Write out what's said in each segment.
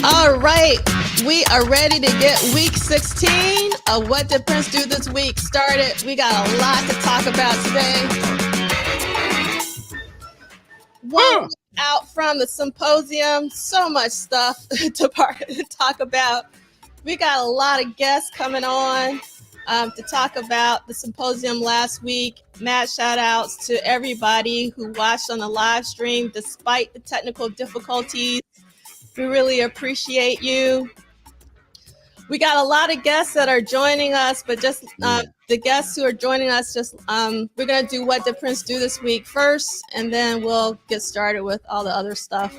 All right, we are ready to get week 16 of What Did Prince Do This Week started. We got a lot to talk about today. One week out from the symposium, so much stuff to talk about. We got a lot of guests coming on to talk about the symposium last week. Mad shout outs to everybody who watched on the live stream despite the technical difficulties. We really appreciate you. We got a lot of guests that are joining us, but just the guests who are joining us, we're going to do What Did Prince Do This Week first, and then we'll get started with all the other stuff.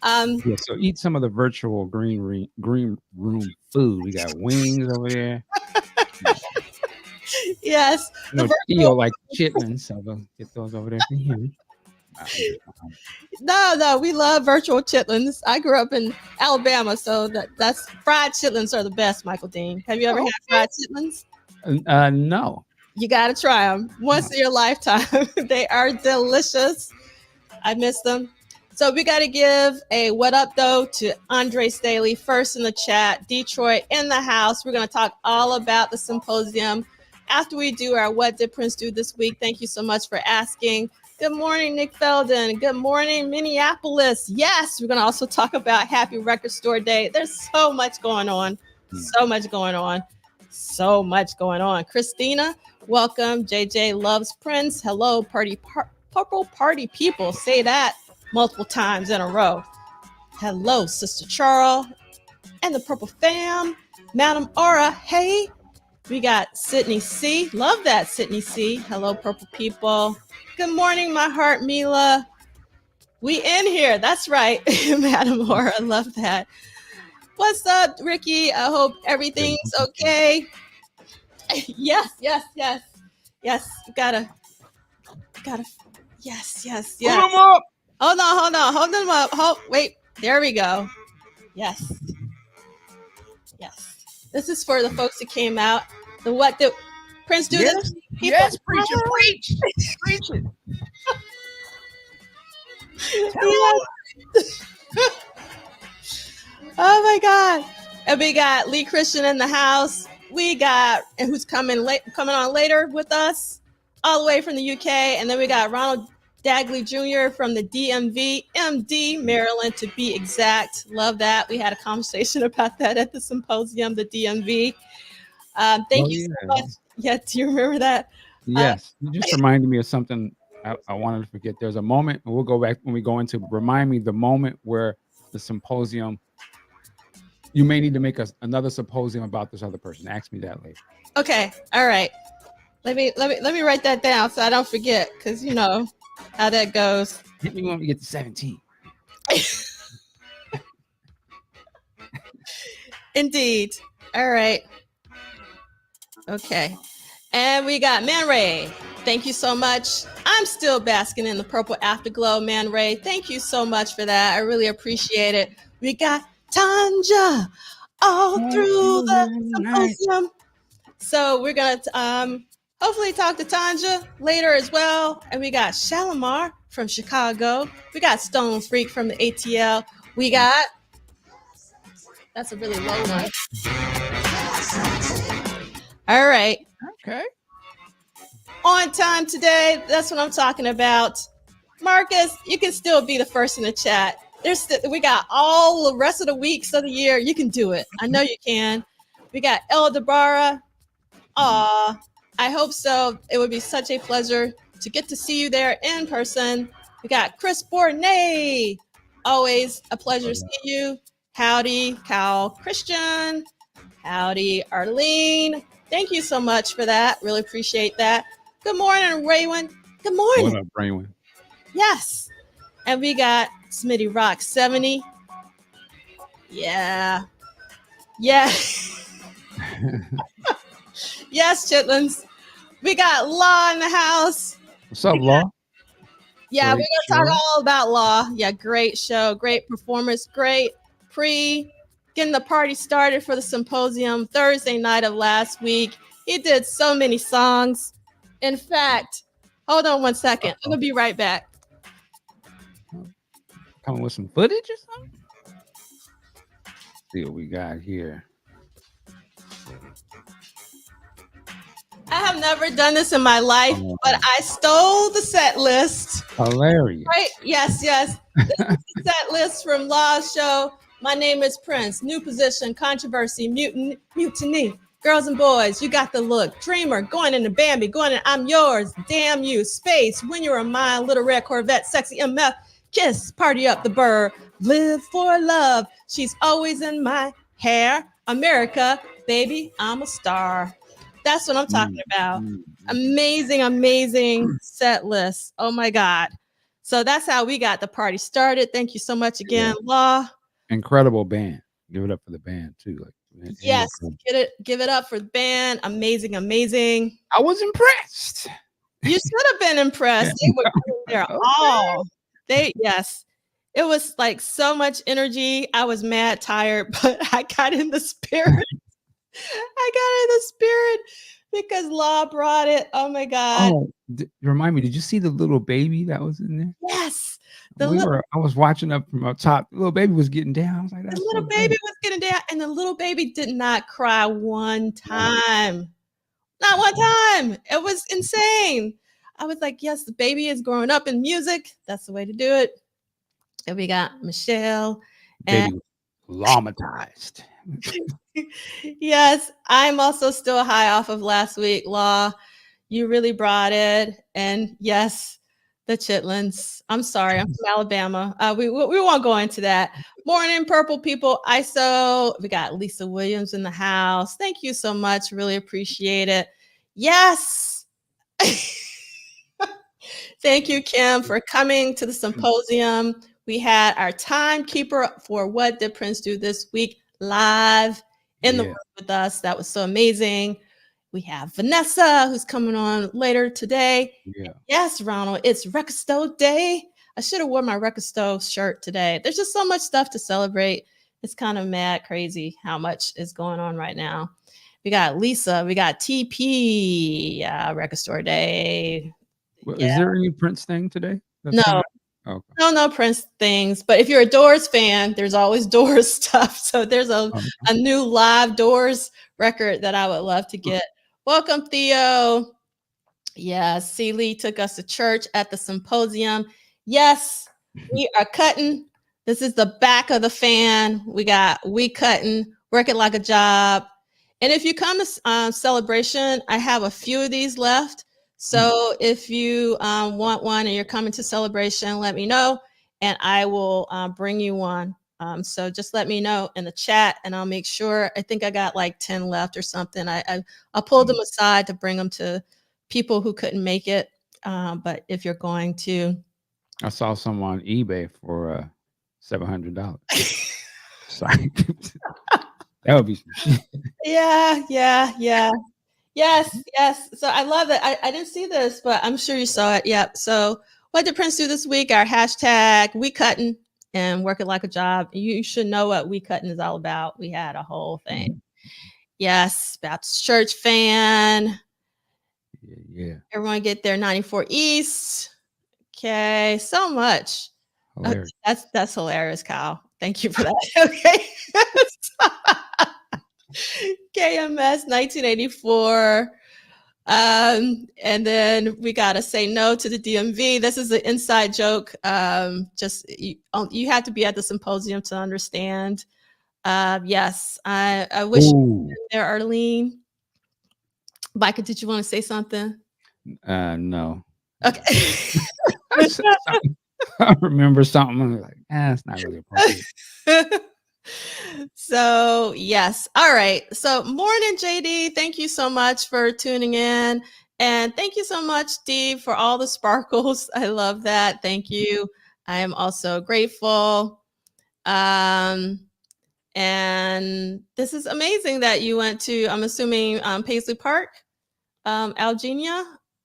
So eat some of the virtual green room food. We got wings over there. Yes. Feel like chitlins, so we'll get those over there for you. No, we love virtual chitlins. I grew up in Alabama, so that's fried chitlins are the best, Michael Dean. Have you ever had fried chitlins? No. You got to try them once in your lifetime. They are delicious. I miss them. So we got to give a what up, though, to Andre Staley, first in the chat, Detroit in the house. We're going to talk all about the symposium after we do our What Did Prince Do This Week. Thank you so much for asking. Good morning, Nick Felden. Good morning, Minneapolis. Yes, we're going to also talk about Happy Record Store Day. There's so much going on. Christina, welcome. JJ loves Prince. Hello, Purple Party people. Say that multiple times in a row. Hello, Sister Charles and the Purple Fam. Madam Aura, hey. We got Sydney C. Love that, Sydney C. Hello, Purple people. Good morning, my heart, Mila. We in here. That's right, Madam Aura. I love that. What's up, Ricky? I hope everything's okay. Yes. You gotta. Yes. Hold them up. Hold them up. Wait. There we go. Yes. This is for the folks who came out. The What Did Prince Do This? Yes, preach it. Oh my God. And we got Lee Christian in the house. We got, and who's coming on later with us, all the way from the UK. And then we got Ronald Dagley Jr. from the DMV, MD, Maryland, to be exact. Love that. We had a conversation about that at the symposium, the DMV. Thank you so much. Yeah, do you remember that? Yes. You just reminded me of something I wanted to forget. There's a moment, and we'll go back when we go into remind me the moment where the symposium, you may need to make another symposium about this other person. Ask me that later. Okay. All right. Let me write that down so I don't forget, because you know how that goes. Hit me when we get to 17. Indeed. All right. Okay. And we got Man Ray. Thank you so much. I'm still basking in the purple afterglow, Man Ray. Thank you so much for that. I really appreciate it. We got Tanja all through the symposium. So we're going to hopefully talk to Tanja later as well. And we got Shalimar from Chicago. We got Stone Freak from the ATL. We got, that's a really low one. All right. Okay. On time today. That's what I'm talking about. Marcus, you can still be the first in the chat. We got all the rest of the weeks of the year. You can do it. I know you can. We got El Dabara. Aw, I hope so. It would be such a pleasure to get to see you there in person. We got Chris Bournay. Always a pleasure to see you. Howdy, Cal Christian. Howdy, Arlene. Thank you so much for that. Really appreciate that. Good morning, Raywin. Good morning. What up, Raywin? Yes. And we got Smitty Rock 70. Yeah. Yes, Chitlins. We got Law in the house. What's up, Law? Yeah, we're going to talk all about Law. Yeah, great show. Great performance. Great getting the party started for the symposium Thursday night of last week. He did so many songs. In fact, Hold on one second. I'm gonna be right back. Coming with some footage or something? See what we got here. I have never done this in my life, but I stole the set list. Hilarious. Right? Yes, yes. This is the set list from Law's show. My name is Prince. New position, controversy, mutiny. Girls and boys, you got the look. Dreamer, going into Bambi, going in I'm yours. Damn you. Space, when you're a mile, little red Corvette, sexy MF. Kiss, party up the burr. Live for love. She's always in my hair. America, baby, I'm a star. That's what I'm talking about. Amazing, amazing set list. Oh my God. So that's how we got the party started. Thank you so much again, Law. Incredible band. Give it up for the band too. Like, yes, give it up for the band. Amazing, amazing. I was impressed. You should have been impressed. They were there all. Yes. It was like so much energy. I was mad tired, but I got in the spirit. Because Law brought it. Oh my God. Oh, remind me, did you see the little baby that was in there? Yes. I was watching up from up top. The little baby was getting down. I was like, the little baby was getting down, and the little baby did not cry one time. Not one time. It was insane. I was like, yes, the baby is growing up in music. That's the way to do it. And we got Michelle. Baby traumatized. Yes, I'm also still high off of last week. Law, you really brought it. And yes, the chitlins. I'm sorry, I'm from Alabama. We won't go into that. Morning, purple people. ISO. We got Lisa Williams in the house. Thank you so much. Really appreciate it. Yes. Thank you, Kim, for coming to the symposium. We had our timekeeper for What Did Prince Do This Week live in the room with us. That was so amazing. We have Vanessa, who's coming on later today. Yeah. Yes, Ronald, it's Record Store Day. I should have worn my Record Store shirt today. There's just so much stuff to celebrate. It's kind of mad crazy how much is going on right now. We got Lisa. We got TP. Record Store Day. Well, is there any Prince thing today? No. Okay. No Prince things. But if you're a Doors fan, there's always Doors stuff. So there's a new live Doors record that I would love to get. Welcome, Theo. Yes, Celie took us to church at the symposium. Yes, we are cutting. This is the back of the fan. We cutting, work it like a job. And if you come to Celebration, I have a few of these left. So if you want one and you're coming to Celebration, let me know and I will bring you one. So just let me know in the chat and I'll make sure. I think I got like 10 left or something. I'll pull them aside to bring them to people who couldn't make it. But if you're going to. I saw some on eBay for $700. Sorry. That would be some shit. Yeah. Yes. So I love it. I didn't see this, but I'm sure you saw it. Yep. So what did Prince do this week? Our hashtag we cutting and work it like a job. You should know what we cutting is all about. We had a whole thing. Yes. Baptist Church fan. Yeah. Everyone get their 94 East. Okay. So much. Hilarious. That's hilarious, Kyle. Thank you for that. Okay. KMS 1984. And then we got to say no to the DMV. This is an inside joke. Just you have to be at the symposium to understand. Yes, I wish you were there, Arlene. Micah, did you want to say something? No. Okay. I remember something. I'm like, it's not really appropriate. So yes. All right. So morning, JD. Thank you so much for tuning in. And thank you so much, Steve, for all the sparkles. I love that. Thank you. I am also grateful. And this is amazing that you went to, I'm assuming, Paisley Park, Algenia.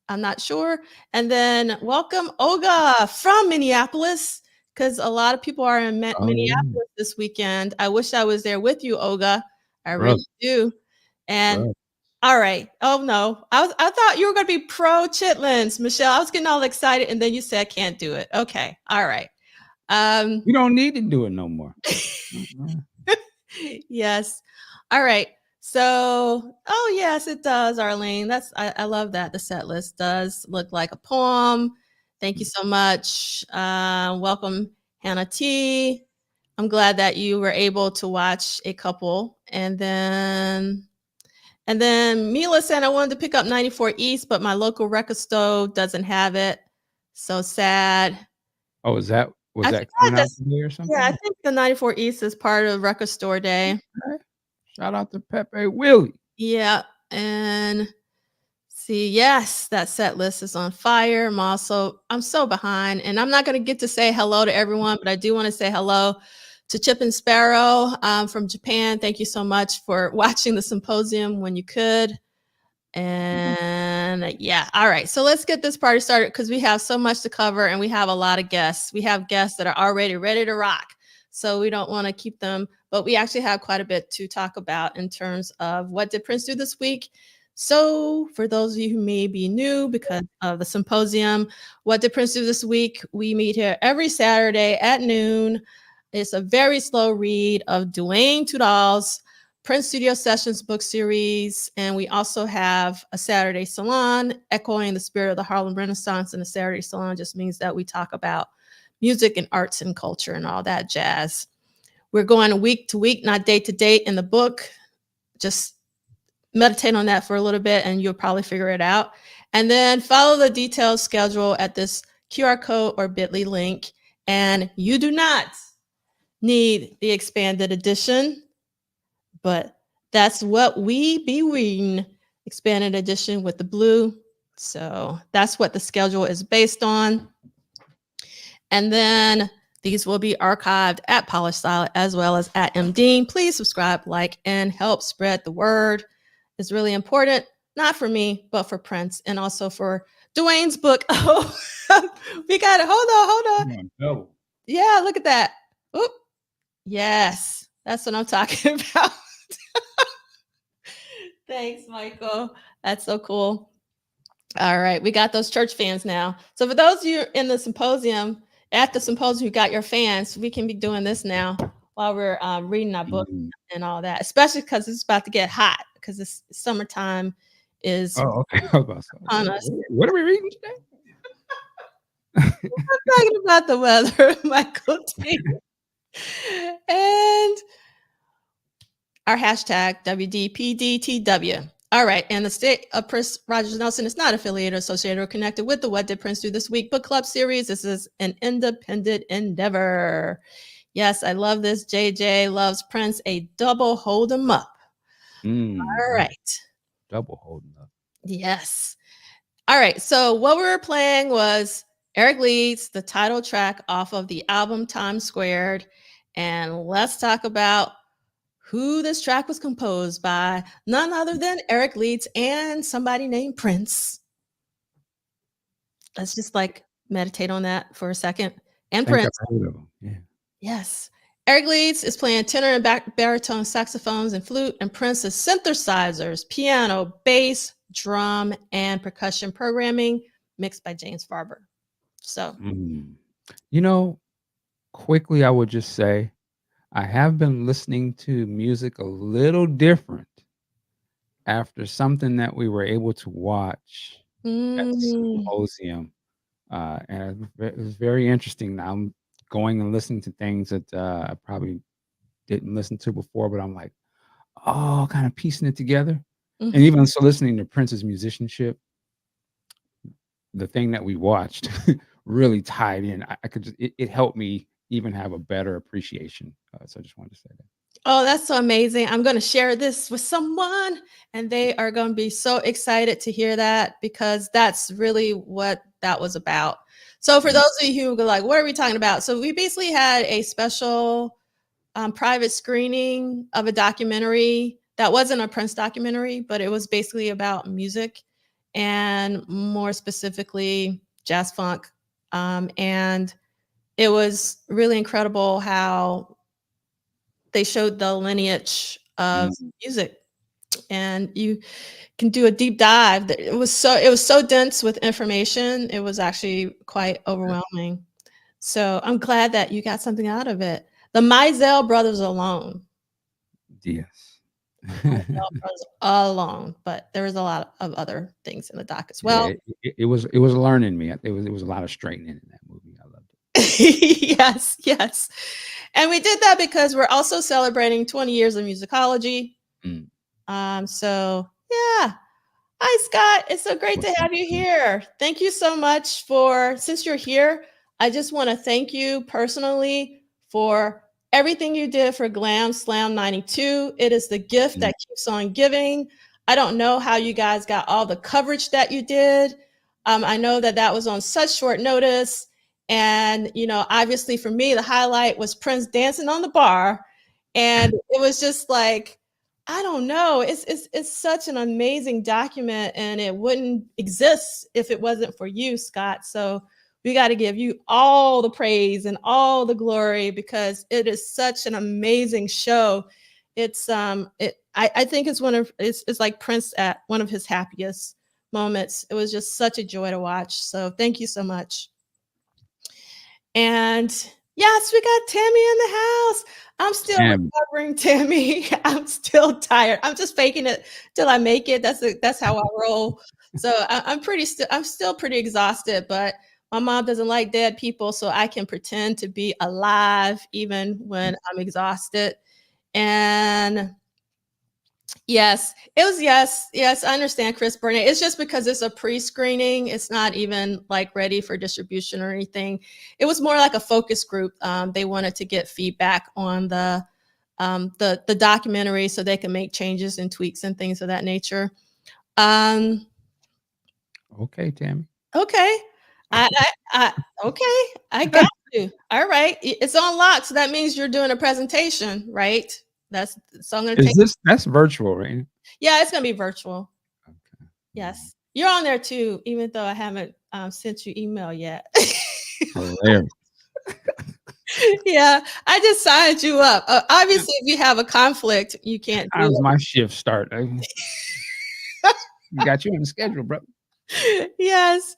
I'm not sure. And then welcome, Olga from Minneapolis. Because a lot of people are in Minneapolis this weekend. I wish I was there with you, Olga. I really do. And All right. Oh no, I thought you were going to be pro chitlins, Michelle. I was getting all excited, and then you said can't do it. Okay. All right. Um, You don't need to do it no more. Mhm. yes. All right. So, oh yes, it does, Arlene. I love that the set list does look like a poem. Thank you so much. Welcome, Hannah T. I'm glad that you were able to watch a couple, and then Mila said I wanted to pick up 94 East, but my local record store doesn't have it. So sad. Oh, was I that forgot coming out that's today or yeah, I something? think the 94 East is part of Record Store Day. Okay. Shout out to Pepe Willie. Yeah, and see, yes, that set list is on fire. I'm so behind, and I'm not going to get to say hello to everyone, but I do want to say hello to Chip and Sparrow from Japan. Thank you so much for watching the symposium when you could. And yeah, all right. So let's get this party started because we have so much to cover and we have a lot of guests. We have guests that are already ready to rock. So we don't want to keep them, but we actually have quite a bit to talk about in terms of what did Prince do this week. So for those of you who may be new because of the symposium, what did Prince do this week? We meet here every Saturday at noon. It's a very slow read of Dwayne Tudor's Prince Studio Sessions book series, and we also have a Saturday Salon echoing the spirit of the Harlem Renaissance. And the Saturday Salon just means that we talk about music and arts and culture and all that jazz. We're going week to week, not day to date in the book. Just meditate on that for a little bit and you'll probably figure it out. And then follow the detailed schedule at this QR code or bit.ly link. And you do not need the expanded edition, but that's what we be reading, expanded edition with the blue. So that's what the schedule is based on. And then these will be archived at Polished Style as well as at MDean. Please subscribe, like, and help spread the word. It's really important, not for me, but for Prince and also for Dwayne's book. Oh, we got it. Hold on. No. Yeah, look at that. Oop. Yes, that's what I'm talking about. Thanks, Michael. That's so cool. All right, we got those church fans now. So for those of you in the symposium, at the symposium, you got your fans. We can be doing this now while we're reading our book Mhm. and all that, especially because it's about to get hot because it's summertime is Oh, okay. I was about to say, upon us. what are we reading today? I'm talking about the weather, Michael T. And our hashtag WDPDTW. All right, and the state of Prince Rogers Nelson is not affiliated, associated, or connected with the What Did Prince Do This Week book club series. This is an independent endeavor. Yes, I love this. JJ loves Prince, a double hold 'em up. All right. Double holding up. Yes. All right. So what we were playing was Eric Leeds, the title track off of the album Time Squared. And let's talk about who this track was composed by, none other than Eric Leeds and somebody named Prince. Let's just like meditate on that for a second. And I think Prince. I've heard of them. Yeah. Yes. Eric Leeds is playing tenor and baritone saxophones and flute, and Prince is synthesizers, piano, bass, drum, and percussion programming mixed by James Farber. So, You know, quickly, I would just say I have been listening to music a little different after something that we were able to watch at the mm, symposium. And it was very interesting. Now I'm going and listening to things that I probably didn't listen to before, but I'm like, oh, kind of piecing it together. And mhm. even so, listening to Prince's musicianship, the thing that we watched really tied in. I could just, it helped me even have a better appreciation. So I just wanted to say that. Oh, that's so amazing. I'm going to share this with someone, and they are going to be so excited to hear that because that's really what that was about. So, for Mm. those of you who go like, what are we talking about? So, we basically had a special private screening of a documentary that wasn't a Prince documentary, but it was basically about music and more specifically jazz funk. And it was really incredible how they showed the lineage of Mm. music and you can do a deep dive. It was so dense with information. It was actually quite overwhelming. So I'm glad that you got something out of it. The Mizell brothers alone. Yes. Mizell brothers alone, but there was a lot of other things in the doc as well. Yeah, it was learning me. It was a lot of straightening in that movie. I loved Yes, yes. And we did that because we're also celebrating 20 years of musicology. it. So yeah. Hi, Scott. It's so great What's to up? have you here. Thank you so much since you're here, I just want to thank you personally for everything you did for Glam Slam 92. It is the gift Mm. that keeps on giving. I don't know how you guys got all the coverage that you did. I know that that was on such short notice. And, obviously for me, the highlight was Prince dancing on the bar. And it was just like, I don't know. It's such an amazing document, and it wouldn't exist if it wasn't for you, Scott. So we got to give you all the praise and all the glory because it is such an amazing show. I think it's like Prince at one of his happiest moments. It was just such a joy to watch. So thank you so much. And yes, we got Tammy in the house. I'm still recovering, Tammy. I'm still tired. I'm just faking it till I make it. That's how I roll. So I'm still pretty exhausted, but my mom doesn't like dead people, so I can pretend to be alive even when I'm exhausted. And yes, it was yes, I understand, Chris Burnett. It's just because it's a pre-screening. It's not even like ready for distribution or anything. It was more like a focus group. They wanted to get feedback on the documentary so they can make changes and tweaks and things of that nature. Okay, Tammy. Okay. Okay, I got you. All right. It's on lock, so that means you're doing a presentation, right? So I'm gonna take. That's virtual, right? Yeah, it's gonna be virtual. Okay. Yes. You're on there too, even though I haven't sent you email yet. Hilarious. Yeah, I just signed you up. Obviously, if you have a conflict, you can't do How's it. my shift start? We got you on the schedule, bro. Yes.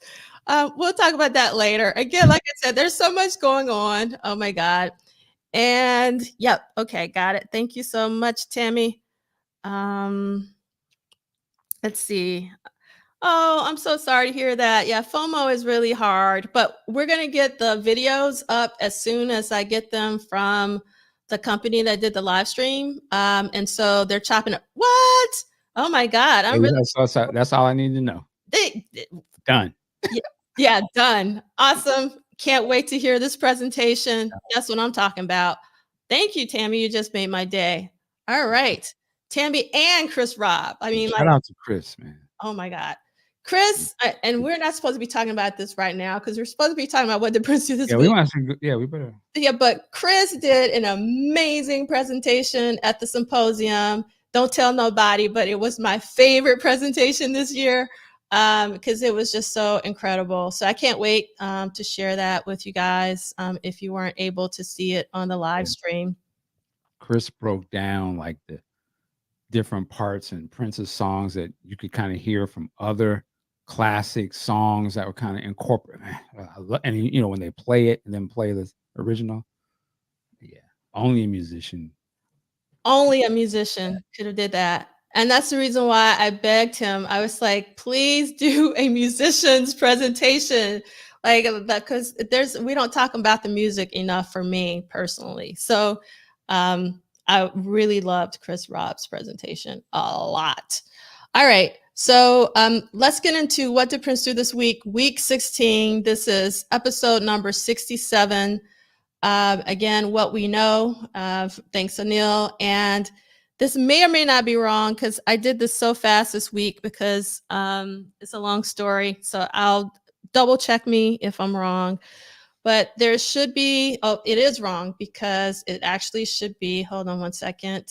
We'll talk about that later. Again, like I said, there's so much going on. Oh my God. And yep. Okay. Got it. Thank you so much, Tammy. Let's see. Oh, I'm so sorry to hear that. Yeah, FOMO is really hard, but we're going to get the videos up as soon as I get them from the company that did the live stream. And so they're chopping up. What? Oh my God. I'm really. That's all I need to know. Done. Yeah, done. Awesome. Can't wait to hear this presentation. That's what I'm talking about. Thank you, Tammy. You just made my day. All right. Tammy and Chris Rob. I mean, shout out to Chris, man. Oh my God. Chris, and we're not supposed to be talking about this right now because we're supposed to be talking about what did Prince do this week. We better. Yeah, but Chris did an amazing presentation at the symposium. Don't tell nobody, but it was my favorite presentation this year because it was just so incredible. So I can't wait to share that with you guys if you weren't able to see it on the live stream. Chris broke down like the different parts and Prince's songs that you could kind of hear from other classic songs that were kind of incorporated. And when they play it and then play the original, yeah, only a musician could have did that. And that's the reason why I begged him. I was like, please do a musician's presentation. Like that, because we don't talk about the music enough for me personally. So I really loved Chris Rob's presentation a lot. All right. So let's get into what did Prince do this week? Week 16. This is episode number 67. Again, what we know. Thanks, Anil. And this may or may not be wrong because I did this so fast this week because it's a long story. So I'll double check me if I'm wrong. But there should be, it is wrong because it actually should be, hold on one second.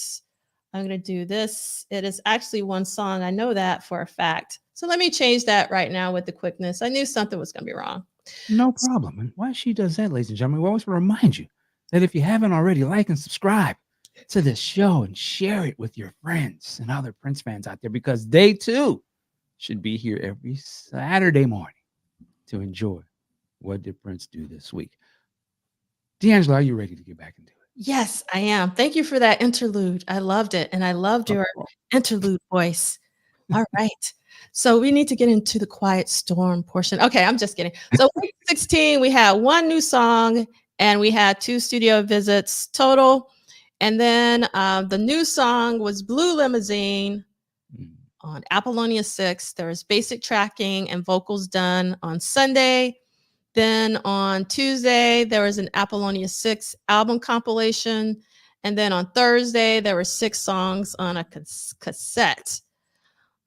I'm going to do this. It is actually one song. I know that for a fact. So let me change that right now with the quickness. I knew something was going to be wrong. No problem. And why she does that, ladies and gentlemen, we always remind you that if you haven't already, like and subscribe. to the show and share it with your friends and other Prince fans out there, because they too should be here every Saturday morning to enjoy what did Prince do this week. D'Angelo, are you ready to get back into it? Yes, I am. Thank you for that interlude. I loved it, and I loved your interlude voice. All right. So we need to get into the quiet storm portion. Okay, I'm just kidding. So week 16, we had one new song and we had 2 studio visits total. And then the new song was Blue Limousine on Apollonia 6. There was basic tracking and vocals done on Sunday. Then on Tuesday, there was an Apollonia 6 album compilation. And then on Thursday, there were 6 songs on a cassette.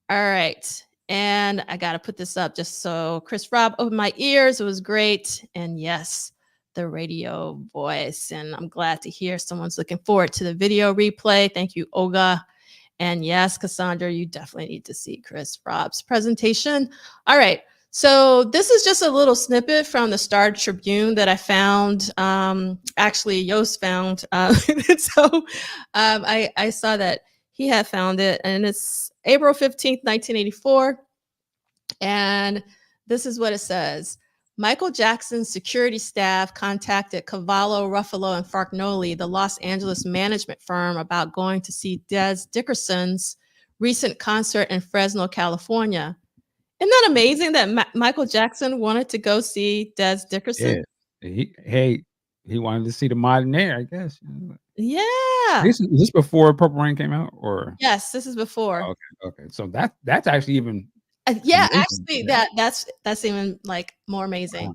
All right. And I got to put this up just so Chris Rob opened my ears. It was great. And yes, the radio voice. And I'm glad to hear someone's looking forward to the video replay. Thank you, Olga. And yes, Cassandra, you definitely need to see Chris Rob's presentation. All right. So this is just a little snippet from the Star Tribune that I found. Actually, Yost found. I saw that he had found it, and it's April 15th, 1984. And this is what it says. Michael Jackson's security staff contacted Cavallo, Ruffalo, and Fargnoli, the Los Angeles management firm, about going to see Dez Dickerson's recent concert in Fresno, California. Isn't that amazing that Michael Jackson wanted to go see Dez Dickerson? Yeah. He wanted to see the modern air, I guess. Yeah. Is this before Purple Rain came out, or? Yes, this is before. Okay. So that's actually even yeah, amazing. actually that's even like more amazing. Wow.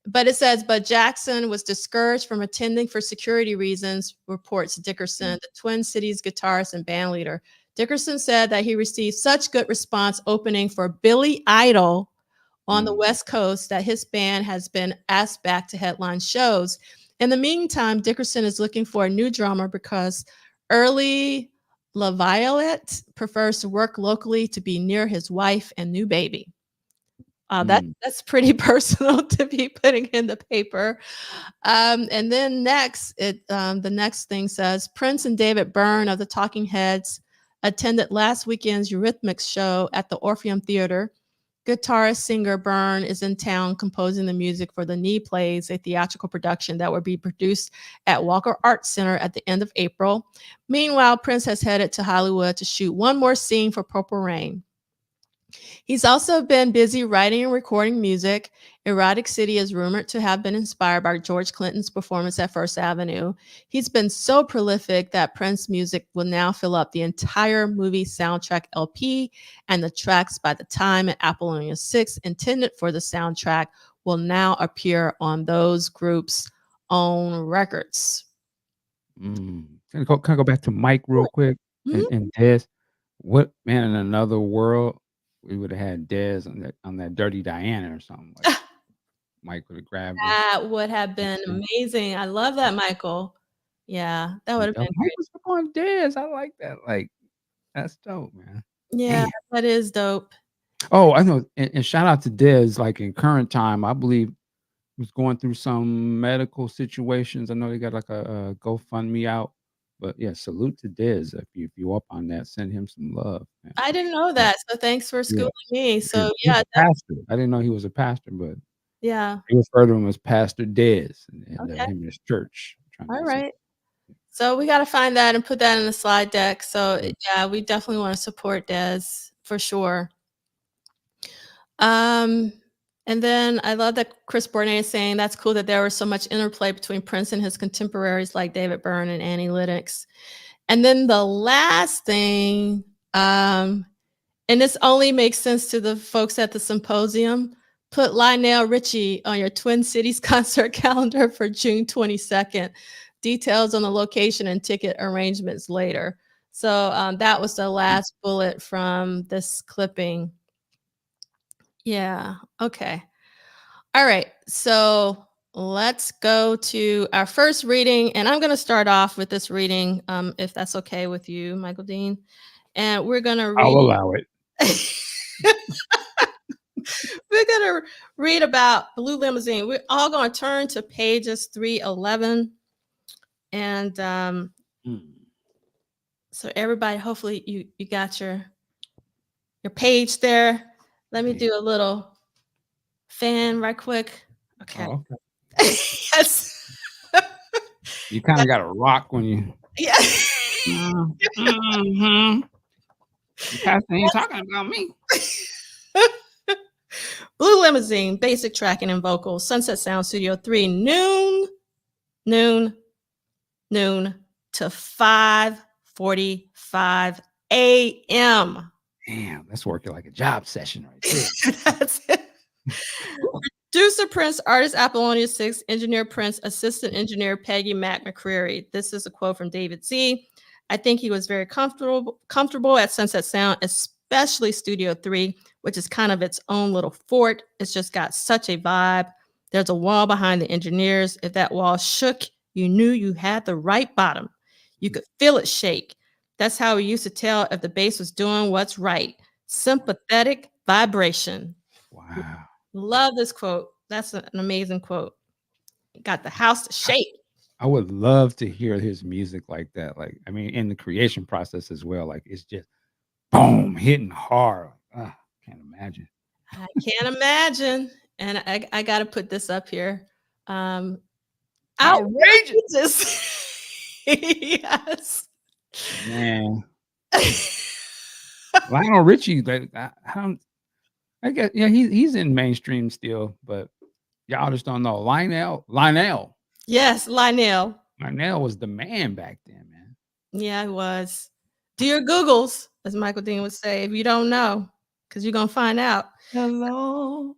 But it says, but Jackson was discouraged from attending for security reasons, reports Dickerson, the Twin Cities guitarist and band leader. Dickerson said that he received such good response opening for Billy Idol on the West Coast that his band has been asked back to headline shows. In the meantime, Dickerson is looking for a new drummer because Early LaViolette prefers to work locally to be near his wife and new baby. That's pretty personal to be putting in the paper. And then next, the next thing says, Prince and David Byrne of the Talking Heads attended last weekend's Eurythmics show at the Orpheum Theater. Guitarist singer Byrne is in town composing the music for The Knee Plays, a theatrical production that will be produced at Walker Arts Center at the end of April. Meanwhile, Prince has headed to Hollywood to shoot one more scene for Purple Rain. He's also been busy writing and recording music. Erotic City is rumored to have been inspired by George Clinton's performance at First Avenue. He's been so prolific that Prince music will now fill up the entire movie soundtrack LP, and the tracks by the time and Apollonia 6 intended for the soundtrack will now appear on those groups' own records. Can I go back to Mike real quick and Dez? What, man, in another world, we would have had Dez on that Dirty Diana or something. Like Mike would have grabbed him. That would have been amazing. I love that, Michael. Yeah, that would have been Mike great. was on Dez. I like that. Like, that's dope, man. Yeah, Damn. that is dope. Oh, I know. And shout out to Dez. Like in current time, I believe he was going through some medical situations. I know they got like a GoFundMe out. But yeah, salute to Dez. If you up on that, send him some love, man. I didn't know that, so thanks for schooling me. So He's yeah, a pastor. I didn't know he was a pastor, but yeah. he referred to him as Pastor Dez and Okay. him and his church. All right. So we got to find that and put that in the slide deck. So yeah, we definitely want to support Dez for sure. And then I love that Chris Bournet is saying that's cool that there was so much interplay between Prince and his contemporaries like David Byrne and Annie Lennox. And then the last thing, and this only makes sense to the folks at the symposium, put Lionel Richie on your Twin Cities concert calendar for June 22nd. Details on the location and ticket arrangements later. So that was the last bullet from this clipping. Yeah, okay. All right, so let's go to our first reading, and I'm going to start off with this reading, if that's okay with you, Michael Dean. And we're going to read. I'll allow it. We're going to read about Blue Limousine. We're all going to turn to pages 311. And So everybody, hopefully you got your page there. Let me Yeah. do a little fan right quick. Okay. Oh, okay. Yes. You kind of got to rock when you. Yeah. Mm-hmm. The pastor ain't talking about me. Blue Limousine, basic tracking and vocals, Sunset Sound Studio 3, noon, noon to 5:45 a.m. Damn, that's working like a job session right there. That's it. Producer Prince, artist Apollonia 6, engineer Prince, assistant engineer Peggy Mac McCreary. This is a quote from David Z. I think he was very comfortable at Sunset Sound, especially Studio 3, which is kind of its own little fort. It's just got such a vibe. There's a wall behind the engineers. If that wall shook, you knew you had the right bottom. You could feel it shake. That's how we used to tell if the bass was doing what's right. Sympathetic vibration. Wow. Love this quote. That's an amazing quote. Got the house to shake. I would love to hear his music like that. Like, I mean, in the creation process as well. Like, it's just boom, hitting hard. Can't imagine. I can't imagine. And I got to put this up here. Outrageous. Yes. Man, Lionel Richie, like, I guess, yeah, he's in mainstream still, but y'all just don't know. Lionel Yes, Lionel. was the man back then, man. Yeah, it was. Do your Googles, as Michael Dean would say, if you don't know, because you're gonna find out. Hello.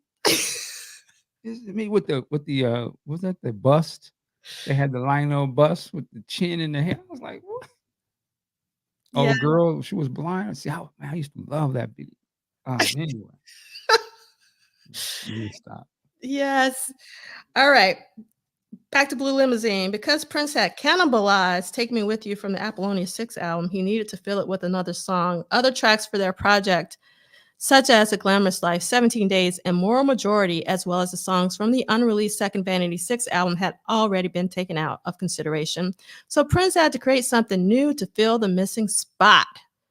Me with the was that the bust? They had the Lionel bust with the chin in the hair. I was like, what? Oh, Yeah. the girl, she was blind. See how man, I used to love that video. Anyway. You stop. Yes. All right. Back to Blue Limousine. Because Prince had cannibalized Take Me With You from the Apollonia 6 album, he needed to fill it with another song. Other tracks for their project, such as A Glamorous Life, 17 Days, and Moral Majority, as well as the songs from the unreleased second Vanity 6 album, had already been taken out of consideration. So Prince had to create something new to fill the missing spot.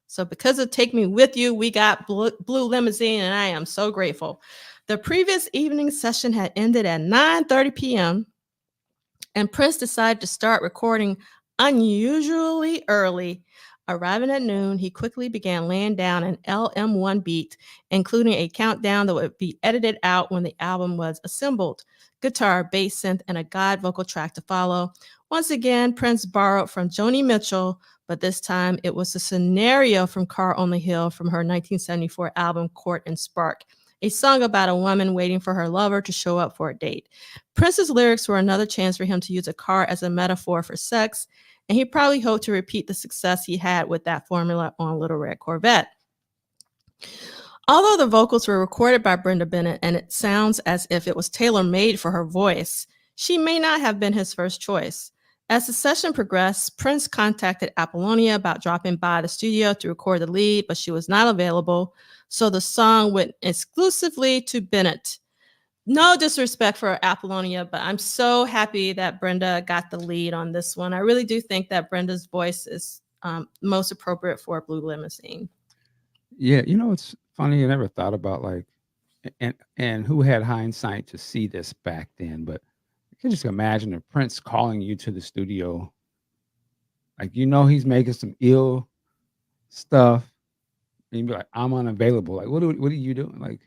So because of Take Me With You, we got Blue Limousine, and I am so grateful. The previous evening session had ended at 9:30 p.m., and Prince decided to start recording unusually early. Arriving at noon, he quickly began laying down an LM1 beat, including a countdown that would be edited out when the album was assembled. Guitar, bass, synth, and a guide vocal track to follow. Once again, Prince borrowed from Joni Mitchell, but this time it was a scenario from Car on the Hill from her 1974 album Court and Spark, a song about a woman waiting for her lover to show up for a date. Prince's lyrics were another chance for him to use a car as a metaphor for sex, and he probably hoped to repeat the success he had with that formula on Little Red Corvette. Although the vocals were recorded by Brenda Bennett and it sounds as if it was tailor-made for her voice, she may not have been his first choice. As the session progressed, Prince contacted Apollonia about dropping by the studio to record the lead, but she was not available, so the song went exclusively to Bennett. No disrespect for Apollonia, but I'm so happy that Brenda got the lead on this one. I really do think that Brenda's voice is most appropriate for Blue Limousine. Yeah, it's funny. I never thought about like, and who had hindsight to see this back then. But I can just imagine a Prince calling you to the studio, like he's making some ill stuff, and you'd be like, "I'm unavailable." Like, what are you doing? Like,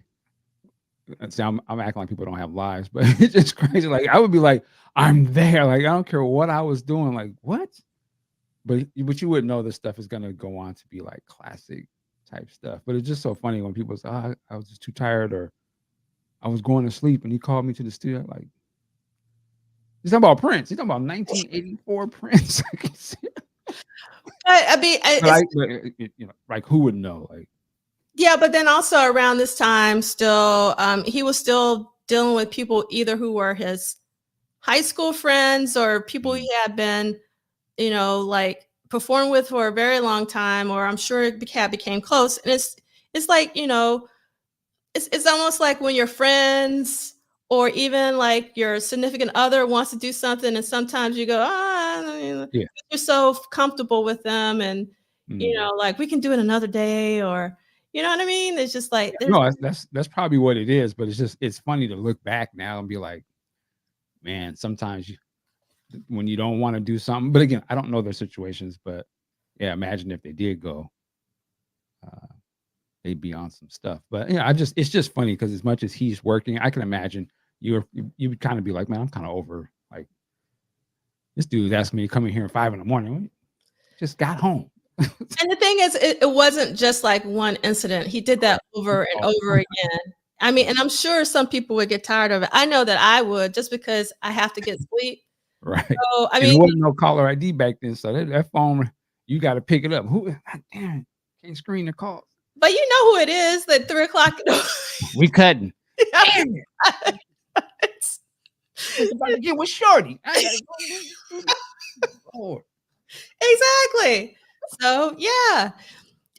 see, I'm acting like people don't have lives, but it's just crazy. Like, I would be like, "I'm there." Like, I don't care what I was doing. Like, what? But you wouldn't know this stuff is gonna go on to be like classic type stuff. But it's just so funny when people say, "Oh, I was just too tired," or "I was going to sleep," and he called me to the studio. Like, he's talking about Prince. He's talking about 1984 Prince. I mean, like who would know? Like, yeah, but then also around this time, still, he was still dealing with people either who were his high school friends or people he had been, like performed with for a very long time, or I'm sure it became close. And it's like, it's almost like when your friends or even like your significant other wants to do something, and sometimes you go, yeah, you're so comfortable with them, and You know, like we can do it another day, or you know what I mean? It's just like there's No, that's probably what it is, but it's funny to look back now and be like, man, sometimes when you don't want to do something, but again, I don't know their situations, but yeah, imagine if they did go, uh, they'd be on some stuff. But yeah, it's just funny because as much as he's working, I can imagine you would kind of be like, man, I'm kind of over like this dude's asking me to come in here at 5 a.m. Just got home. and the thing is, it wasn't just like one incident. He did that over and over again. I mean, and I'm sure some people would get tired of it. I know that I would, just because I have to get sleep. Right. So, I And there mean, wasn't no caller ID back then, so that phone, you got to pick it up. Who? God damn, can't screen the call. but you know who it is at 3 o'clock. We cutting. Yeah. Damn it. Just about to get with Shorty. I gotta go. Lord. Exactly. So yeah.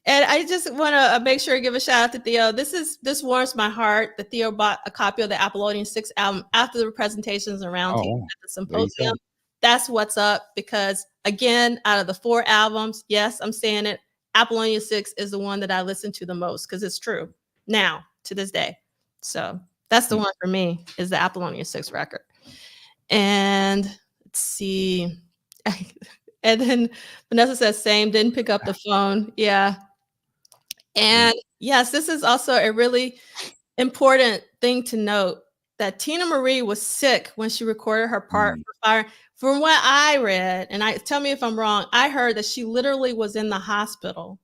And I just want to make sure to give a shout out to Theo. This warms my heart that Theo bought a copy of the Apollonia 6 album after the presentations and roundtable at the Symposium. That's what's up, because again, out of the 4 albums, yes, I'm saying it, Apollonia 6 is the one that I listen to the most, because it's true now to this day. So that's the one for me, is the Apollonia 6 record. And let's see. And then Vanessa says, same, didn't pick up the phone. Yeah. And yes, this is also a really important thing to note, that Tina Marie was sick when she recorded her part for Fire. From what I read, and tell me if I'm wrong, I heard that she literally was in the hospital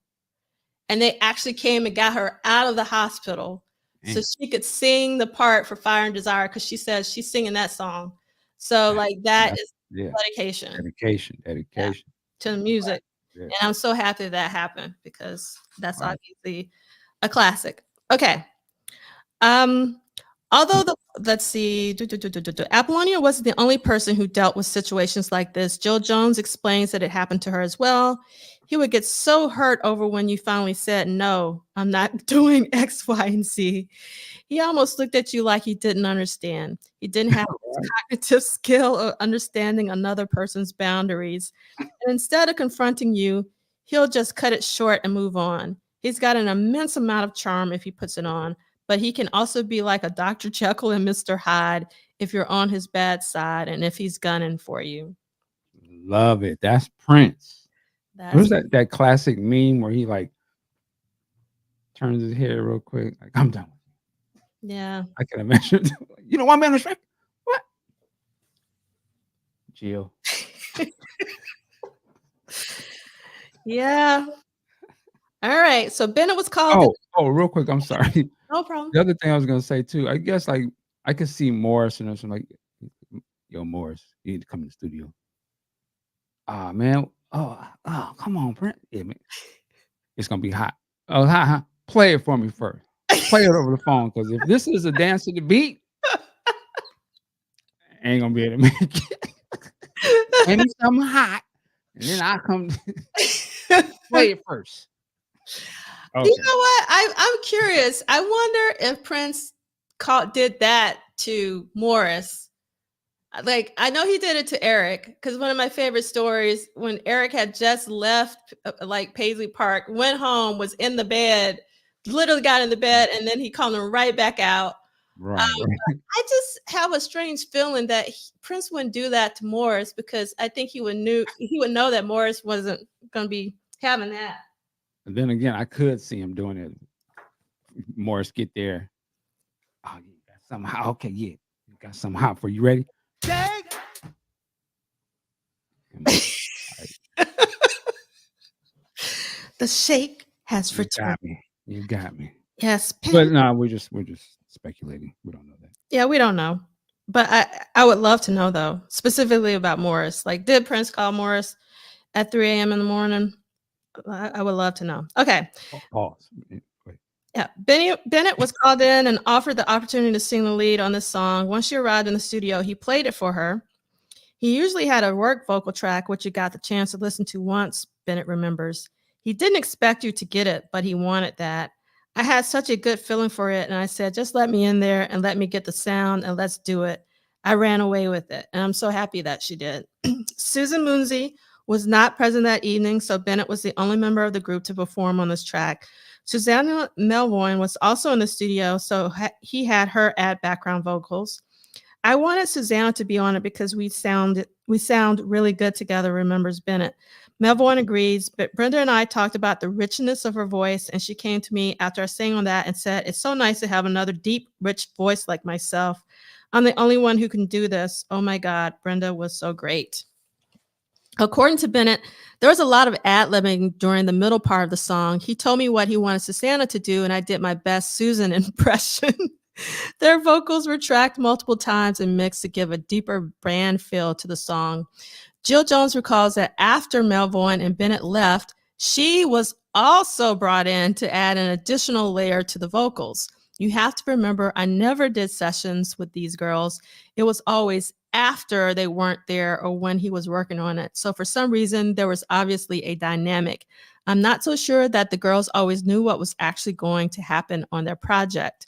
and they actually came and got her out of the hospital so she could sing the part for Fire and Desire, because she says she's singing that song. So like that is dedication. Dedication To the music. And I'm so happy that happened, because that's obviously a classic. Okay. Although let's see, Apollonia wasn't the only person who dealt with situations like this. Jill Jones explains that it happened to her as well. He would get so hurt over when you finally said, no, I'm not doing X, Y, and Z. He almost looked at you like he didn't understand. He didn't have the cognitive skill of understanding another person's boundaries. And instead of confronting you, he'll just cut it short and move on. He's got an immense amount of charm if he puts it on, but he can also be like a Dr. Jekyll and Mr. Hyde if you're on his bad side and if he's gunning for you. Love it. That's Prince. Who's that classic meme where he like turns his hair real quick, like, I'm done. Yeah. I can imagine. You know, one man on strike. What? Jill. Yeah. All right. So Bennett was called. Oh, real quick. I'm sorry. No problem. The other thing I was gonna say too, I guess like I could see Morris and I'm like, yo, Morris, you need to come in the studio. Ah, man. Oh, come on, Brent. Yeah, man. It's gonna be hot. Oh, hot. Play it for me first. Play it over the phone, because if this is a dance to the beat, I ain't gonna be able to make it. Give me something hot, and then I'll come play it first. Okay. You know what? I'm curious. I wonder if Prince did that to Morris. Like, I know he did it to Eric, because one of my favorite stories, when Eric had just left like Paisley Park, went home, was in the bed, literally got in the bed, and then he called him right back out. Right. I just have a strange feeling that Prince wouldn't do that to Morris, because I think he would know that Morris wasn't going to be having that. And then again, I could see him doing it. Morris get there. Oh, you got something hot. Okay, yeah, you got something hot for you. Ready? The shake has returned. You got me. Yes, but no, we're just speculating. We don't know that. Yeah, we don't know. But I would love to know, though, specifically about Morris. Like, did Prince call Morris at 3 a.m. in the morning? I would love to know. Okay. Pause. Yeah, Bennett was called in and offered the opportunity to sing the lead on this song. Once she arrived in the studio, he played it for her. He usually had a work vocal track, which you got the chance to listen to once, Bennett remembers. He didn't expect you to get it, but he wanted that. I had such a good feeling for it, and I said, just let me in there and let me get the sound, and let's do it. I ran away with it, and I'm so happy that she did. Susan Moonsey was not present that evening, so Bennett was the only member of the group to perform on this track. Susanna Melvoin was also in the studio, so he had her add background vocals. I wanted Susanna to be on it because we sound really good together, remembers Bennett. Melvoin agrees, but Brenda and I talked about the richness of her voice, and she came to me after I sang on that and said, "It's so nice to have another deep, rich voice like myself. I'm the only one who can do this. Oh my God, Brenda was so great." According to Bennett, there was a lot of ad-libbing during the middle part of the song. He told me what he wanted Susanna to do, and I did my best Susan impression. Their vocals were tracked multiple times and mixed to give a deeper band feel to the song. Jill Jones recalls that after Melvoin and Bennett left, she was also brought in to add an additional layer to the vocals. You have to remember, I never did sessions with these girls. It was always after they weren't there or when he was working on it. So for some reason, there was obviously a dynamic. I'm not so sure that the girls always knew what was actually going to happen on their project.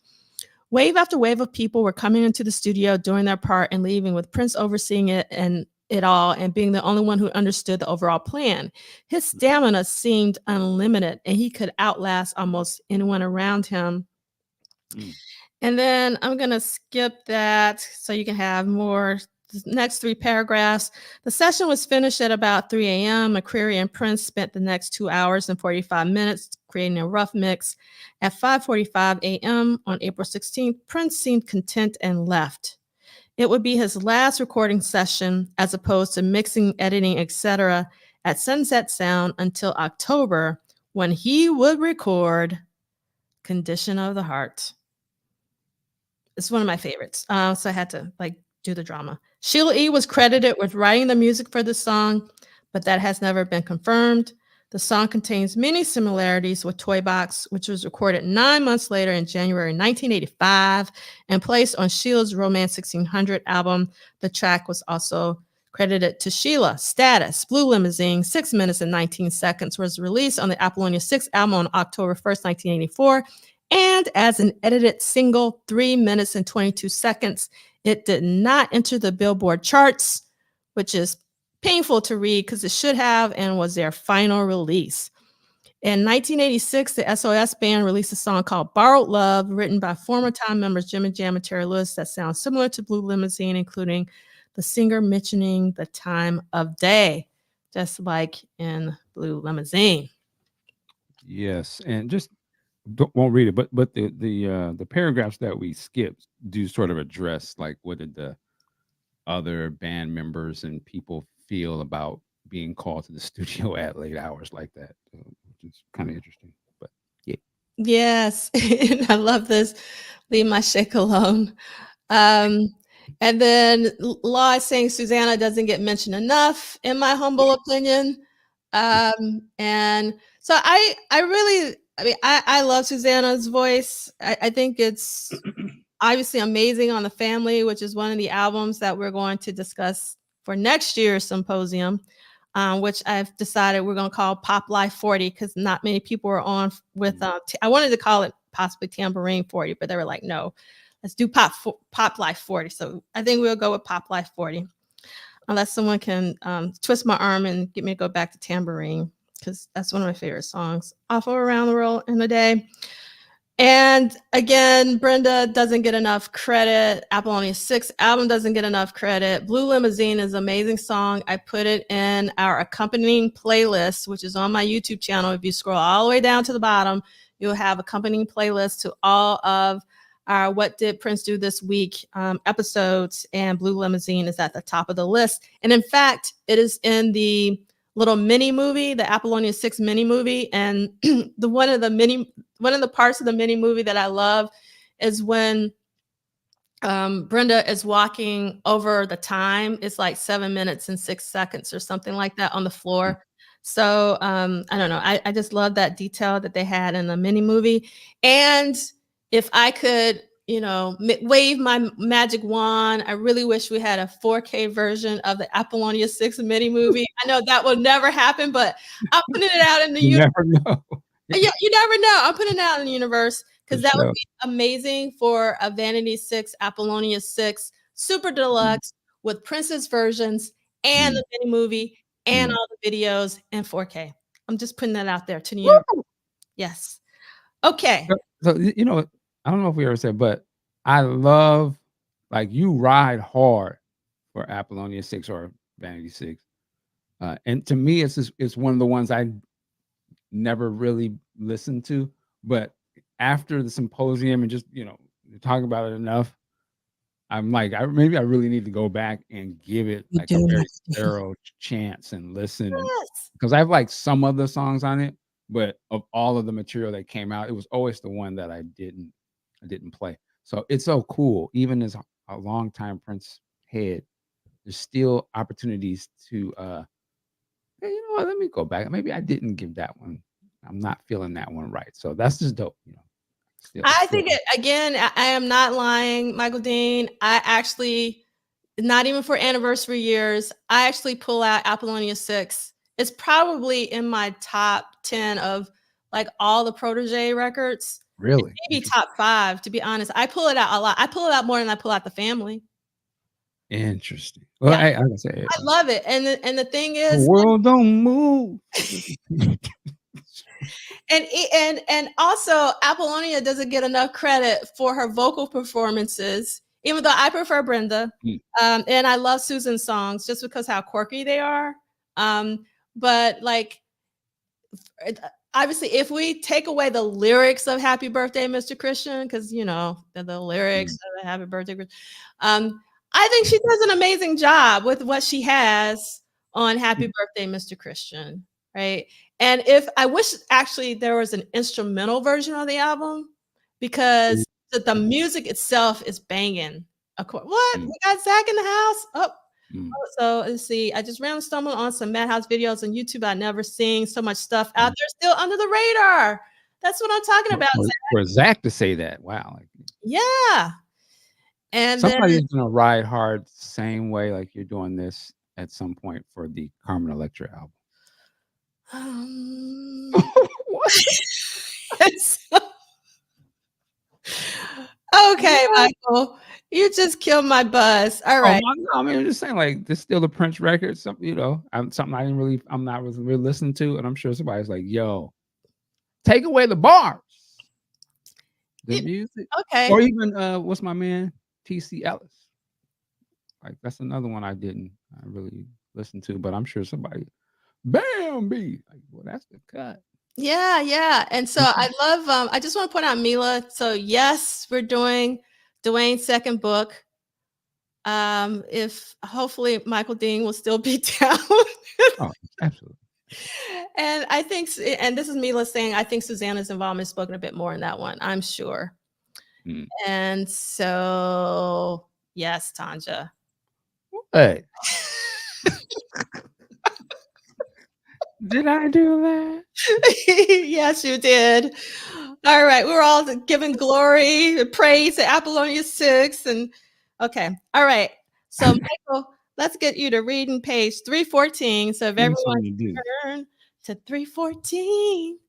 Wave after wave of people were coming into the studio doing their part and leaving, with Prince overseeing it all and being the only one who understood the overall plan. His stamina seemed unlimited, and he could outlast almost anyone around him. And then I'm going to skip that so you can have more. The next 3 paragraphs. The session was finished at about 3 a.m. McCreary and Prince spent the next 2 hours and 45 minutes creating a rough mix. At 5:45 a.m. on April 16th, Prince seemed content and left. It would be his last recording session, as opposed to mixing, editing, etc., at Sunset Sound until October, when he would record Condition of the Heart. It's one of my favorites. So I had to do the drama. Sheila E. was credited with writing the music for the song, but that has never been confirmed. The song contains many similarities with Toy Box, which was recorded 9 months later in January 1985 and placed on Sheila's Romance 1600 album. The track was also credited to Sheila. Status, Blue Limousine, 6 minutes and 19 seconds, was released on the Apollonia 6 album on October 1st, 1984. And as an edited single, 3 minutes and 22 seconds. It did not enter the Billboard charts, which is painful to read because it should have, and was their final release. In 1986, the SOS Band released a song called Borrowed Love, written by former Time members Jimmy Jam and Terry Lewis, that sounds similar to Blue Limousine, including the singer mentioning the time of day, just like in Blue Limousine. Yes, and just won't read it, but the paragraphs that we skipped do sort of address, like, what did the other band members and people feel about being called to the studio at late hours like that, which is kind of interesting. But yeah. Yes, and I love this. Leave my shake alone. And then Law is saying Susanna doesn't get mentioned enough, in my humble opinion. And so I love Susanna's voice. I think it's obviously amazing on The Family, which is one of the albums that we're going to discuss for next year's symposium, which I've decided we're going to call Pop Life 40, because not many people are on with, I wanted to call it possibly Tambourine 40, but they were like, no, let's do Pop Life 40. So I think we'll go with Pop Life 40. Unless someone can twist my arm and get me to go back to Tambourine, because that's one of my favorite songs off of Around the World in a Day. And again, Brenda doesn't get enough credit. Apollonia 6 album doesn't get enough credit. Blue Limousine is an amazing song. I put it in our accompanying playlist, which is on my YouTube channel. If you scroll all the way down to the bottom, you'll have accompanying playlist to all of our What Did Prince Do This Week episodes, and Blue Limousine is at the top of the list. And in fact, it is in the little mini movie, the Apollonia 6 mini movie. And one of the parts of the mini movie that I love is when Brenda is walking over the time. It's like 7 minutes and 6 seconds or something like that on the floor. So I don't know. I just love that detail that they had in the mini movie. And if I could, wave my magic wand, I really wish we had a 4K version of the Apollonia 6 mini movie. I know that will never happen, but I'm putting it out in the universe. Never know. Yeah, you never know. I'm putting it out in the universe, because that would be amazing for a Vanity 6, Apollonia 6 Super Deluxe with Princess versions and the mini movie and Mm. all the videos in 4K. I'm just putting that out there to the universe. Yes. Okay. So you know, I don't know if we ever said, but I love like you ride hard for Apollonia 6 or Vanity 6. And to me, it's one of the ones I never really listened to. But after the symposium and just talking about it enough, I'm like, maybe I really need to go back and give it You like a do. very thorough chance and listen, and Yes. because I've liked some of the songs on it, but of all of the material that came out, it was always the one that I didn't play. So it's so cool, even as a longtime Prince head, there's still opportunities to hey, you know what? Let me go back. Maybe I didn't give that one. I'm not feeling that one right. So that's just dope. I Still. think again, I am not lying, Michael Dean. I actually, not even for anniversary years, I actually pull out Apollonia 6. It's probably in my top 10 of like all the Protege records. Really Maybe top 5, to be honest. I pull it out a lot. I pull it out more than I pull out the family. interesting. Well, Yeah, I can say I love it. And the thing the is, world don't move. and also Apollonia doesn't get enough credit for her vocal performances, even though I prefer Brenda. Mm. And I love Susan's songs just because how quirky they are. But like, obviously, if we take away the lyrics of Happy Birthday, Mr. Christian, because the lyrics of the Happy Birthday, I think she does an amazing job with what she has on Happy Birthday, Mr. Christian, right? And if I wish actually there was an instrumental version of the album, because the music itself is banging. What? We got Zach in the house? Oh, so let's see. I just randomly stumbled on some Madhouse videos on YouTube. I never seen so much stuff out there still under the radar. That's what I'm talking about. For Zach to say that, wow. Yeah. And then Somebody's gonna ride hard same way like you're doing this at some point for the Carmen Electra album. What? Okay, Michael, you just killed my buzz. All Oh right. I mean, I'm just saying, like, this still the Prince record, something, something I'm not really listening to, and I'm sure somebody's like, yo, take away the bars. The music. Okay. Or even what's my man? TC Ellis. Like that's another one I really listen to, but I'm sure somebody Bambi. Like, well, that's the cut. Yeah, yeah. And so I love I just want to point out Mila. So yes, we're doing Dwayne's second book. If hopefully Michael Dean will still be down. Oh, absolutely. And I think, and this is Mila saying, I think Susanna's involvement is spoken a bit more in that one, I'm sure. And so, yes, Tanja. Hey. Did I do that? Yes, you did. All right. We're all giving glory and praise to Apollonia 6. And okay. All right. So, Michael, let's get you to reading page 314. So, if everyone can turn to 314.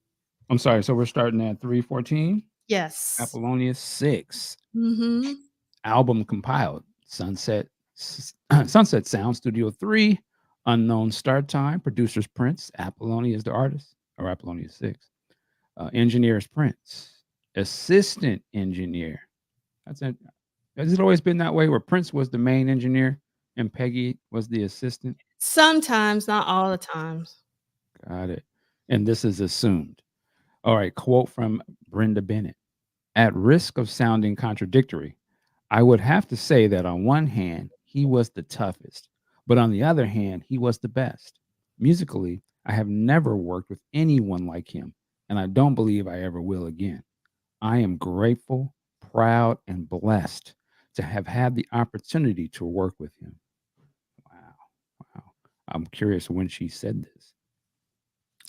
I'm sorry. So, we're starting at 314? Yes. Apollonia 6. Mm-hmm. Album compiled. Sunset Sound Studio 3. Unknown start time. Producers Prince. Apollonia is the artist, or Apollonia 6. Engineers Prince. Assistant engineer. That's it. Has it always been that way where Prince was the main engineer and Peggy was the assistant? Sometimes, not all the times. Got it. And this is assumed. All right. Quote from Brenda Bennett. At risk of sounding contradictory, I would have to say that on one hand, he was the toughest, but on the other hand, he was the best. Musically, I have never worked with anyone like him, and I don't believe I ever will again. I am grateful, proud, and blessed to have had the opportunity to work with him. Wow. Wow. I'm curious when she said this.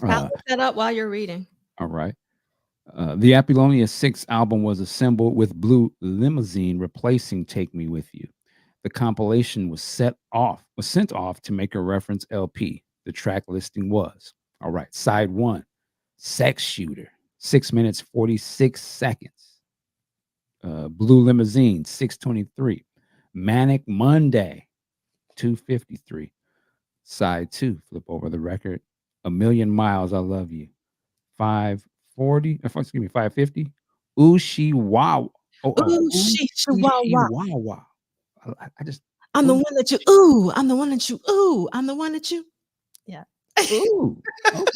I'll look that up while you're reading. All right. The Apollonia 6 album was assembled with Blue Limousine replacing Take Me With You. The compilation was sent off to make a reference LP. The track listing was, all right, side 1, Sex Shooter, 6 minutes 46 seconds. Blue Limousine, 6:23. Manic Monday, 2:53. Side 2, flip over the record. A Million Miles, I Love You. 540, excuse me, 550. Ooh, She Wow. Ooh, Ooh, she She chihuahua. Wow. I just, I'm the ooh, one that you ooh. I'm the one that you ooh. I'm the one that you. Yeah. ooh. Okay.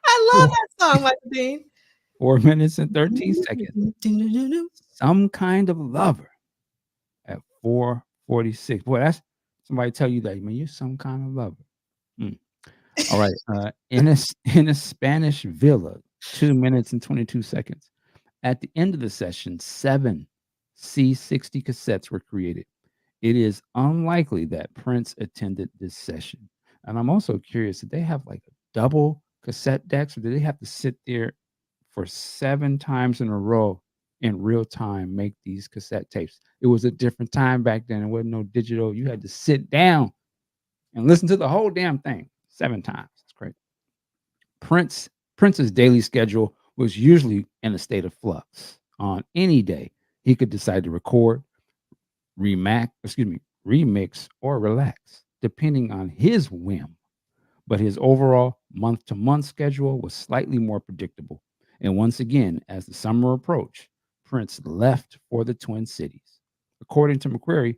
I love Four, that song, Michael Dean. 4 minutes and 13 seconds. Some Kind of Lover at 446. Boy, that's somebody tell you that, man, you're some kind of lover. Mm. All right. In a Spanish villa, 2 minutes and 22 seconds. At the end of the session, 7 C60 cassettes were created. It is unlikely that Prince attended this session. And I'm also curious, did they have like a double cassette decks, or did they have to sit there for 7 times in a row in real time make these cassette tapes? It was a different time back then. It wasn't no digital. You had to sit down and listen to the whole damn thing 7 times. It's crazy. Prince's daily schedule was usually in a state of flux. On any day, he could decide to record, remix, or relax, depending on his whim. But his overall month to month schedule was slightly more predictable. And once again, as the summer approached, Prince left for the Twin Cities. According to McQuarrie,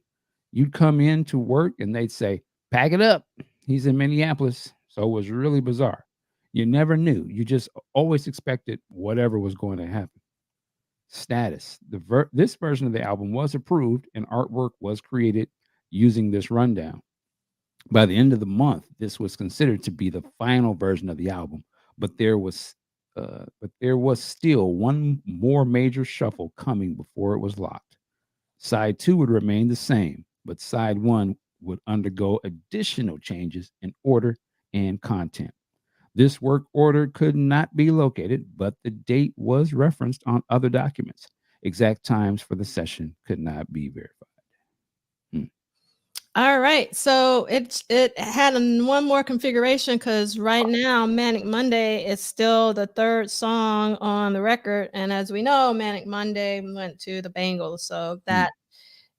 you'd come in to work and they'd say, "Pack it up. He's in Minneapolis." So it was really bizarre. You never knew. You just always expected whatever was going to happen. Status. This version of the album was approved and artwork was created using this rundown. By the end of the month, this was considered to be the final version of the album, but there was still one more major shuffle coming before it was locked. Side 2 would remain the same, but side 1 would undergo additional changes in order and content. This work order could not be located, but the date was referenced on other documents. Exact times for the session could not be verified. Hmm. All right. So it had one more configuration because right now Manic Monday is still the third song on the record. And as we know, Manic Monday went to the Bengals. So Hmm. that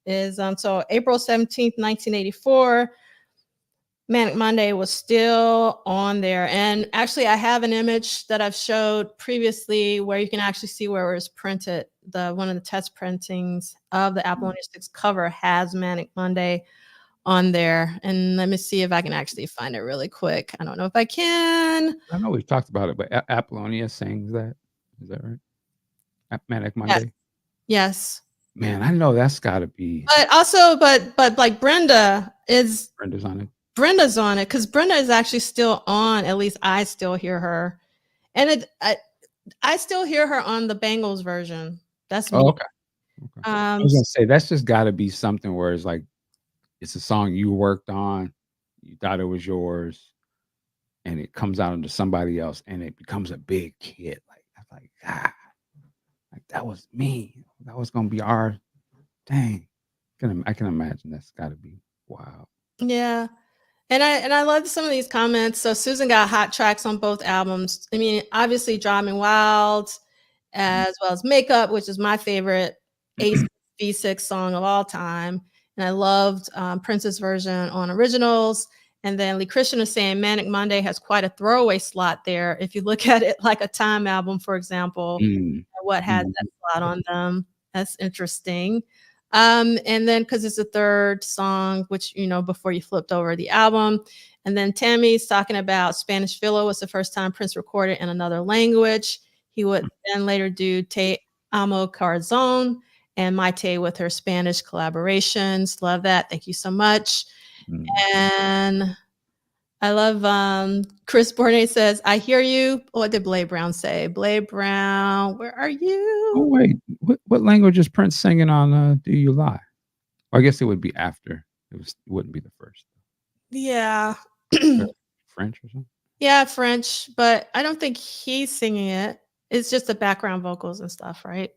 is so April 17th, 1984. Manic Monday was still on there. And actually, I have an image that I've showed previously where you can actually see where it was printed. One of the test printings of the Apollonia 6 cover has Manic Monday on there. And let me see if I can actually find it really quick. I don't know if I can. I know we've talked about it, but Apollonia sings that. Is that right? Manic Yes. Monday. Yes. Man, I know that's got to be But also, but like Brenda's on it. Brenda's on it because Brenda is actually still on. At least I still hear her. And I still hear her on the Bengals version. That's Oh, me. okay. I was gonna say that's just got to be something where it's like it's a song you worked on, you thought it was yours, and it comes out into somebody else, and it becomes a big hit. Like like that was me. That was gonna be our dang. I can imagine that's got to be wow. Yeah. And I love some of these comments. So Susan got hot tracks on both albums. I mean, obviously Driving Wild, as well as Makeup, which is my favorite V6 song of all time. And I loved Prince's version on Originals. And then Lee Christian is saying Manic Monday has quite a throwaway slot there. If you look at it like a Time album, for example, what has that slot on them? That's interesting. And then because it's the third song, which before you flipped over the album. And then Tammy's talking about Spanish Filo was the first time Prince recorded in another language. He would then later do Te Amo Corazon and Maite with her Spanish collaborations. Love that. Thank you so much. And I love Chris Bournet says, I hear you. What did Blade Brown say? Blade Brown, where are Oh you? wait, what language is Prince singing on "Do You Lie"? Well, I guess it would be after. It wouldn't be the first. Yeah. French or something. Yeah, French, but I don't think he's singing it. It's just the background vocals and stuff, right?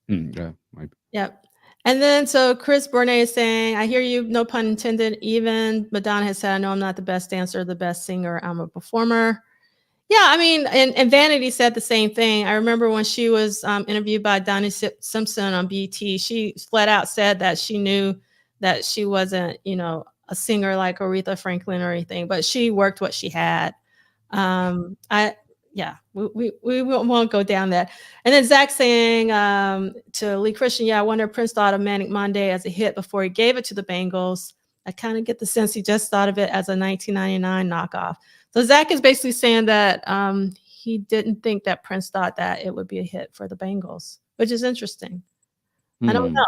Yeah, might be. Yep. And then so Chris Bournet is saying, I hear you, no pun intended. Even Madonna has said, I know I'm not the best dancer, the best singer, I'm a performer. Yeah, I mean, and Vanity said the same thing. I remember when she was interviewed by Donnie Simpson on BT, she flat out said that she knew that she wasn't, a singer like Aretha Franklin or anything, but she worked what she had. We won't go down that. And then Zach saying to Lee Christian, I wonder if Prince thought of Manic Monday as a hit before he gave it to the Bengals. I kind of get the sense he just thought of it as a 1999 knockoff. So Zach is basically saying that he didn't think that Prince thought that it would be a hit for the Bengals, which is interesting. I don't know.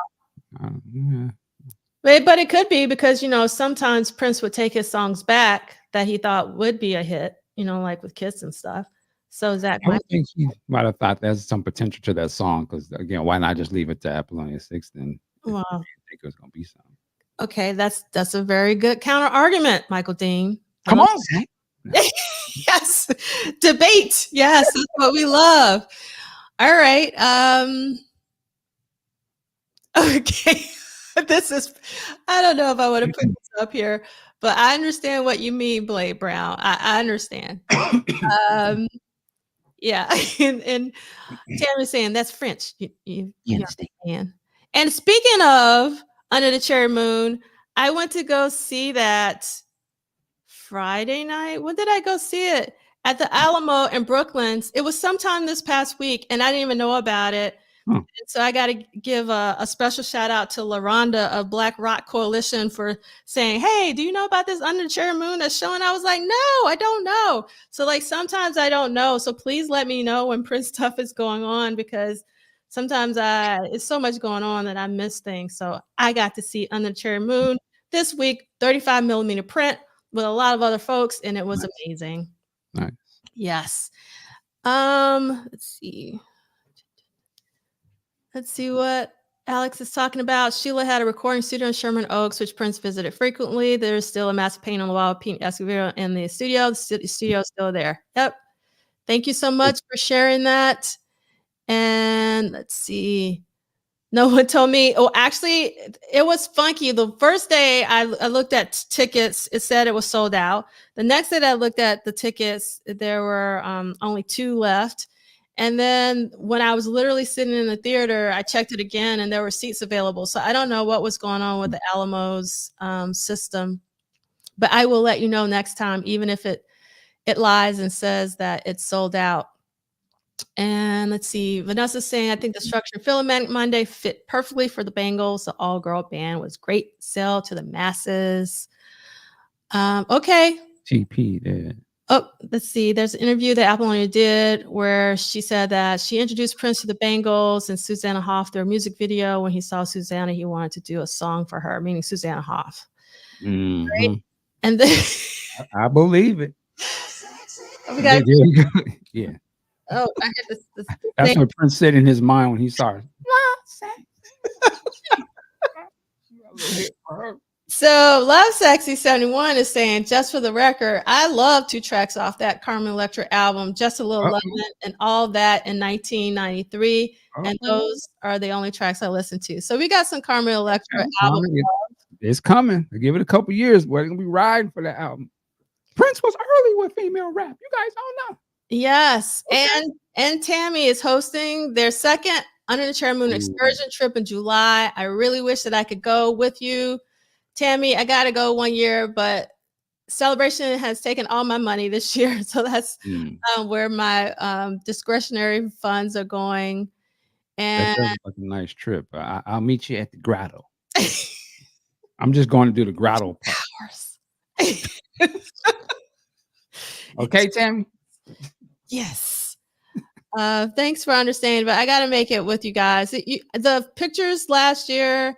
But it could be because, sometimes Prince would take his songs back that he thought would be a hit, like with Kiss and stuff. So Zach I think he might have thought there's some potential to that song because, again, why not just leave it to Apollonia 6 then? Wow. I think it was going to be something. Okay, that's a very good counter argument, Michael Dean. Come on, Zach. Yes, debate. Yes, that's what we love. All right. Okay. I don't know if I want to put this up here, but I understand what you mean, Blade Brown. I understand. Yeah. And Tammy's saying that's French. You understand. And speaking of Under the Cherry Moon, I went to go see that Friday night. When did I go see it? At the Alamo in Brooklyn. It was sometime this past week, and I didn't even know about it. And so I got to give a special shout out to LaRonda of Black Rock Coalition for saying, hey, do you know about this Under the Cherry Moon that's showing? I was like, no, I don't know. So sometimes I don't know. So please let me know when Prince stuff is going on, because sometimes it's so much going on that I miss things. So I got to see Under the Cherry Moon this week, 35 millimeter print with a lot of other folks, and it was amazing. Nice. Yes. Let's see what Alex is talking about. Sheila had a recording studio in Sherman Oaks, which Prince visited frequently. There's still a massive painting on the wall of Pete Escovedo in the studio. The studio is still there. Yep. Thank you so much for sharing that. And let's see. No one told me. Oh, actually, it was funky. The first day I looked at tickets, it said it was sold out. The next day that I looked at the tickets, there were only 2 left. And then when I was literally sitting in the theater, I checked it again and there were seats available. So I don't know what was going on with the Alamo's system, but I will let you know next time, even if it lies and says that it's sold out. And let's see, Vanessa's saying, I think the structure of Philomanic Monday fit perfectly for the Bengals. The all-girl band was great sell to the masses. Okay. TP did. Oh, let's see. There's an interview that Apollonia did where she said that she introduced Prince to the Bengals and Susanna Hoff, their music video. When he saw Susanna, he wanted to do a song for her, meaning Susanna Hoff. Mm-hmm. Right? And then I believe it. Yeah. Oh, I had this That's what Prince said in his mind when he saw her. So Love Sexy 71 is saying, just for the record, I love 2 tracks off that Carmen Electra album, Just a Little Lovin' and All That in 1993. And those are the only tracks I listened to. So we got some Carmen Electra album. It's coming. I give it a couple years. We're gonna be riding for that album. Prince was early with female rap. You guys don't know. Yes. Okay. And Tammy is hosting their second Under the Cherry Moon excursion trip in July. I really wish that I could go with you. Tammy, I got to go one year, but Celebration has taken all my money this year. So that's where my discretionary funds are going. And that sounds like a nice trip. I'll meet you at the grotto. I'm just going to do the grotto part. Okay, Tammy? Yes. Thanks for understanding, but I got to make it with you guys. The pictures last year,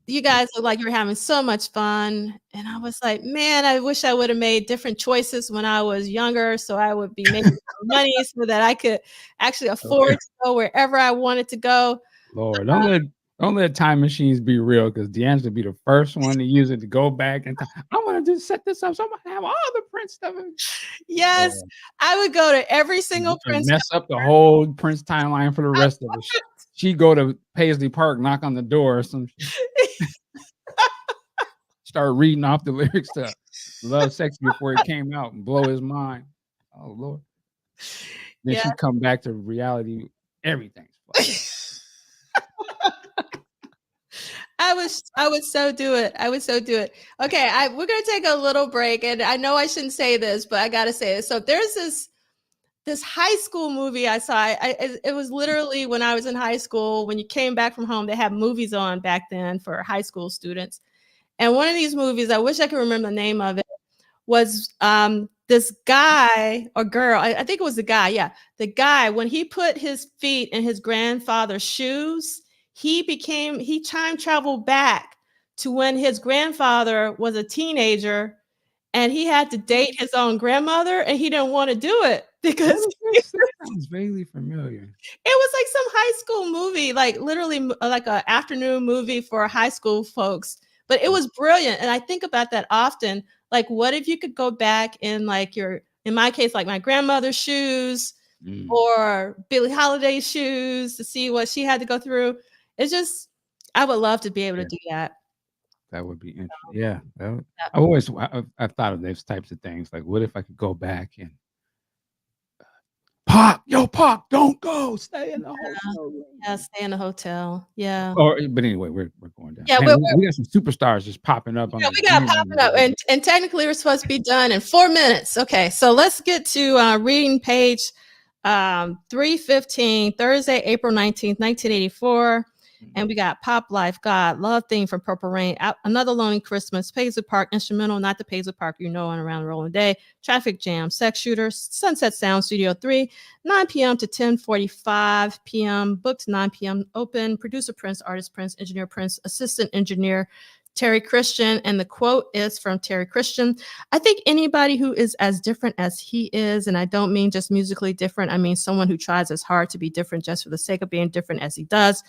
you guys look like you were having so much fun. And I was like, man, I wish I would have made different choices when I was younger. So I would be making money so that I could actually afford to go wherever I wanted to go. Lord, don't let time machines be real, because D'Angelo would be the first one to use it to go back and I want to just set this up so I'm gonna have all the Prince stuff. Yes, I would go to every single Prince. Mess up the whole Prince timeline for the rest of us. She go to Paisley Park, knock on the door, or some start reading off the lyrics to Love Sexy before it came out and blow his mind. Oh Lord. Then she'd come back to reality. Everything's fine. I would so do it. I would so do it. Okay, we're gonna take a little break, and I know I shouldn't say this, but I gotta say it. So there's this high school movie I saw. It was literally when I was in high school. When you came back from home, they had movies on back then for high school students. And one of these movies, I wish I could remember the name of it, was this guy or girl. I think it was the guy. Yeah, the guy, when he put his feet in his grandfather's shoes, he time traveled back to when his grandfather was a teenager, and he had to date his own grandmother, and he didn't want to do it because That sounds vaguely familiar. it was like some high school movie, like literally like an afternoon movie for high school folks. But it was brilliant. And I think about that often. Like, what if you could go back in like in my case, like my grandmother's shoes or Billie Holiday's shoes to see what she had to go through. It's just, I would love to be able to do that. That would be interesting. Yeah. I thought of those types of things. Like, what if I could go back and Pop, don't go. Stay in the hotel room. Yeah, stay in the hotel. Yeah. But anyway, we're going down. Yeah, Man, we got some superstars just popping up. Yeah, we got popping up, and technically we're supposed to be done in 4 minutes. Okay, so let's get to reading page 315, Thursday, April 19th, 1984. And we got Pop Life, God, Love Theme from Purple Rain, Another Lonely Christmas, Paisley Park, Instrumental, Not the Paisley Park you know, and Around the Rolling Day, Traffic Jam, Sex Shooter, Sunset Sound, Studio 3, 9 p.m. to 10:45 p.m., booked 9 p.m. open, producer Prince, artist Prince, engineer Prince, assistant engineer Terry Christian. And the quote is from Terry Christian: I think anybody who is as different as he is, and I don't mean just musically different, I mean someone who tries as hard to be different just for the sake of being different as he does,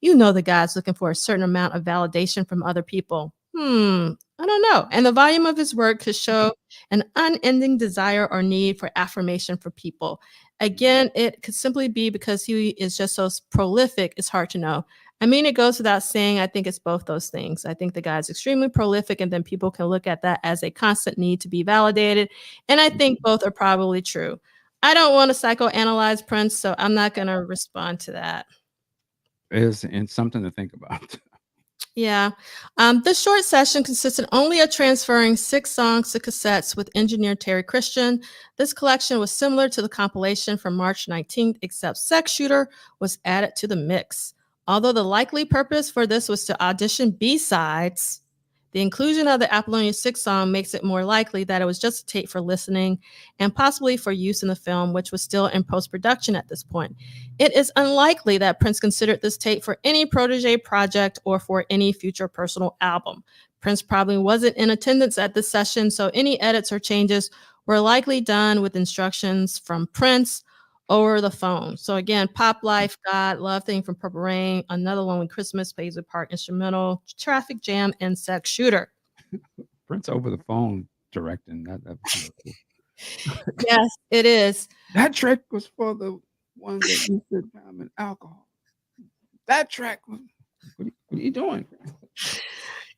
you know the guy's looking for a certain amount of validation from other people. I don't know. And the volume of his work could show an unending desire or need for affirmation for people. Again, it could simply be because he is just so prolific, it's hard to know. I mean, it goes without saying, I think it's both those things. I think the guy's extremely prolific, and then people can look at that as a constant need to be validated. And I think both are probably true. I don't want to psychoanalyze Prince, so I'm not going to respond to that. And something to think about. Yeah. This short session consisted only of transferring 6 songs to cassettes with engineer Terry Christian. This collection was similar to the compilation from March 19th, except Sex Shooter was added to the mix. Although the likely purpose for this was to audition B-sides, the inclusion of the Apollonia 6 song makes it more likely that it was just a tape for listening and possibly for use in the film, which was still in post-production at this point. It is unlikely that Prince considered this tape for any protege project or for any future personal album. Prince probably wasn't in attendance at this session, so any edits or changes were likely done with instructions from Prince over the phone. So again, Pop Life, God, Love Theme from Purple Rain, Another Lonely Christmas, Paisley Park, Instrumental, Traffic Jam, and Sex Shooter. Prince over the phone directing that. Cool. Yes, it is. That track was for the ones that used to time and alcohol. That track was. What are you doing?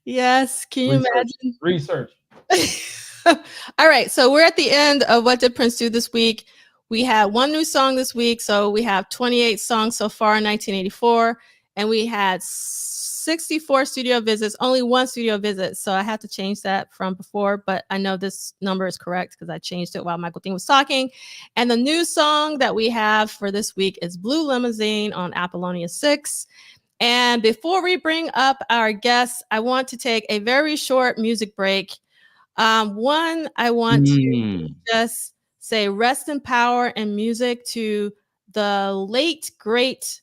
Yes, can you imagine? Research. All right, so we're at the end of What Did Prince Do This Week? We had one new song this week, so we have 28 songs so far in 1984, and we had 64 studio visits, only one studio visit, so I had to change that from before, but I know this number is correct because I changed it while Michael Dean was talking. And the new song that we have for this week is Blue Limousine on Apollonia 6. And before we bring up our guests, I want to take a very short music break. I want to just say rest in power and music to the late, great,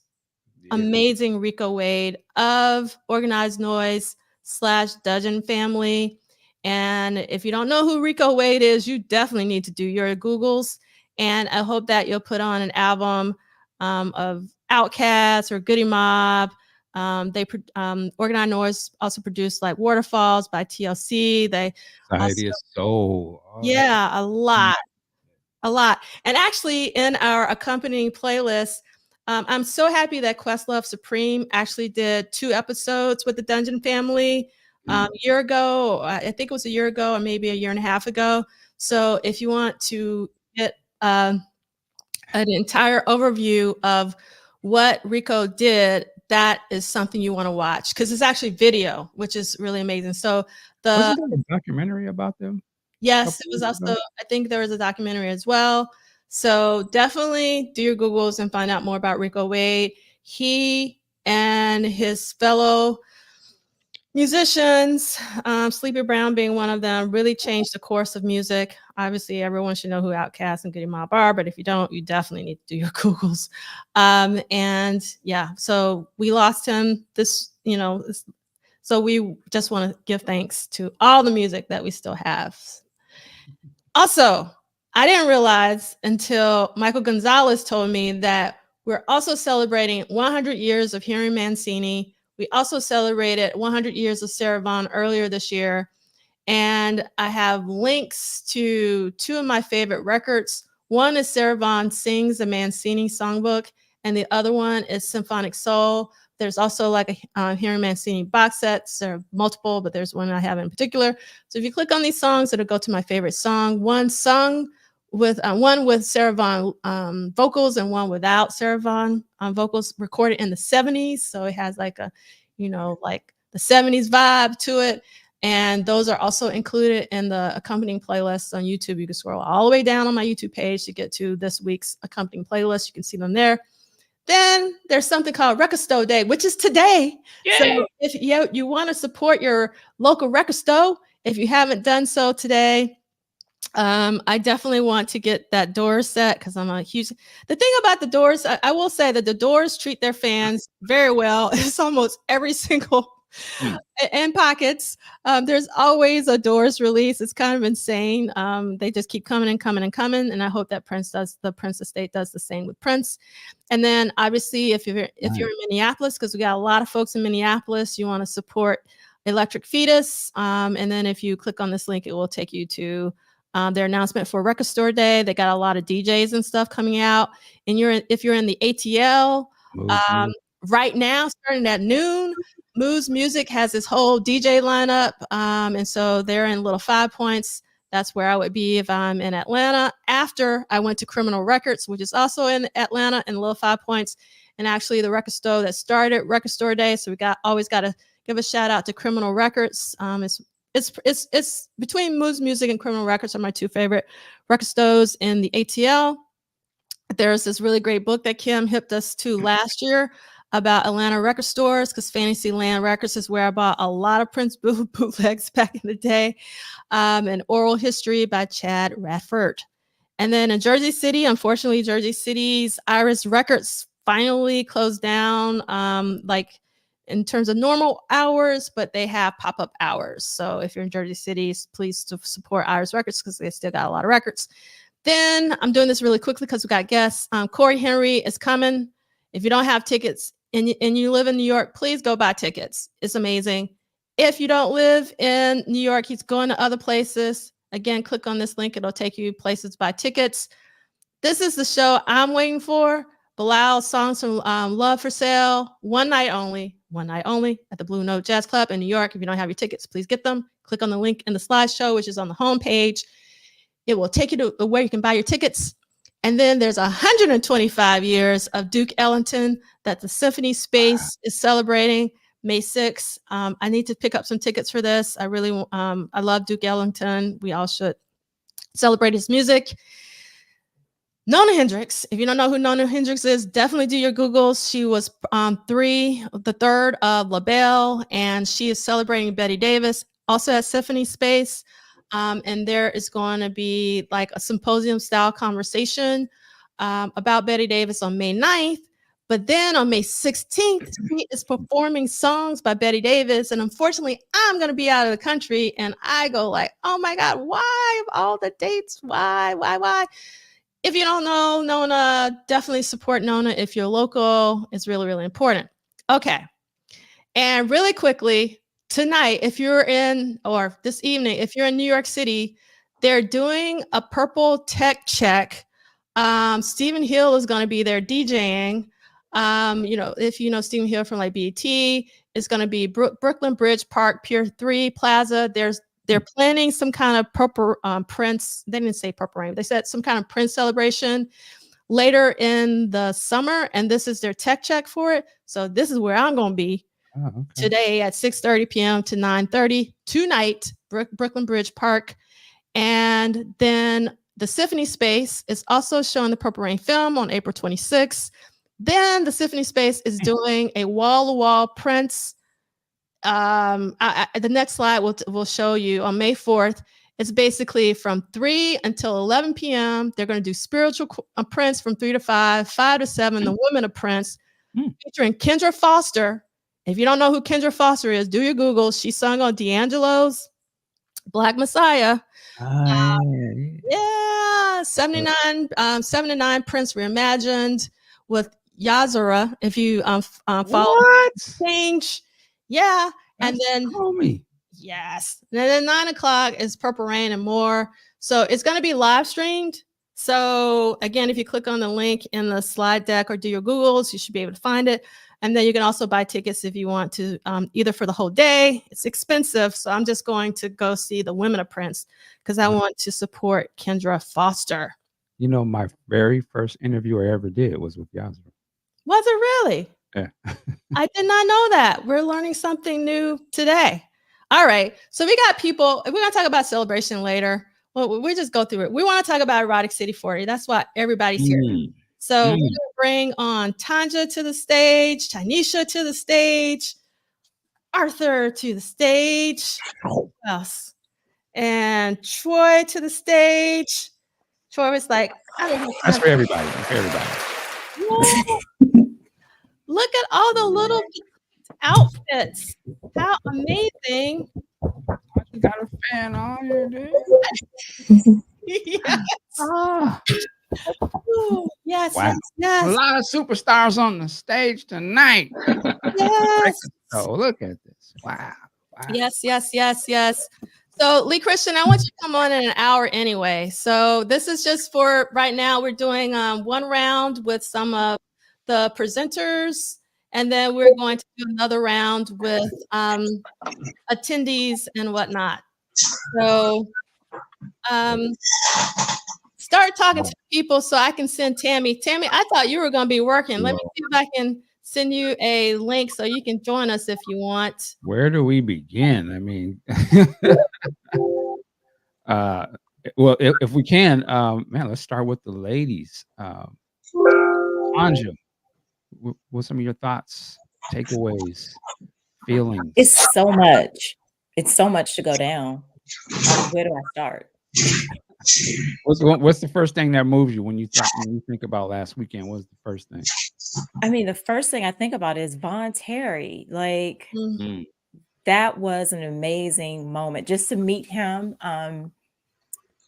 amazing Rico Wade of Organized Noise / Dudgeon Family. And if you don't know who Rico Wade is, you definitely need to do your Googles. And I hope that you'll put on an album of Outkast or Goody Mob. Organized Noise also produced like Waterfalls by TLC. They Society is Soul. Yeah, a lot. And actually in our accompanying playlist, I'm so happy that Questlove Supreme actually did 2 episodes with the Dungeon Family a year ago. I think it was a year ago or maybe a year and a half ago. So if you want to get an entire overview of what Rico did, that is something you want to watch because it's actually video, which is really amazing. So Wasn't there a documentary about them? Yes, it was also, I think there was a documentary as well. So definitely do your Googles and find out more about Rico Wade. He and his fellow musicians, Sleepy Brown being one of them, really changed the course of music. Obviously, everyone should know who Outkast and Goody Mob are, but if you don't, you definitely need to do your Googles. And yeah, so we lost him so we just want to give thanks to all the music that we still have. Also, I didn't realize until Michael Gonzalez told me that we're also celebrating 100 years of Henry Mancini. We also celebrated 100 years of Sarah Vaughan earlier this year. And I have links to two of my favorite records. One is Sarah Vaughan Sings the Mancini Songbook, and the other one is Symphonic Soul. There's also like a Henry Mancini box set. There are multiple, but there's one I have in particular. So if you click on these songs, it'll go to my favorite song. One sung with one with Sarah Vaughan vocals and one without Sarah Vaughan vocals, recorded in the 70s. So it has like a, like the 70s vibe to it. And those are also included in the accompanying playlists on YouTube. You can scroll all the way down on my YouTube page to get to this week's accompanying playlist. You can see them there. Then there's something called Record Store Day, which is today. Yay! So if you want to support your local record store, if you haven't done so today, I definitely want to get that Doors set because I'm a huge. The thing about the Doors, I will say that the Doors treat their fans very well. It's almost every single and pockets. There's always a Doors release. It's kind of insane. They just keep coming and coming and coming. And I hope that the Prince estate does the same with Prince. And then obviously if you're in Minneapolis, because we got a lot of folks in Minneapolis, you want to support Electric Fetus. And then if you click on this link, it will take you to their announcement for Record Store Day. They got a lot of DJs and stuff coming out. And if you're in the ATL, right now, starting at noon, Moose Music has this whole DJ lineup. And so they're in Little 5 Points. That's where I would be if I'm in Atlanta. After I went to Criminal Records, which is also in Atlanta in Little 5 Points. And actually the record store that started Record Store Day. So we always got to give a shout out to Criminal Records. It's between Moose Music and Criminal Records are my two favorite record stores in the ATL. There's this really great book that Kim hipped us to last year about Atlanta record stores, because Fantasyland Records is where I bought a lot of Prince bootlegs back in the day, and Oral History by Chad Radford. And then in Jersey City, unfortunately, Jersey City's Iris Records finally closed down, like in terms of normal hours, but they have pop-up hours. So if you're in Jersey City, please support Iris Records because they still got a lot of records. Then I'm doing this really quickly because we got guests. Corey Henry is coming. If you don't have tickets and you live in New York, please go buy tickets. It's amazing. If you don't live in New York, he's going to other places. Again, click on this link. It'll take you places to buy tickets. This is the show I'm waiting for. Bilal's Songs from Love for Sale. One night only at the Blue Note Jazz Club in New York. If you don't have your tickets, please get them. Click on the link in the slideshow, which is on the homepage. It will take you to where you can buy your tickets. And then there's 125 years of Duke Ellington that the Symphony Space is celebrating May 6th. I need to pick up some tickets for this. I really, I love Duke Ellington. We all should celebrate his music. Nona Hendryx. If you don't know who Nona Hendryx is, definitely do your Googles. She was the third of La Belle, and she is celebrating Betty Davis, also at Symphony Space. And there is going to be like a symposium style conversation about Betty Davis on May 9th. But then on May 16th, she is performing songs by Betty Davis. And unfortunately, I'm going to be out of the country. And I go like, oh my God, why of all the dates? Why? If you don't know Nona, definitely support Nona. If you're local, it's really, really important. Okay. And really quickly, tonight, or this evening, if you're in New York City, they're doing a Purple Tech Check. Stephen Hill is going to be there DJing. If you know Stephen Hill from like BET, it's going to be Brooklyn Bridge Park, Pier 3 Plaza. They're planning some kind of Purple Prince. They didn't say Purple Rain. They said some kind of Prince celebration. later in the summer, and this is their tech check for it. So this is where I'm going to be today at 6:30 p.m. to 9:30 tonight, Brooklyn Bridge Park. And then the Symphony Space is also showing the Purple Rain film on April 26th. Then the Symphony Space is doing a wall-to-wall Prince. The next slide will show you on May 4th. It's basically from 3 until 11 p.m. They're going to do spiritual Prince from 3 to 5, 5 to 7, the Women of Prince, featuring Kendra Foster. If you don't know who Kendra Foster is, do your Google. She sung on D'Angelo's Black Messiah. Yeah, 79 Prince Reimagined with Yazara. If you follow change, yeah, and then yes, and then 9 o'clock is Purple Rain and more. So it's going to be live streamed. So again, if you click on the link in the slide deck or do your Googles, you should be able to find it. And then you can also buy tickets if you want to, either for the whole day. It's expensive, so I'm just going to go see the Women of Prince because I want to support Kendra Foster. You know, my very first interview I ever did was with Yazra. Was it really? Yeah. I did not know that. We're learning something new today. All right, so we got people. We're going to talk about celebration later. Well, we just go through it. We want to talk about Erotic City 40. That's why everybody's here. So we're going to bring on Tanja to the stage, Tanisha to the stage, Arthur to the stage, else? And Troy to the stage. Troy was like, that's for everybody. That's for everybody. Look at all the little outfits. How amazing. You got a fan on here, dude. Yes. Ooh, yes, wow. yes. A lot of superstars on the stage tonight. Yes. Oh, look at this. Wow. Yes. So Lee Christian, I want you to come on in an hour anyway. So this is just for right now. We're doing one round with some of the presenters, and then we're going to do another round with attendees and whatnot. So start talking to people so I can send Tammy. Tammy, I thought you were going to be working. Let me see if I can send you a link so you can join us if you want. Where do we begin? I mean, well, if we can, man, let's start with the ladies. Anja, what's some of your thoughts, takeaways, feelings? It's so much. It's so much to go down. Where do I start? What's the first thing that moves you when you think about last weekend? What's the first thing? I mean, the first thing I think about is Von Terry. Like, that was an amazing moment just to meet him,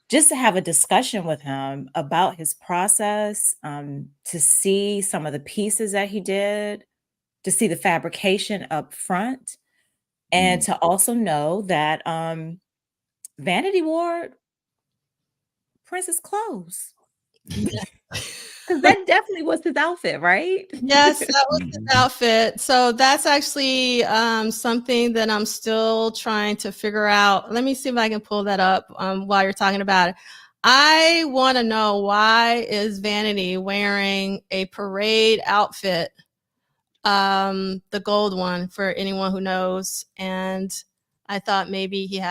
just to have a discussion with him about his process, to see some of the pieces that he did, to see the fabrication up front, and to also know that Vanity wore Prince's clothes. Because that definitely was his outfit, right? Yes, that was his outfit. So that's actually something that I'm still trying to figure out. Let me see if I can pull that up while you're talking about it. I want to know, why is Vanity wearing a parade outfit, the gold one, for anyone who knows. And I thought maybe he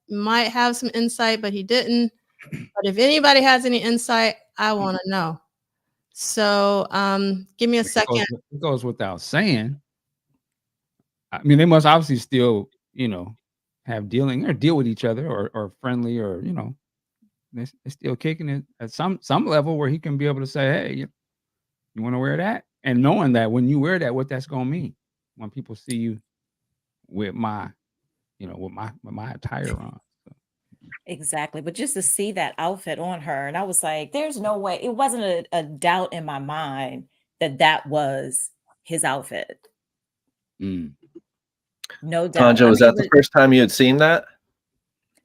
might have some insight, but he didn't. But if anybody has any insight, I want to know. So give me a second. It goes without saying. I mean, they must obviously still, have deal with each other or friendly, or, they're still kicking it at some level where he can be able to say, hey, you want to wear that? And knowing that when you wear that, what that's going to mean when people see you with my attire on. Exactly. But just to see that outfit on her, and I was like, there's no way. It wasn't a doubt in my mind that was his outfit. No doubt. Tanja, was that the first time you had seen that?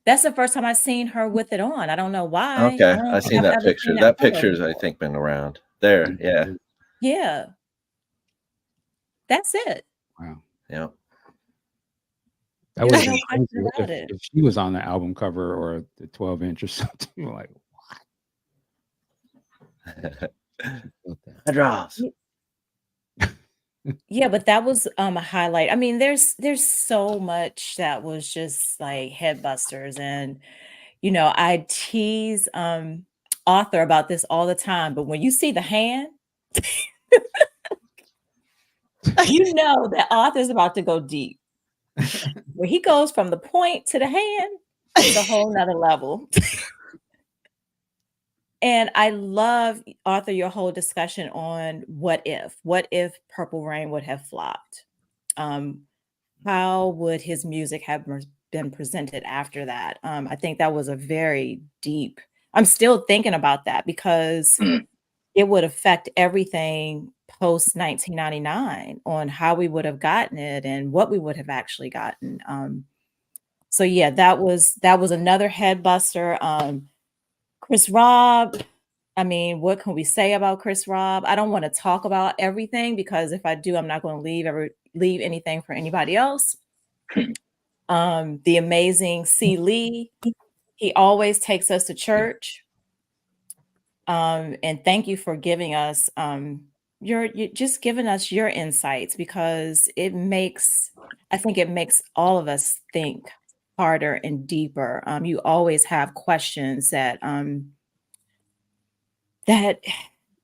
That's the first time I've seen her with it on. I don't know why. Okay, I've seen that picture. That picture's, I think, been around there. Yeah. Yeah. That's it. Wow. Yeah. That was if she was on the album cover or the 12-inch or something. You're like, what? Draws. Yeah, but that was a highlight. I mean, there's so much that was just like headbusters, and I tease Arthur about this all the time, but when you see the hand, you know that Arthur's about to go deep. Where he goes from the point to the hand, it's a whole nother level. And I love, Arthur, your whole discussion on what if Purple Rain would have flopped? How would his music have been presented after that? I think that was a very deep, I'm still thinking about that because it would affect everything post 1999 on how we would have gotten it and what we would have actually gotten. So yeah, that was another head buster. Chris Rob, I mean, what can we say about Chris Rob? I don't want to talk about everything because if I do, I'm not going to leave anything for anybody else. The amazing C. Lee, he always takes us to church. And thank you for giving us you're just giving us your insights, because I think it makes all of us think harder and deeper. You always have questions that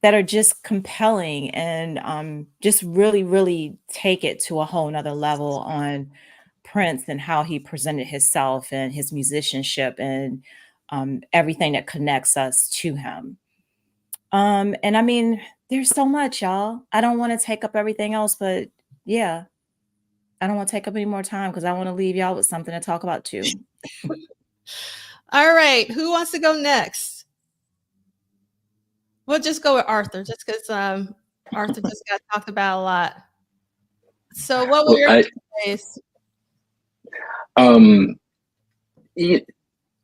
are just compelling and just really, really take it to a whole nother level on Prince and how he presented himself and his musicianship and everything that connects us to him. And I mean, there's so much, y'all. I don't want to take up everything else, but yeah, I don't want to take up any more time because I want to leave y'all with something to talk about too. All right, who wants to go next? We'll just go with Arthur, just because Arthur just got talked about a lot. So, what were your takeaways?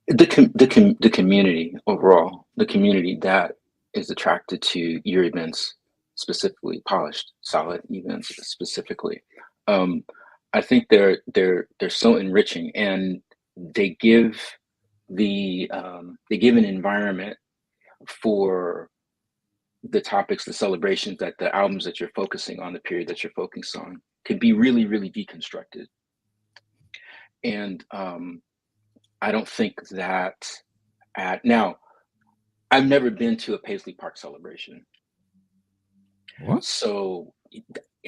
The community overall, the community that is attracted to your events, specifically polished, solid events specifically. I think they're so enriching, and they give an environment for the topics, the celebrations, that the albums that you're focusing on, the period that you're focusing on, can be really, really deconstructed. And I don't think that now, I've never been to a Paisley Park celebration. What? So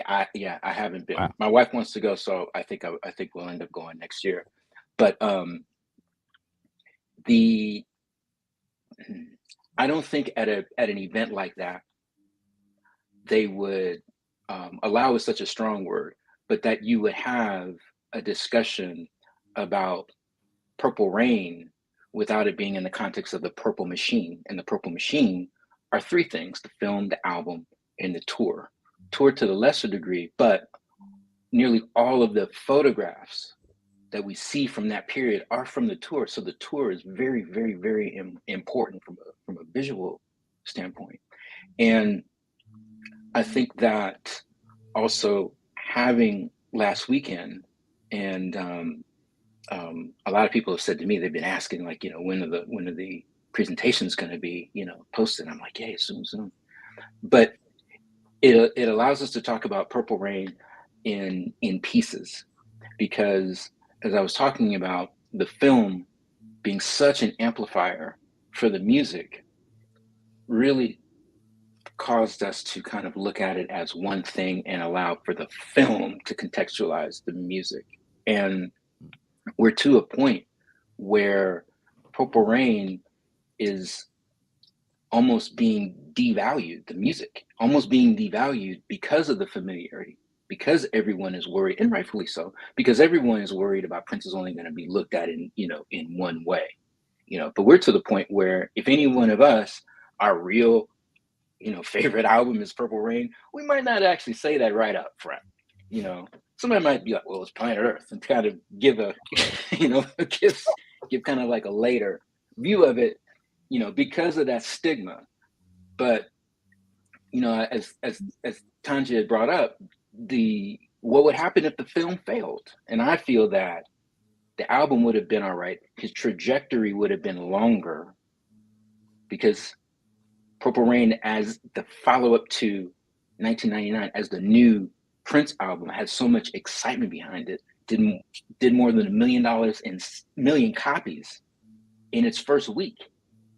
I haven't been. Wow. My wife wants to go, so I think we'll end up going next year. But I don't think at an event like that they would allow is such a strong word, but that you would have a discussion about Purple Rain without it being in the context of the Purple Machine. And the Purple Machine are three things: the film, the album, and the tour. Tour to the lesser degree, but nearly all of the photographs that we see from that period are from the tour. So the tour is very, very, very important from a visual standpoint. And I think that also having last weekend, and a lot of people have said to me, they've been asking, like, when are the presentations going to be, posted? I'm like, yeah, soon. But it allows us to talk about Purple Rain in pieces, because as I was talking about the film being such an amplifier for the music, really caused us to kind of look at it as one thing and allow for the film to contextualize the music. And we're to a point where Purple Rain is almost being devalued, the music almost being devalued because of the familiarity, because everyone is worried, and rightfully so, because everyone is worried about Prince is only going to be looked at in one way, but we're to the point where if any one of us, our real favorite album is Purple Rain, we might not actually say that right up front. Somebody might be like, well, it's Planet Earth, and kind of give a give kind of like a later view of it, because of that stigma. But as Tanja had brought up, what would happen if the film failed? And I feel that the album would have been all right. His trajectory would have been longer, because Purple Rain as the follow-up to 1999, as the new Prince album, had so much excitement behind it. Did more than $1 million in million copies in its first week.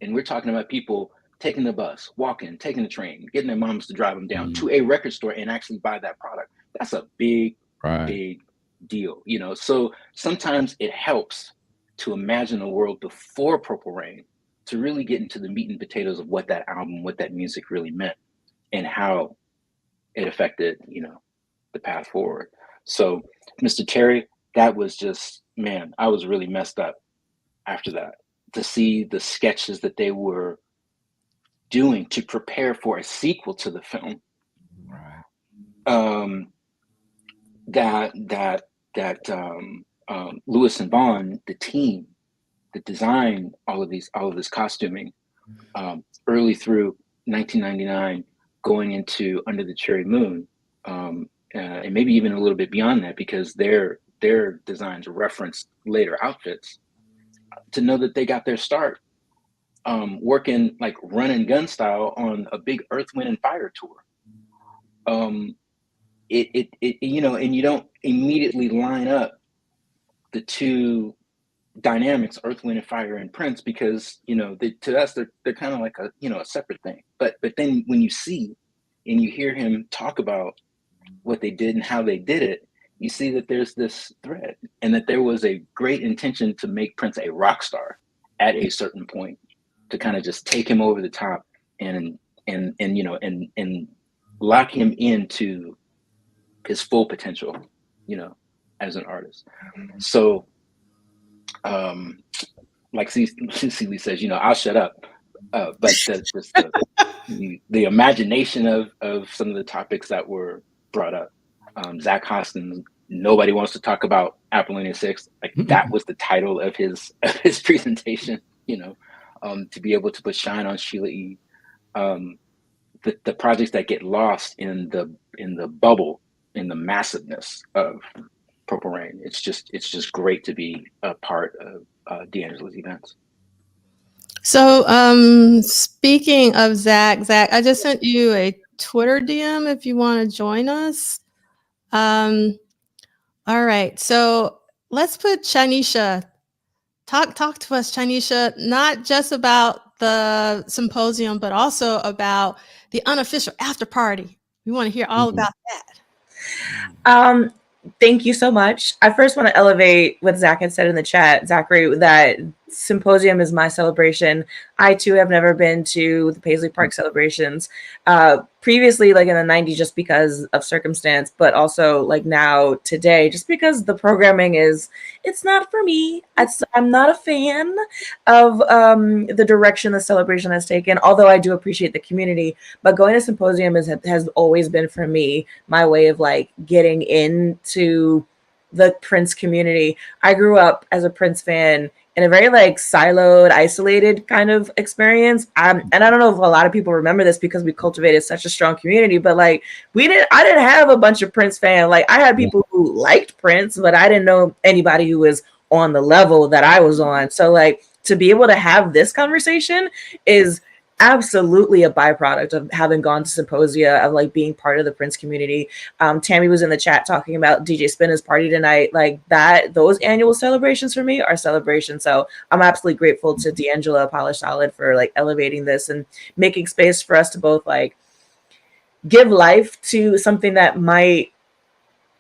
And we're talking about people taking the bus, walking, taking the train, getting their moms to drive them down to a record store and actually buy that product. That's a big, big deal, you know? So sometimes it helps to imagine a world before Purple Rain to really get into the meat and potatoes of what that album, what that music really meant, and how it affected, you know, the path forward. So, Mr. Terry, that was just, man, I was really messed up after that, to see the sketches that they were doing to prepare for a sequel to the film. Lewis and Vaughn, the team that designed all of this costuming, early through 1999, going into Under the Cherry Moon, and maybe even a little bit beyond that, because their designs referenced later outfits, to know that they got their start working like run and gun style on a big Earth, Wind and Fire tour. It you know, and you don't immediately line up the two dynamics, Earth, Wind and Fire and Prince, because, you know, to us they're kind of like a, you know, a separate thing. But then when you see and you hear him talk about what they did and how they did it, you see that there's this thread, and that there was a great intention to make Prince a rock star at a certain point, to kind of just take him over the top and you know, and lock him into his full potential, you know, as an artist. So like Cecily says, you know, I'll shut up, but the imagination of some of the topics that were brought up, Zach Hoskins, nobody wants to talk about Apollonia 6, like that was the title of his presentation, you know, to be able to put Shine on Sheila E. The projects that get lost in the bubble, in the massiveness of Purple Rain. It's just great to be a part of D'Angelo's events. So speaking of Zach, I just sent you a Twitter DM if you want to join us. All right, so let's put Shanisha. Talk to us, Shanisha, not just about the symposium, but also about the unofficial after party. We want to hear all about that. Thank you so much. I first want to elevate what Zach had said in the chat, Zachary, that Symposium is my celebration. I too have never been to the Paisley Park celebrations previously, like in the 90s, just because of circumstance, but also like now today, just because the programming it's not for me. I'm not a fan of the direction the celebration has taken, although I do appreciate the community. But going to Symposium has always been for me my way of like getting into the Prince community. I grew up as a Prince fan in a very like siloed, isolated kind of experience. And I don't know if a lot of people remember this because we cultivated such a strong community, but like I didn't have a bunch of Prince fans. Like I had people who liked Prince, but I didn't know anybody who was on the level that I was on. So like to be able to have this conversation is absolutely a byproduct of having gone to Symposia, of like being part of the Prince community. Tammy was in the chat talking about DJ Spinner's party tonight. Like that, those annual celebrations for me are celebrations. So I'm absolutely grateful to D'Angelo Polish Solid for like elevating this and making space for us to both like give life to something that might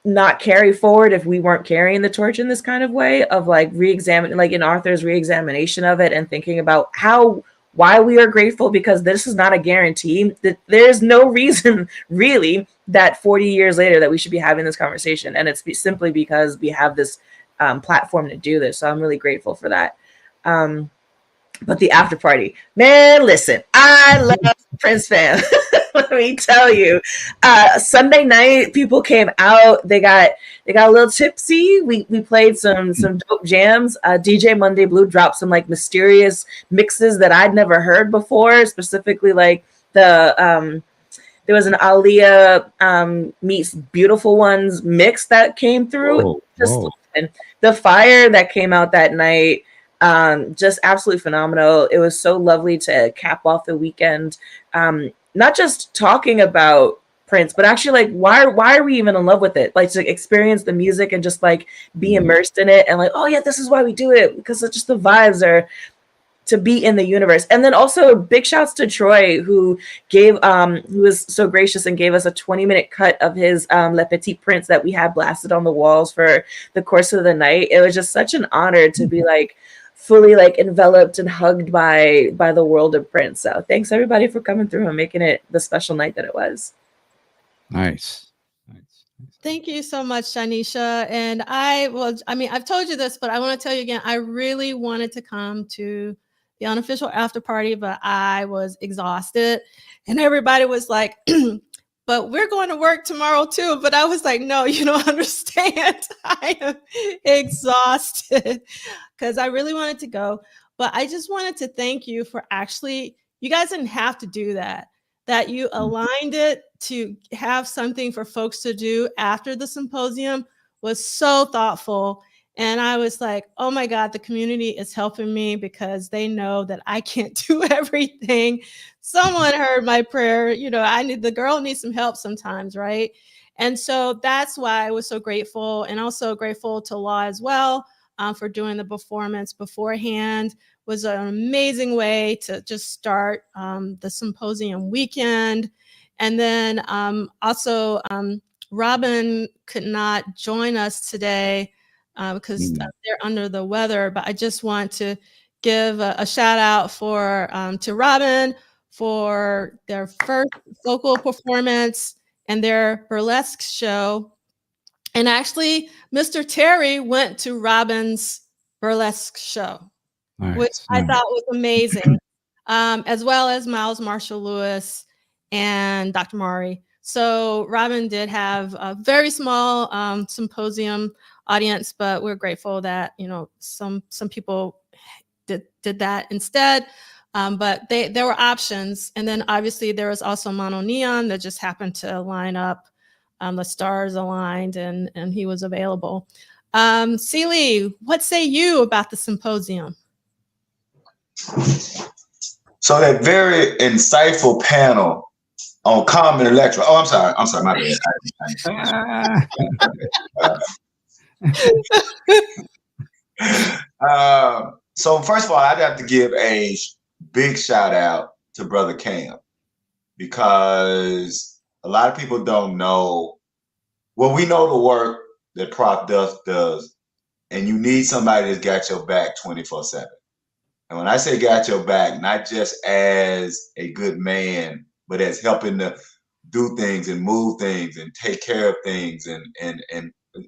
not carry forward if we weren't carrying the torch in this kind of way, of like re-examining, like in Arthur's re-examination of it and thinking about why we are grateful, because this is not a guarantee. That there's no reason really that 40 years later that we should be having this conversation. And it's simply because we have this platform to do this. So I'm really grateful for that. But the after party, man, listen, I love Prince fam. Let me tell you, Sunday night, people came out. They got a little tipsy. We played some dope jams. DJ Monday Blue dropped some like mysterious mixes that I'd never heard before. Specifically, like there was an Aaliyah meets Beautiful Ones mix that came through. Whoa. And the fire that came out that night Just absolutely phenomenal. It was so lovely to cap off the weekend. Not just talking about Prince, but actually like why are we even in love with it? Like to experience the music and just like be immersed in it and like, oh yeah, this is why we do it, because it's just the vibes are to be in the universe. And then also big shouts to Troy, who was so gracious and gave us a 20-minute cut of his Le Petit Prince that we had blasted on the walls for the course of the night. It was just such an honor to be like fully like enveloped and hugged by the world of Prince. So thanks everybody for coming through and making it the special night that it was. Nice. Thank you so much, Shanisha. And I've told you this, but I want to tell you again, I really wanted to come to the unofficial after party, but I was exhausted. And everybody was like, but we're going to work tomorrow too. But I was like, no, you don't understand. I am exhausted because I really wanted to go. But I just wanted to thank you for actually, you guys didn't have to do that you aligned it to have something for folks to do after the symposium was so thoughtful. And I was like, oh my God, the community is helping me because they know that I can't do everything. Someone heard my prayer. You know, the girl needs some help sometimes, right? And so that's why I was so grateful, and also grateful to Law as well for doing the performance beforehand. Was an amazing way to just start the symposium weekend. And then also Robin could not join us today because they're under the weather, but I just want to give a shout out to Robin for their first vocal performance and their burlesque show. And actually, Mr. Terry went to Robin's burlesque show. Nice, which I thought was amazing, as well as Miles Marshall Lewis and Dr. Mari. So Robin did have a very small symposium audience, but we're grateful that some people did that instead. But there were options, and then obviously there was also Mono Neon that just happened to line up. The stars aligned, and he was available. Celie, what say you about the symposium? So that very insightful panel on common electro. Oh, I'm sorry, my bad. So first of all, I'd have to give a big shout out to Brother Cam, because a lot of people don't know. Well, we know the work that Prof Duff does, and you need somebody that's got your back 24/7. And when I say got your back, not just as a good man, but as helping to do things and move things and take care of things, and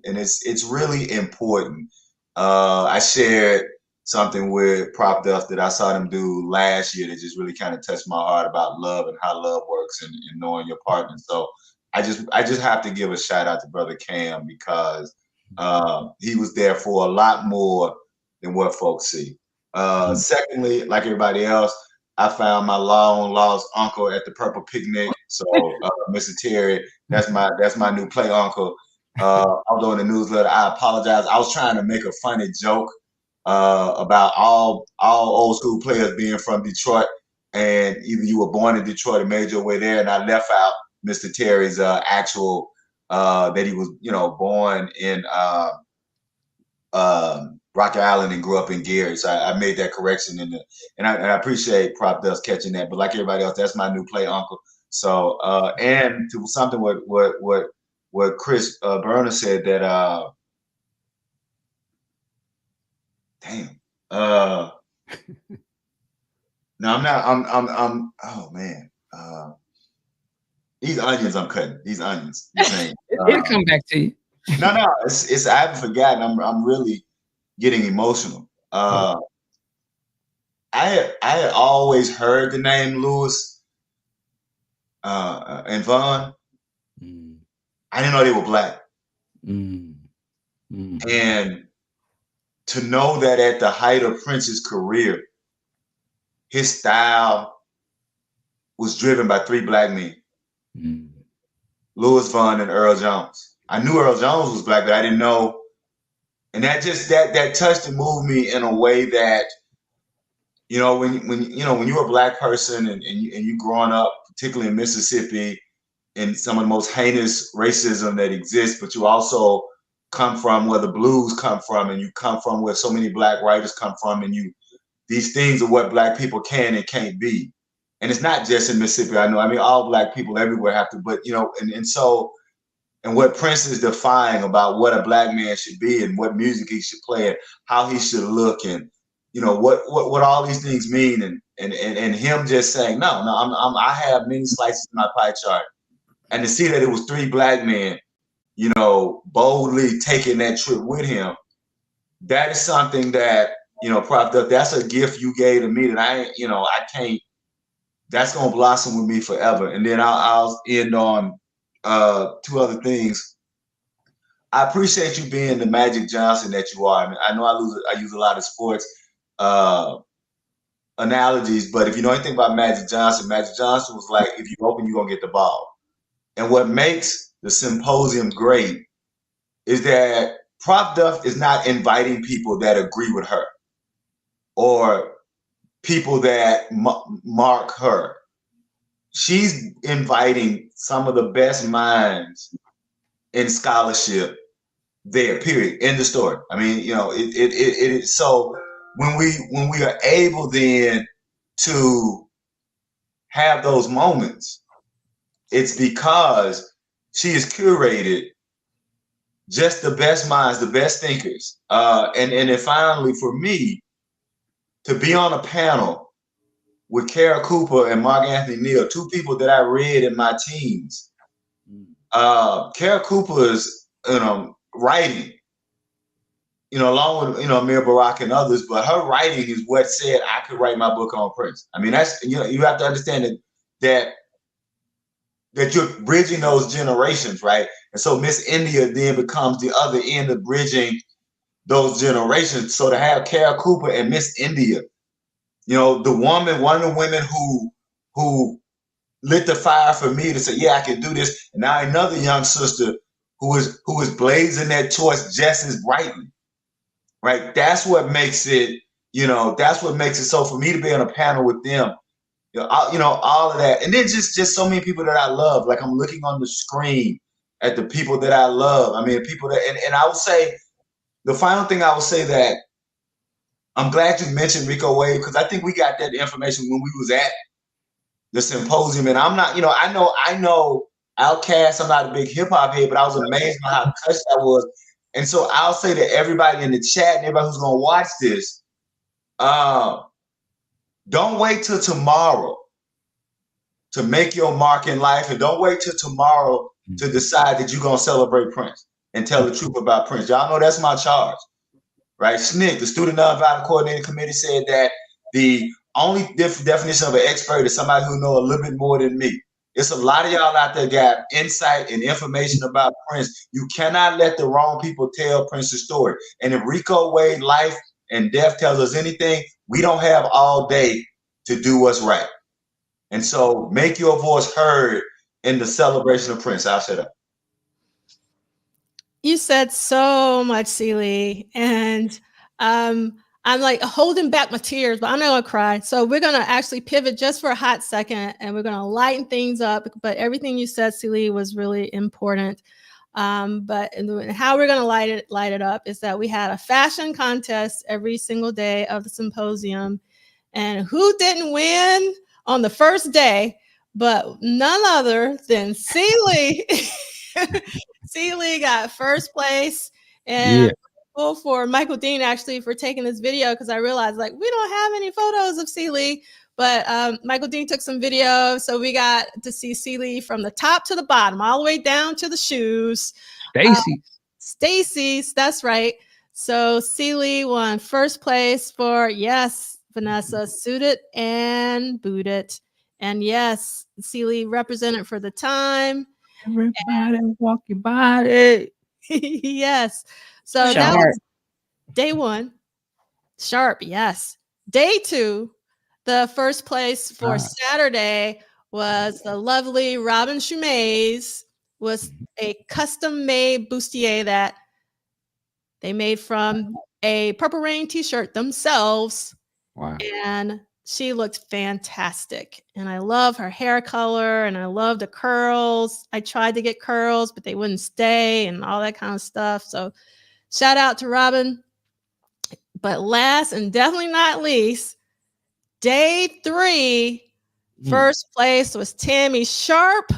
it's really important. I shared something with Prop Duff that I saw them do last year that just really kind of touched my heart about love and how love works and knowing your partner. So I just have to give a shout out to Brother Cam, because he was there for a lot more than what folks see. Secondly, like everybody else, I found my long lost uncle at the Purple Picnic. So Mr. Terry, that's my new play uncle. I was on the newsletter. I apologize. I was trying to make a funny joke about all old school players being from Detroit, and either you were born in Detroit or made your way there, and I left out Mr. Terry's actual that he was born in Rocky Island and grew up in Gary. So I made that correction, and I appreciate Prop Dust catching that. But like everybody else, that's my new play uncle. So and to something what Chris Berner said, that no, I'm not. I'm. Oh man. These onions I'm cutting. These onions. It'll come back to you. No. It's. I haven't forgotten. I'm really getting emotional. I had always heard the name Lewis and Vaughn. I didn't know they were Black. And to know that at the height of Prince's career, his style was driven by 3 Black men. Lewis, Vaughn, and Earl Jones. I knew Earl Jones was Black, but I didn't know And that just that touched and moved me in a way that, when you're a Black person and you growing up, particularly in Mississippi, in some of the most heinous racism that exists, but you also come from where the blues come from, and you come from where so many Black writers come from, and these things are what Black people can and can't be. And it's not just in Mississippi. I know. I mean, all Black people everywhere have to, but and what Prince is defying about what a Black man should be and what music he should play and how he should look, and what all these things mean, and him just saying no, I have many slices in my pie chart, and to see that it was 3 Black men, boldly taking that trip with him, that is something that, Prof. Duff, that's a gift you gave to me that I can't. That's gonna blossom with me forever. And then I'll end on 2 other things. I appreciate you being the Magic Johnson that you are. I mean, I know I use a lot of sports analogies, but if you know anything about Magic Johnson was like, if you open, you're gonna get the ball. And what makes the Symposium great is that Prof. Duff is not inviting people that agree with her or people that mark her. She's inviting some of the best minds in scholarship there, period. End of story. I mean, it is. So when we are able then to have those moments, it's because she has curated just the best minds, the best thinkers. And then finally, for me, to be on a panel with Kara Cooper and Mark Anthony Neal, 2 people that I read in my teens. Kara Cooper's writing, along with Amir Barak and others, but her writing is what said I could write my book on Prince. I mean, that's you have to understand that you're bridging those generations, right? And so Miss India then becomes the other end of bridging those generations. So to have Kara Cooper and Miss India, one of the women who lit the fire for me to say, yeah, I can do this. And now another young sister who is blazing that torch just as brightly, right? That's what makes it, that's what makes it. So for me to be on a panel with them, all of that. And then just so many people that I love. Like, I'm looking on the screen at the people that I love. I mean, people that, and I would say, the final thing I would say that I'm glad you mentioned Rico Wade, because I think we got that information when we was at the Symposium. And I'm not, I know Outkast, I'm not a big hip hop head, but I was amazed by how touched I was. And so I'll say to everybody in the chat and everybody who's going to watch this, don't wait till tomorrow to make your mark in life, and don't wait till tomorrow to decide that you're going to celebrate Prince and tell the truth about Prince. Y'all know that's my charge, right? SNCC, the Student Nonviolent Coordinating Committee, said that the only definition of an expert is somebody who knows a little bit more than me. It's a lot of y'all out there got insight and information about Prince. You cannot let the wrong people tell Prince's story. And if Rico Wade life and death tells us anything, we don't have all day to do what's right. And so make your voice heard in the celebration of Prince. I'll shut up. You said so much, Celie, and I'm like holding back my tears, but I'm not gonna cry. So we're gonna actually pivot just for a hot second, and we're gonna lighten things up. But everything you said, Celie, was really important. But how we're gonna light it up is that we had a fashion contest every single day of the Symposium, and who didn't win on the first day? But none other than Celie. Celie got first place, and I'm grateful for Michael Dean actually for taking this video, because I realized like we don't have any photos of Celie, but Michael Dean took some video, so we got to see Celie from the top to the bottom, all the way down to the shoes. Stacy's, that's right. So Celie won first place for, yes, Vanessa, Suited and Booted. And yes, Celie represented for the time. Everybody walk your body. Yes. So that was day 1. Sharp, yes. Day 2, the first place for Saturday was the lovely Robin Shumays, was a custom-made bustier that they made from a Purple Rain t-shirt themselves. Wow. And she looked fantastic. And I love her hair color and I love the curls. I tried to get curls, but they wouldn't stay and all that kind of stuff. So shout out to Robin. But last and definitely not least, day 3, first place was Tammy Sharp.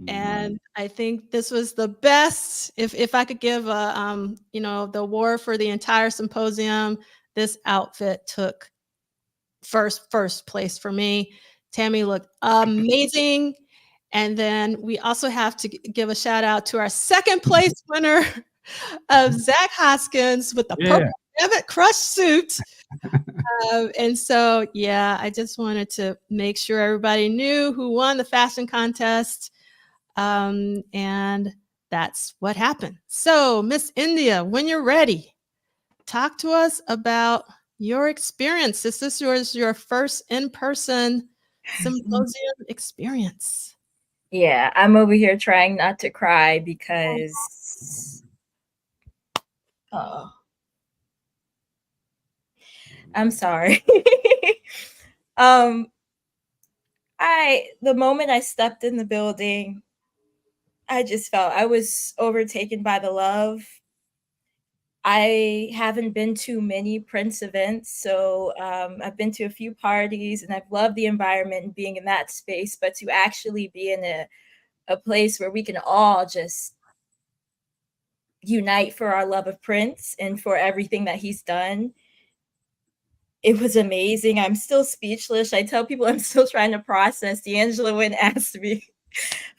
And I think this was the best. If I could give a the award for the entire symposium, this outfit took first place for me. Tammy looked amazing. And then we also have to give a shout out to our second place winner of Zach Hoskins with the purple Velvet Crush suit. And so, yeah, I just wanted to make sure everybody knew who won the fashion contest. And that's what happened. So, Miss India, when you're ready, talk to us about your experience. This was your first in-person symposium experience. Yeah, I'm over here trying not to cry because I'm sorry. The moment I stepped in the building, I just felt I was overtaken by the love. I haven't been to many Prince events, so I've been to a few parties and I've loved the environment and being in that space, but to actually be in a place where we can all just unite for our love of Prince and for everything that he's done. It was amazing. I'm still speechless. I tell people I'm still trying to process. D'Angelo went and asked me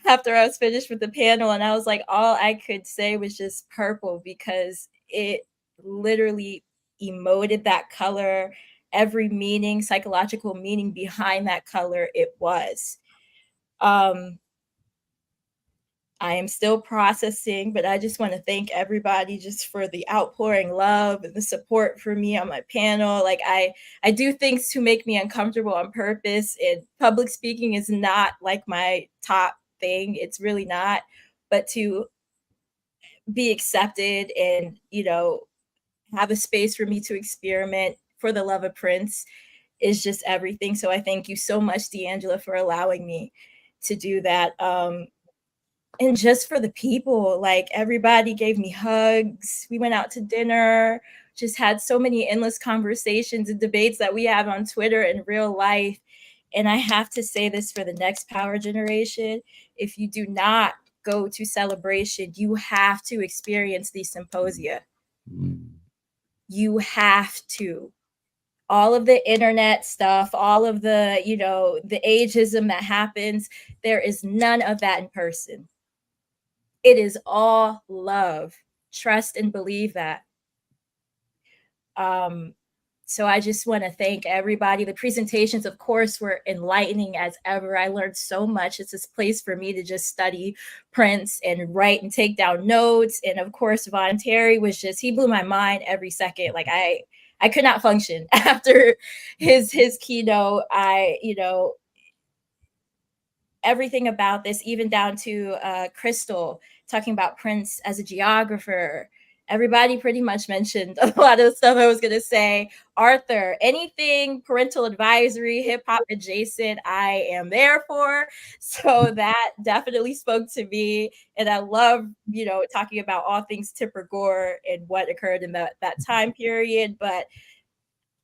after I was finished with the panel, and I was like, all I could say was just purple because it literally emoted that color, every meaning, psychological meaning behind that color it was. I am still processing, but I just want to thank everybody just for the outpouring love and the support for me on my panel. Like I do things to make me uncomfortable on purpose, and public speaking is not like my top thing. It's really not. But to be accepted and, have a space for me to experiment for the love of Prince is just everything. So I thank you so much, D'Angela, for allowing me to do that. And just for the people, like everybody gave me hugs. We went out to dinner, just had so many endless conversations and debates that we have on Twitter in real life. And I have to say this for the next power generation. If you do not go to Celebration, you have to experience these symposia. You have to. All of the internet stuff, all of the, the ageism that happens, there is none of that in person. It is all love. Trust and believe that. So I just want to thank everybody. The presentations, of course, were enlightening as ever. I learned so much. It's this place for me to just study Prince and write and take down notes. And of course, Von Terry he blew my mind every second. Like I could not function after his keynote. Everything about this, even down to Crystal talking about Prince as a geographer. Everybody pretty much mentioned a lot of the stuff I was going to say. Arthur, anything parental advisory, hip hop adjacent, I am there for. So that definitely spoke to me. And I love, talking about all things Tipper Gore and what occurred in that time period. But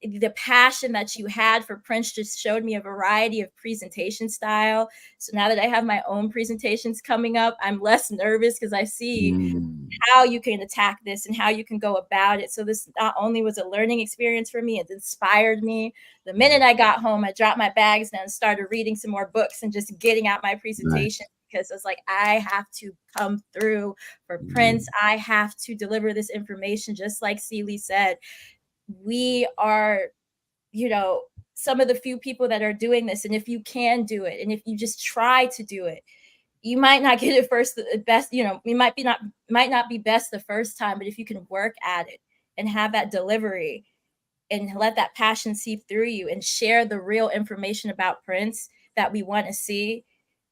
the passion that you had for Prince just showed me a variety of presentation style. So now that I have my own presentations coming up, I'm less nervous because I see how you can attack this and how you can go about it. So this not only was a learning experience for me, it inspired me. The minute I got home, I dropped my bags down and started reading some more books and just getting out my presentation. Because it's like, I have to come through for Prince. I have to deliver this information, just like Celie said. We are, some of the few people that are doing this. And if you can do it, and if you just try to do it, you might not get it first, the best, you might not be best the first time, but if you can work at it and have that delivery and let that passion seep through you and share the real information about Prince that we want to see,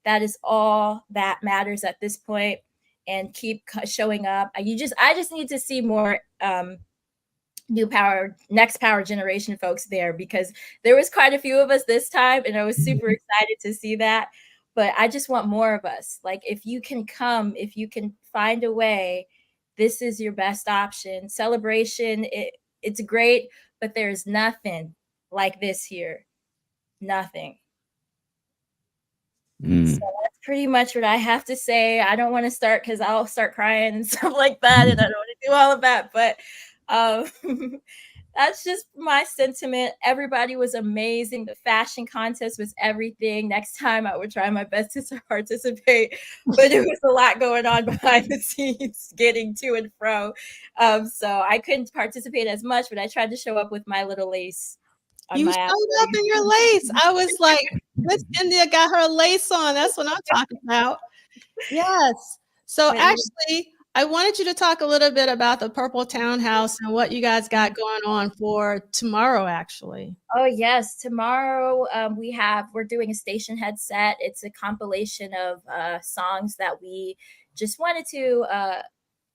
that is all that matters at this point. and keep showing up. I just need to see more next power generation folks there, because there was quite a few of us this time, and I was super excited to see that. But I just want more of us. Like, if you can come, if you can find a way, this is your best option. Celebration, it's great, but there's nothing like this here. Nothing. So that's pretty much what I have to say. I don't want to start, because I'll start crying and stuff like that, and I don't want to do all of that. But that's just my sentiment. Everybody was amazing. The fashion contest was everything. Next time I would try my best to participate, but it was a lot going on behind the scenes, getting to and fro. So I couldn't participate as much, but I tried to show up with my little lace. You showed up in your lace. I was like, Miss India got her lace on. That's what I'm talking about. Yes. So actually, I wanted you to talk a little bit about the Purple Townhouse and what you guys got going on for tomorrow, actually. Oh, yes. Tomorrow we're doing a station headset. It's a compilation of songs that we just wanted to,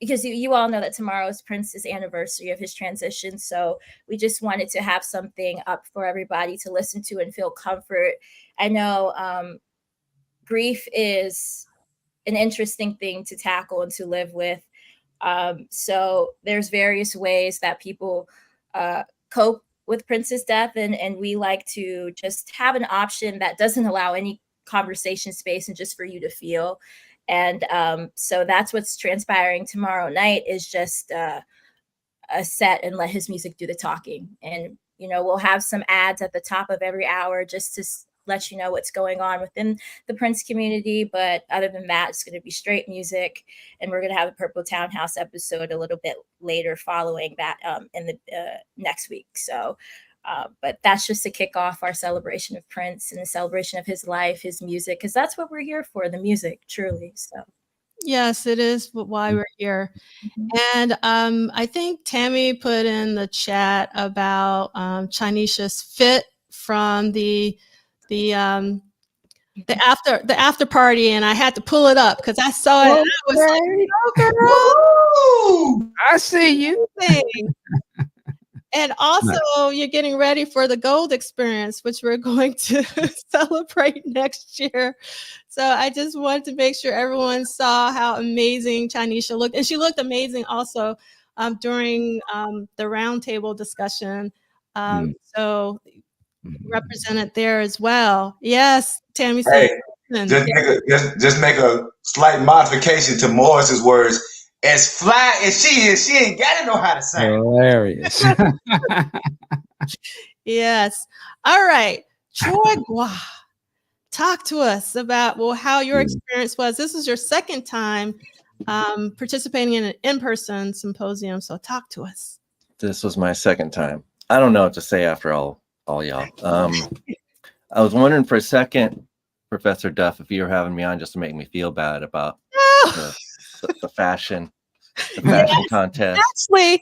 because you all know that tomorrow is Prince's anniversary of his transition. So we just wanted to have something up for everybody to listen to and feel comfort. I know grief is an interesting thing to tackle and to live with. So there's various ways that people cope with Prince's death, and we like to just have an option that doesn't allow any conversation space and just for you to feel. And so that's what's transpiring tomorrow night, is just a set and let his music do the talking. And, we'll have some ads at the top of every hour just to let you know what's going on within the Prince community. But other than that, it's going to be straight music. And we're going to have a Purple Townhouse episode a little bit later following that in the next week. So, but that's just to kick off our celebration of Prince and the celebration of his life, his music, because that's what we're here for, the music, truly. So. Yes, it is why we're here. And I think Tammy put in the chat about Chinisha's fit from the after party, and I had to pull it up because I saw it. And I was like, I see you. And also, you're getting ready for the Gold Experience, which we're going to celebrate next year. So I just wanted to make sure everyone saw how amazing Chinisha looked. And she looked amazing also during the roundtable discussion. So represented there as well. Yes, Tammy said. Hey, just make a slight modification to Morris's words. As fly as she is, she ain't got to know how to sing. Hilarious. Yes. All right. Troy Gua, talk to us about how your experience was. This is your second time participating in an in-person symposium. So talk to us. This was my second time. I don't know what to say after all y'all. I was wondering for a second, Professor Duff, if you were having me on just to make me feel bad about the fashion contest. Actually,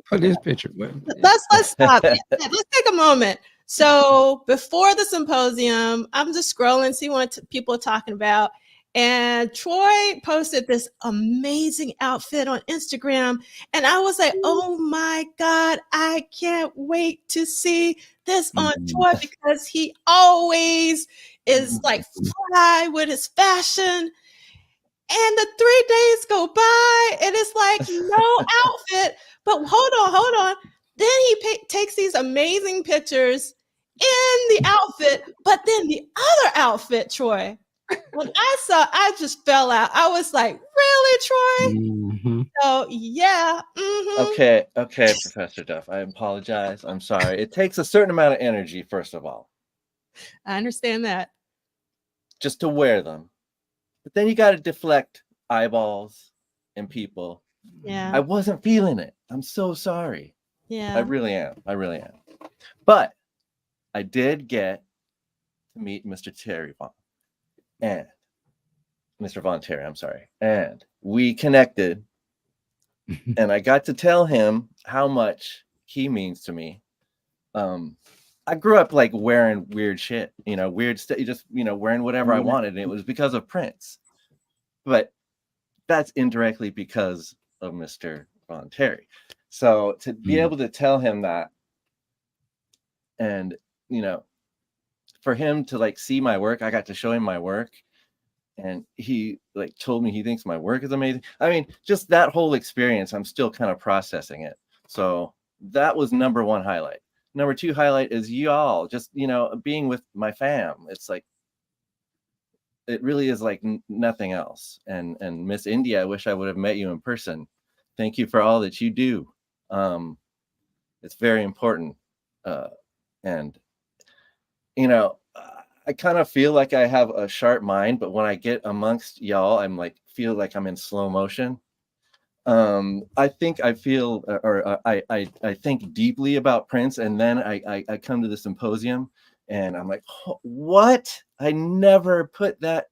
put this picture. Let's stop. Let's take a moment. So before the symposium, I'm just scrolling, see what people are talking about. And Troy posted this amazing outfit on Instagram. And I was like, oh my God, I can't wait to see this on Troy, because he always is like fly with his fashion. And the 3 days go by and it's like no outfit. But hold on. Then he takes these amazing pictures in the outfit, but then the other outfit, Troy, when I just fell out. I was like, really, Troy? So yeah. Okay, Professor Duff, I apologize. I'm sorry. It takes a certain amount of energy, first of all. I understand that. Just to wear them. But then you got to deflect eyeballs and people. Yeah. I wasn't feeling it. I'm so sorry. Yeah. I really am. But I did get to meet Mr. Terry Vaughn and Mr. Von Terry, I'm sorry. And we connected and I got to tell him how much he means to me. I grew up like wearing weird shit, weird stuff, just, wearing whatever I wanted. And it was because of Prince. But that's indirectly because of Mr. Von Terry. So to be able to tell him that, and for him to like see my work, I got to show him my work, and he like told me he thinks my work is amazing. I mean, just that whole experience, I'm still kind of processing it. So that was number one highlight. Number two highlight is y'all just, being with my fam. It's like, it really is like nothing else. And Miss India, I wish I would have met you in person. Thank you for all that you do. It's very important. And I kind of feel like I have a sharp mind, but when I get amongst y'all, I'm like, feel like I'm in slow motion. I think I feel, or I think deeply about Prince, and then I come to the symposium, and I'm like, oh, what? I never put that.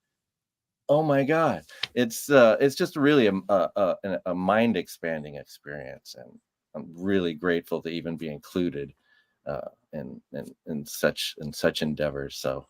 Oh my God! It's just really a mind expanding experience, and I'm really grateful to even be included in such endeavors. So,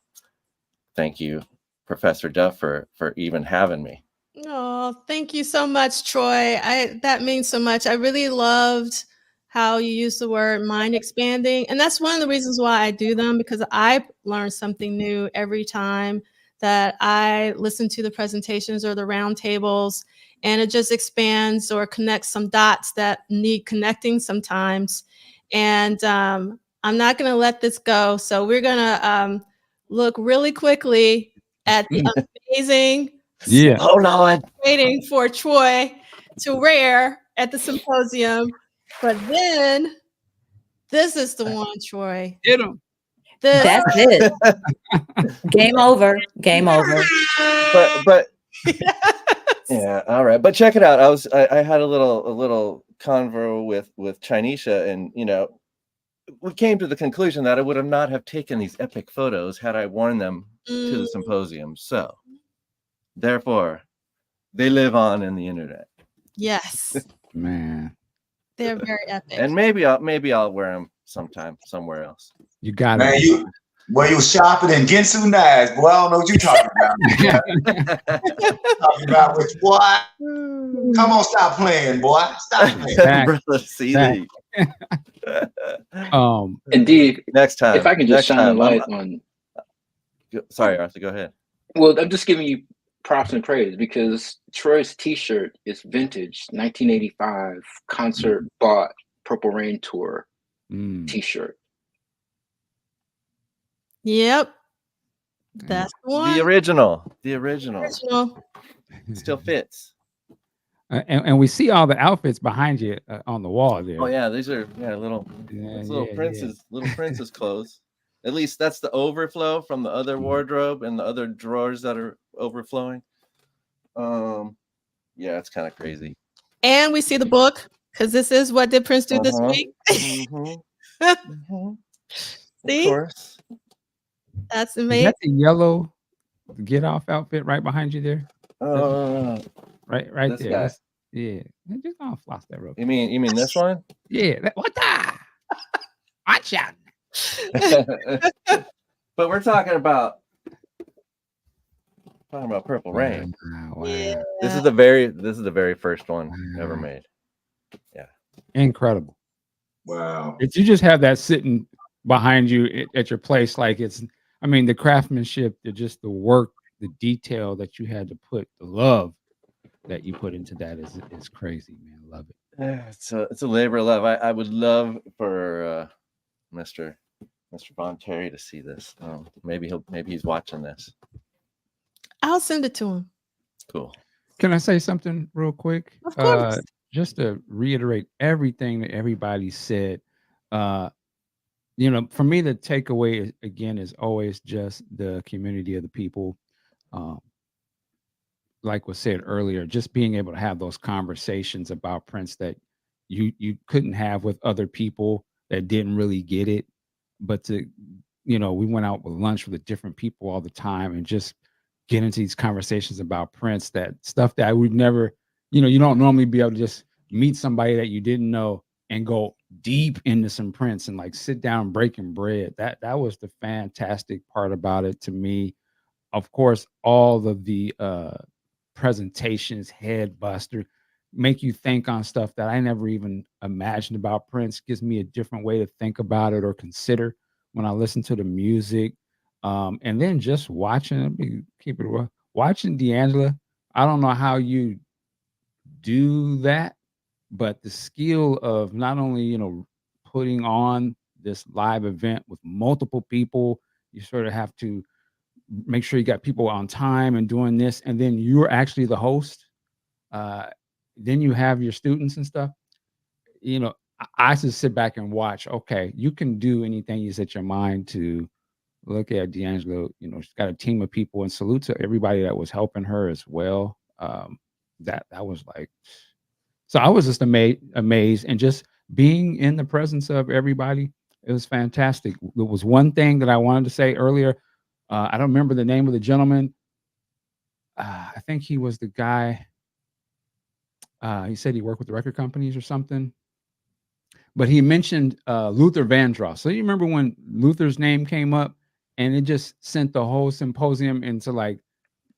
thank you, Professor Duff, for even having me. Oh, thank you so much, Troy. That means so much. I really loved how you use the word mind expanding. And that's one of the reasons why I do them, because I learn something new every time that I listen to the presentations or the roundtables, and it just expands or connects some dots that need connecting sometimes. And I'm not going to let this go. So we're going to look really quickly at the amazing Hold on. waiting for Troy to rare at the symposium. But then this is the one, Troy. Get him. That's it. Game over. Game over. But yeah, all right. But check it out. I had a little convo with Chinesha, and we came to the conclusion that I would have not have taken these epic photos had I worn them to the symposium. So therefore, they live on in the internet. Yes. Man. They're very epic. And maybe I'll wear them sometime somewhere else. You got Man, it. you shopping in Ginsu Nice, boy. I don't know what you talking about. Talking about which boy? Come on, stop playing, boy. Stop playing. Brother, see that. Indeed. Next time. If I can just shine a light on. Sorry, Arthur, go ahead. Well, I'm just giving you props and praise, because Troy's T-shirt is vintage 1985 concert bought Purple Rain tour T-shirt. Yep. That's the one. The original. Still fits. And we see all the outfits behind you on the wall there. Oh yeah, these are little Prince's clothes. At least that's the overflow from the other wardrobe and the other drawers that are overflowing. Yeah, it's kind of crazy. And we see the book, because this is What Did Prince Do This Week? See? Of course. That's Is amazing. that the yellow get off outfit right behind you there? Right this there. Guy. Yeah. Just gonna floss that real quick. You mean this one? Yeah. What the? Watch out. But we're talking about Purple Rain. Wow. Yeah. This is the very first one ever made. Yeah. Incredible. Wow. If you just have that sitting behind you at your place, like the craftsmanship, just the work, the detail that you had to put, the love that you put into that is crazy, man. Love it. It's a labor of love. I would love for Mr. Von Terry to see this. Maybe he's watching this. I'll send it to him. Cool. Can I say something real quick? Of course. Just to reiterate everything that everybody said. For me, the takeaway again is always just the community of the people. Like was said earlier, just being able to have those conversations about Prince that you couldn't have with other people that didn't really get it. But we went out with lunch with the different people all the time and just get into these conversations about Prince, that stuff that I would never, you don't normally be able to just meet somebody that you didn't know and go deep into some Prince and like sit down breaking bread. That was the fantastic part about it to me. Of course, all of the presentations, head buster, make you think on stuff that I never even imagined about Prince. Gives me a different way to think about it or consider when I listen to the music. And then just watching, keep it real, watching D'Angelo. I don't know how you do that, but the skill of not only, you know, putting on this live event with multiple people, you sort of have to make sure you got people on time and doing this, and then you're actually the host. Then you have your students and stuff. You know, I just sit back and watch. Okay, you can do anything you set your mind to. Look at D'Angelo. You know, she's got a team of people, and salute to everybody that was helping her as well. That was like, so I was just amazed, and just being in the presence of everybody. It was fantastic. There was one thing that I wanted to say earlier. I don't remember the name of the gentleman. I think he was the guy. He said he worked with the record companies or something. But he mentioned Luther Vandross. So you remember when Luther's name came up, and it just sent the whole symposium into like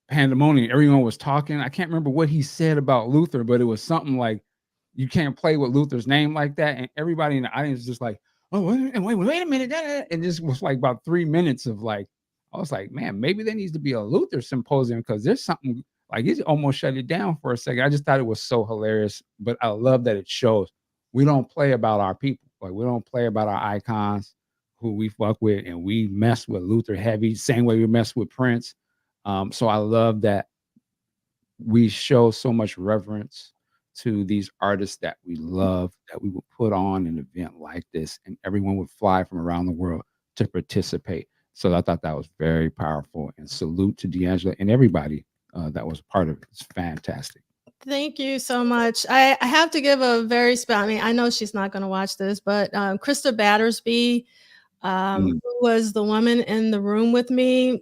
pandemonium. Everyone was talking. I can't remember what he said about Luther, but it was something like, you can't play with Luther's name like that. And everybody in the audience was just like, oh, wait a minute. And this was like about 3 minutes of like, I was like, man, maybe there needs to be a Luther symposium, because there's something like, it almost shut it down for a second. I just thought it was so hilarious, but I love that it shows we don't play about our people. Like, we don't play about our icons who we fuck with, and we mess with Luther heavy, same way we mess with Prince. So I love that we show so much reverence to these artists that we love, that we would put on an event like this, and everyone would fly from around the world to participate. So I thought that was very powerful, and salute to D'Angelo and everybody that was part of it. It's fantastic. Thank you so much. I have to give a very special, I mean, I know she's not going to watch this, but Krista Battersby, who was the woman in the room with me,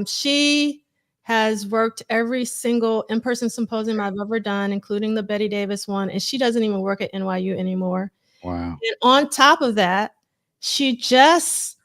she has worked every single in-person symposium I've ever done, including the Betty Davis one, and she doesn't even work at NYU anymore. Wow. And on top of that, she just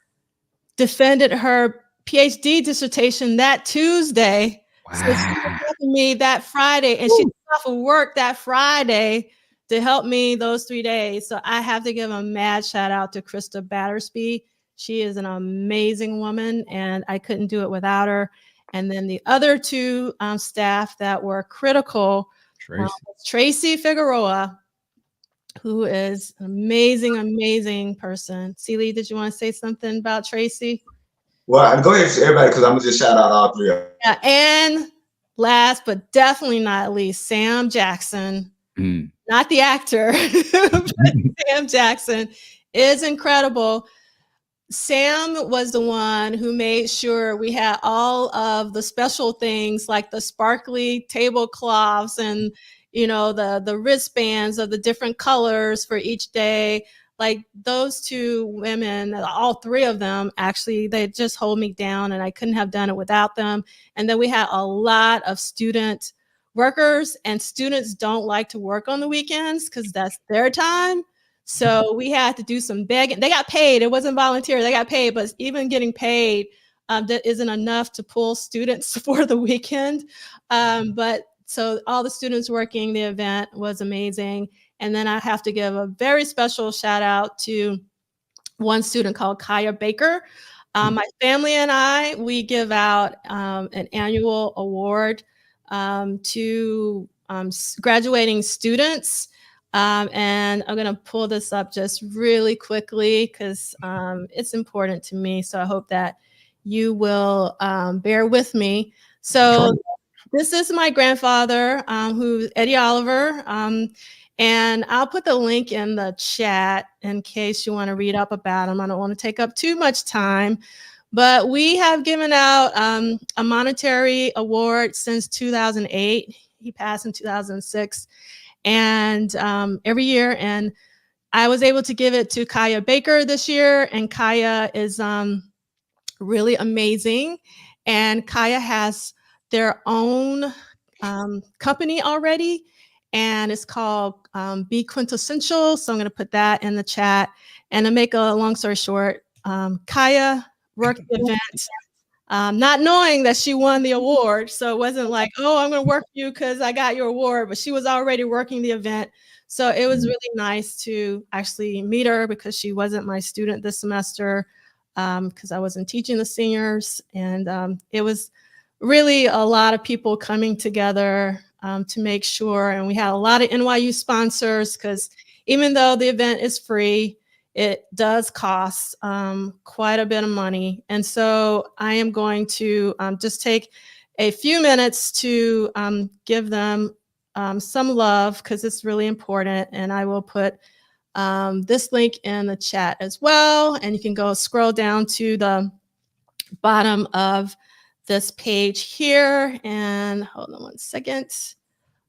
defended her PhD dissertation that Tuesday. Wow. So she was helping me that Friday, and she took off of work that Friday to help me those 3 days. So I have to give a mad shout out to Krista Battersby. She is an amazing woman, and I couldn't do it without her. And then the other two staff that were critical, Tracy Figueroa, who is an amazing, amazing person. Celie, did you want to say something about Tracy? Well, go ahead, everybody, because I'm going to just shout out all three of them. Yeah, and last but definitely not least, Sam Jackson, not the actor, but Sam Jackson is incredible. Sam was the one who made sure we had all of the special things like the sparkly tablecloths and, you know, the wristbands of the different colors for each day. Like those two women, all three of them, actually, they just hold me down, and I couldn't have done it without them. And then we had a lot of student workers, and students don't like to work on the weekends because that's their time. So we had to do some begging. They got paid. It wasn't volunteer. They got paid, but even getting paid that isn't enough to pull students for the weekend. But so all the students working the event was amazing. And then I have to give a very special shout out to one student called Kaya Baker. My family and I, we give out an annual award to graduating students. And I'm going to pull this up just really quickly because it's important to me. So I hope that you will bear with me. So this is my grandfather, who's Eddie Oliver. And I'll put the link in the chat in case you want to read up about him. I don't want to take up too much time. But we have given out a monetary award since 2008. He passed in 2006. And every year, and I was able to give it to Kaya Baker this year, and Kaya is really amazing. And Kaya has their own company already, and it's called Be Quintessential. So I'm going to put that in the chat. And to make a long story short, Kaya worked the event not knowing that she won the award. So it wasn't like, oh, I'm going to work for you because I got your award, but she was already working the event. So it was really nice to actually meet her because she wasn't my student this semester, because I wasn't teaching the seniors. And it was really a lot of people coming together to make sure. And we had a lot of NYU sponsors, because even though the event is free, it does cost quite a bit of money. And so I am going to just take a few minutes to give them some love, because it's really important. And I will put this link in the chat as well. And you can go scroll down to the bottom of this page here. And hold on one second.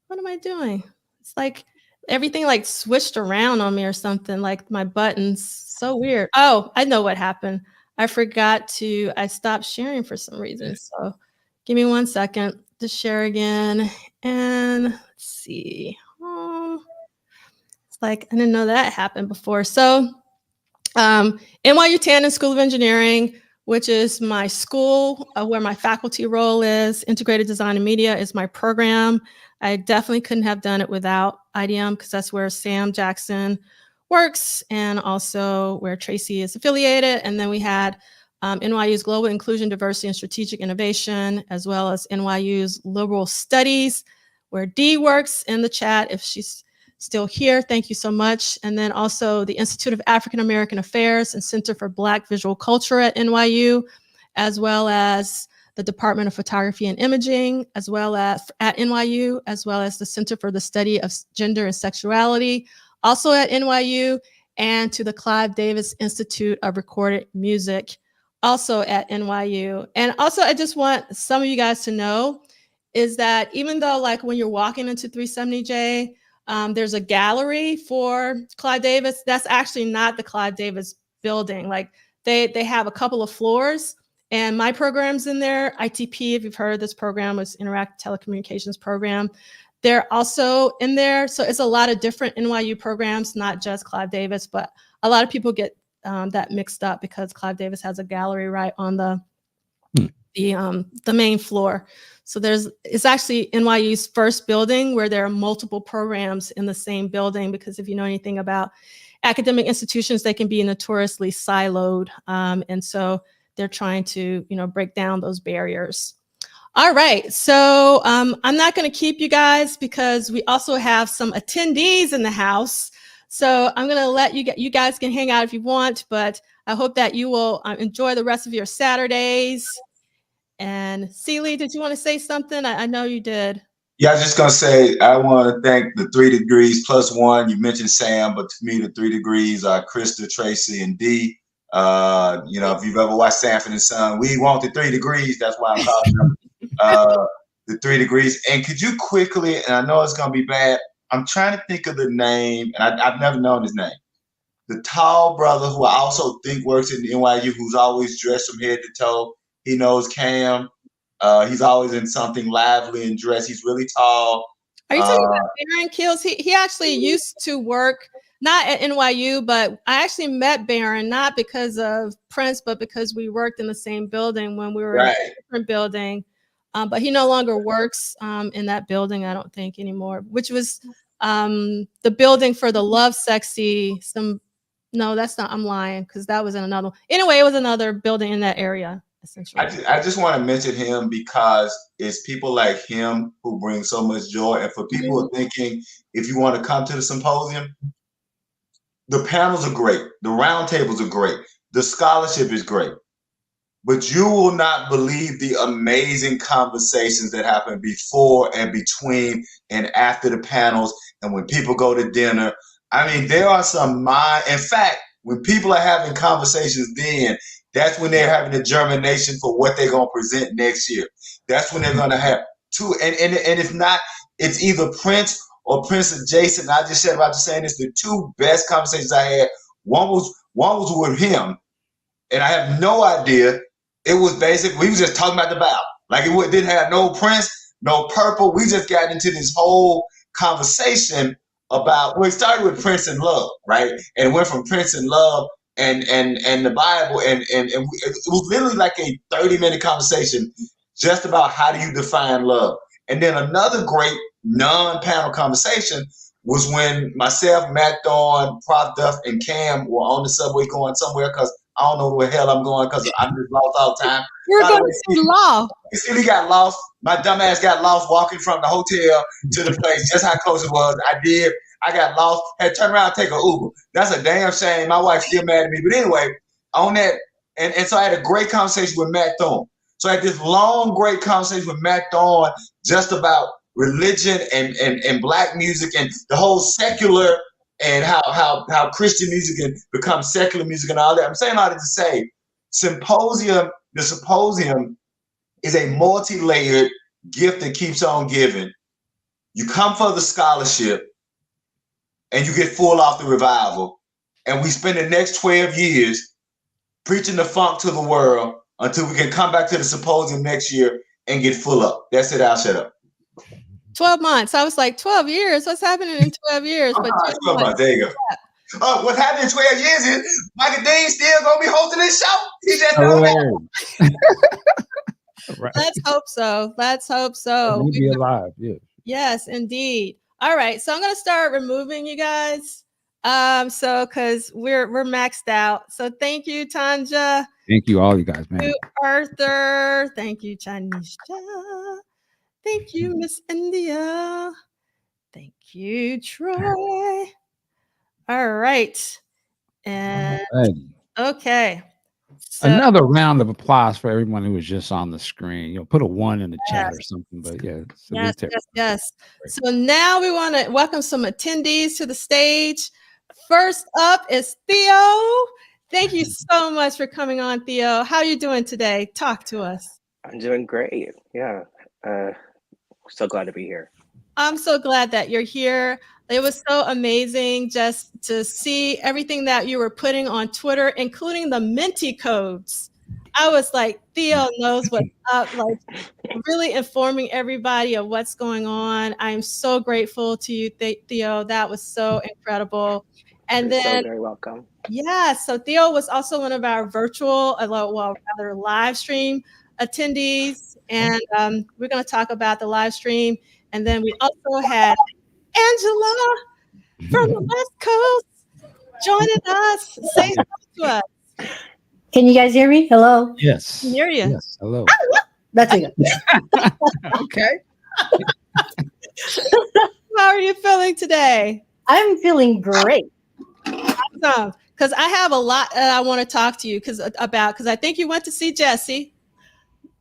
What am I doing? It's like everything like switched around on me or something, like my buttons. So weird. Oh, I know what happened. I stopped sharing for some reason. So give me 1 second to share again. And let's see. It's like, I didn't know that happened before. So NYU Tandon School of Engineering, which is my school where my faculty role is. Integrated Design and Media is my program. I definitely couldn't have done it without IDM, because that's where Sam Jackson works and also where Tracy is affiliated. And then we had NYU's Global Inclusion, Diversity, and Strategic Innovation, as well as NYU's Liberal Studies, where Dee works in the chat if she's still here. Thank you so much. And then also the Institute of African American Affairs and Center for Black Visual Culture at NYU, as well as the Department of Photography and Imaging, as well as at NYU, as well as the Center for the Study of Gender and Sexuality, also at NYU, and to the Clive Davis Institute of Recorded Music, also at NYU. And also, I just want some of you guys to know is that even though like when you're walking into 370J, there's a gallery for Clive Davis, that's actually not the Clive Davis building. Like they have a couple of floors, and my program's in there. ITP, if you've heard of this program, was Interactive Telecommunications Program. They're also in there. So it's a lot of different NYU programs, not just Clive Davis, but a lot of people get that mixed up because Clive Davis has a gallery right on the main floor. So it's actually NYU's first building where there are multiple programs in the same building, because if you know anything about academic institutions, they can be notoriously siloed. And so they're trying to, break down those barriers. All right, so I'm not going to keep you guys because we also have some attendees in the house. So I'm going to let you guys can hang out if you want, but I hope that you will enjoy the rest of your Saturdays. And Celie, did you want to say something? I know you did. Yeah, I was just gonna say I want to thank the 3 Degrees plus one. You mentioned Sam, but to me the 3 Degrees are Krista, Tracy, and Dee. If you've ever watched Sanford and Son, we want the 3 Degrees. That's why I'm calling them the 3 Degrees. And could you quickly, and I know it's gonna be bad, I'm trying to think of the name, and I've never known his name. The tall brother who I also think works in NYU, who's always dressed from head to toe. He knows Cam. He's always in something lively and dressed. He's really tall. Are you talking about Baron Kills? He actually used to work, not at NYU, but I actually met Baron, not because of Prince, but because we worked in the same building when we were in a different building. But he no longer works in that building, I don't think anymore, which was the building for the Love Sexy. No, that's not, I'm lying, because that was in another one. Anyway, it was another building in that area. I just want to mention him because it's people like him who bring so much joy. And for people who are thinking, if you want to come to the symposium, the panels are great. The roundtables are great. The scholarship is great. But you will not believe the amazing conversations that happen before and between and after the panels. And when people go to dinner, I mean, there are some in fact, when people are having conversations then, that's when they're having a germination for what they're going to present next year. That's when they're going to have two. And if not, it's either Prince or Prince adjacent. I just said about just saying this, the two best conversations I had. One was with him, and I have no idea. It was basically, we was just talking about the Bible. Like it didn't have no Prince, no purple. We just got into this whole conversation about, well, it started with Prince and Love, right? And it went from Prince and Love and the Bible, and it was literally like a 30-minute conversation just about how do you define love. And then another great non-panel conversation was when myself, Matt Thorne, Prof Duff, and Cam were on the subway going somewhere, because I don't know where the hell I'm going because I'm just lost all the time. We're going to see law. You see, we got lost. My dumb ass got lost walking from the hotel to the place, just how close it was. I got lost, had to turn around and take an Uber. That's a damn shame. My wife's still mad at me. But anyway, on that, and so I had a great conversation with Matt Thorne. So I had this long, great conversation with Matt Thorne just about religion and black music and the whole secular, and how Christian music can become secular music and all that. I'm saying all that to say, the Symposium is a multi-layered gift that keeps on giving. You come for the scholarship and you get full off the revival. And we spend the next 12 years preaching the funk to the world until we can come back to the Symposium next year and get full up. That's it. I'll shut up. 12 months. I was like, 12 years? What's happening in 12 years? But 12 months. There you go. Oh, what's happening in 12 years is Michael Dean still going to be hosting this show. He just Right. Let's hope so. Let's hope so. We'll be alive. Yeah. Yes, indeed. All right. So I'm going to start removing you guys. So because we're maxed out. So thank you, Tanja. Thank you, all you guys, man. Thank you, Arthur. Thank you, Chanisha. Thank you, Miss India. Thank you, Troy. All right. And okay. So, another round of applause for everyone who was just on the screen. Put a 1 in the chat or something. But yeah, yes. So now we want to welcome some attendees to the stage. First up is Theo. Thank you so much for coming on, Theo. How are you doing today? Talk to us. I'm doing great. Yeah. So glad to be here. I'm so glad that you're here. It was so amazing just to see everything that you were putting on Twitter, including the Menti codes. I was like, Theo knows what's up, like really informing everybody of what's going on. I'm so grateful to you, Theo. That was so incredible. And You're then, so very welcome. Yeah, so Theo was also one of our virtual, rather live stream attendees. And we're going to talk about the live stream. And then we also had Angela from the West Coast joining us. Say hello to us. Can you guys hear me? Hello? Yes. I can hear you. Yes. Hello. That's it. Okay. How are you feeling today? I'm feeling great. Awesome. Because I have a lot that I want to talk to you about, because I think you went to see Jesse.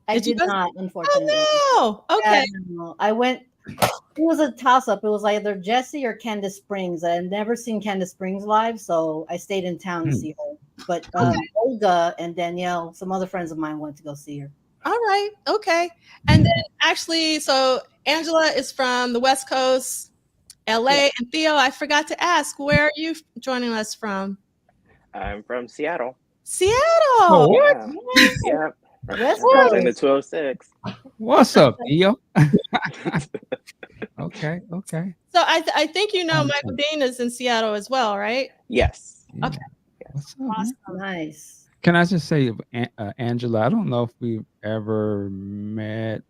I did not, unfortunately. Oh, no. Okay. Yeah, no. I went. It was a toss-up. It was either Jesse or Candace Springs. I had never seen Candace Springs live, so I stayed in town to see her. But Olga and Danielle, some other friends of mine, went to go see her. All right. Okay. And then actually, so Angela is from the West Coast, LA. Yeah. And Theo, I forgot to ask, where are you joining us from? I'm from Seattle. Seattle. Oh, what? Yeah. West Coast. In the 206. What's up, Theo? Okay. So I think Michael Dean is in Seattle as well, right? Yes. Yeah. Okay. What's up, awesome. Nice. Can I just say, Angela, I don't know if we've ever met.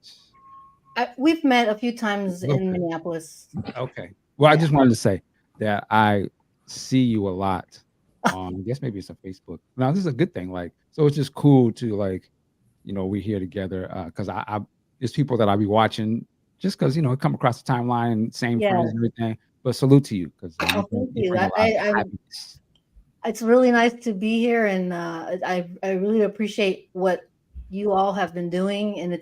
We've met a few times in Minneapolis. Okay. Well, I just wanted to say that I see you a lot on, I guess maybe it's on Facebook. Now, this is a good thing. So it's just cool to we're here together because I there's people that I'll be watching just because, come across the timeline, same friends and everything. But salute to you. Thank you. It's really nice to be here, and I really appreciate what you all have been doing. And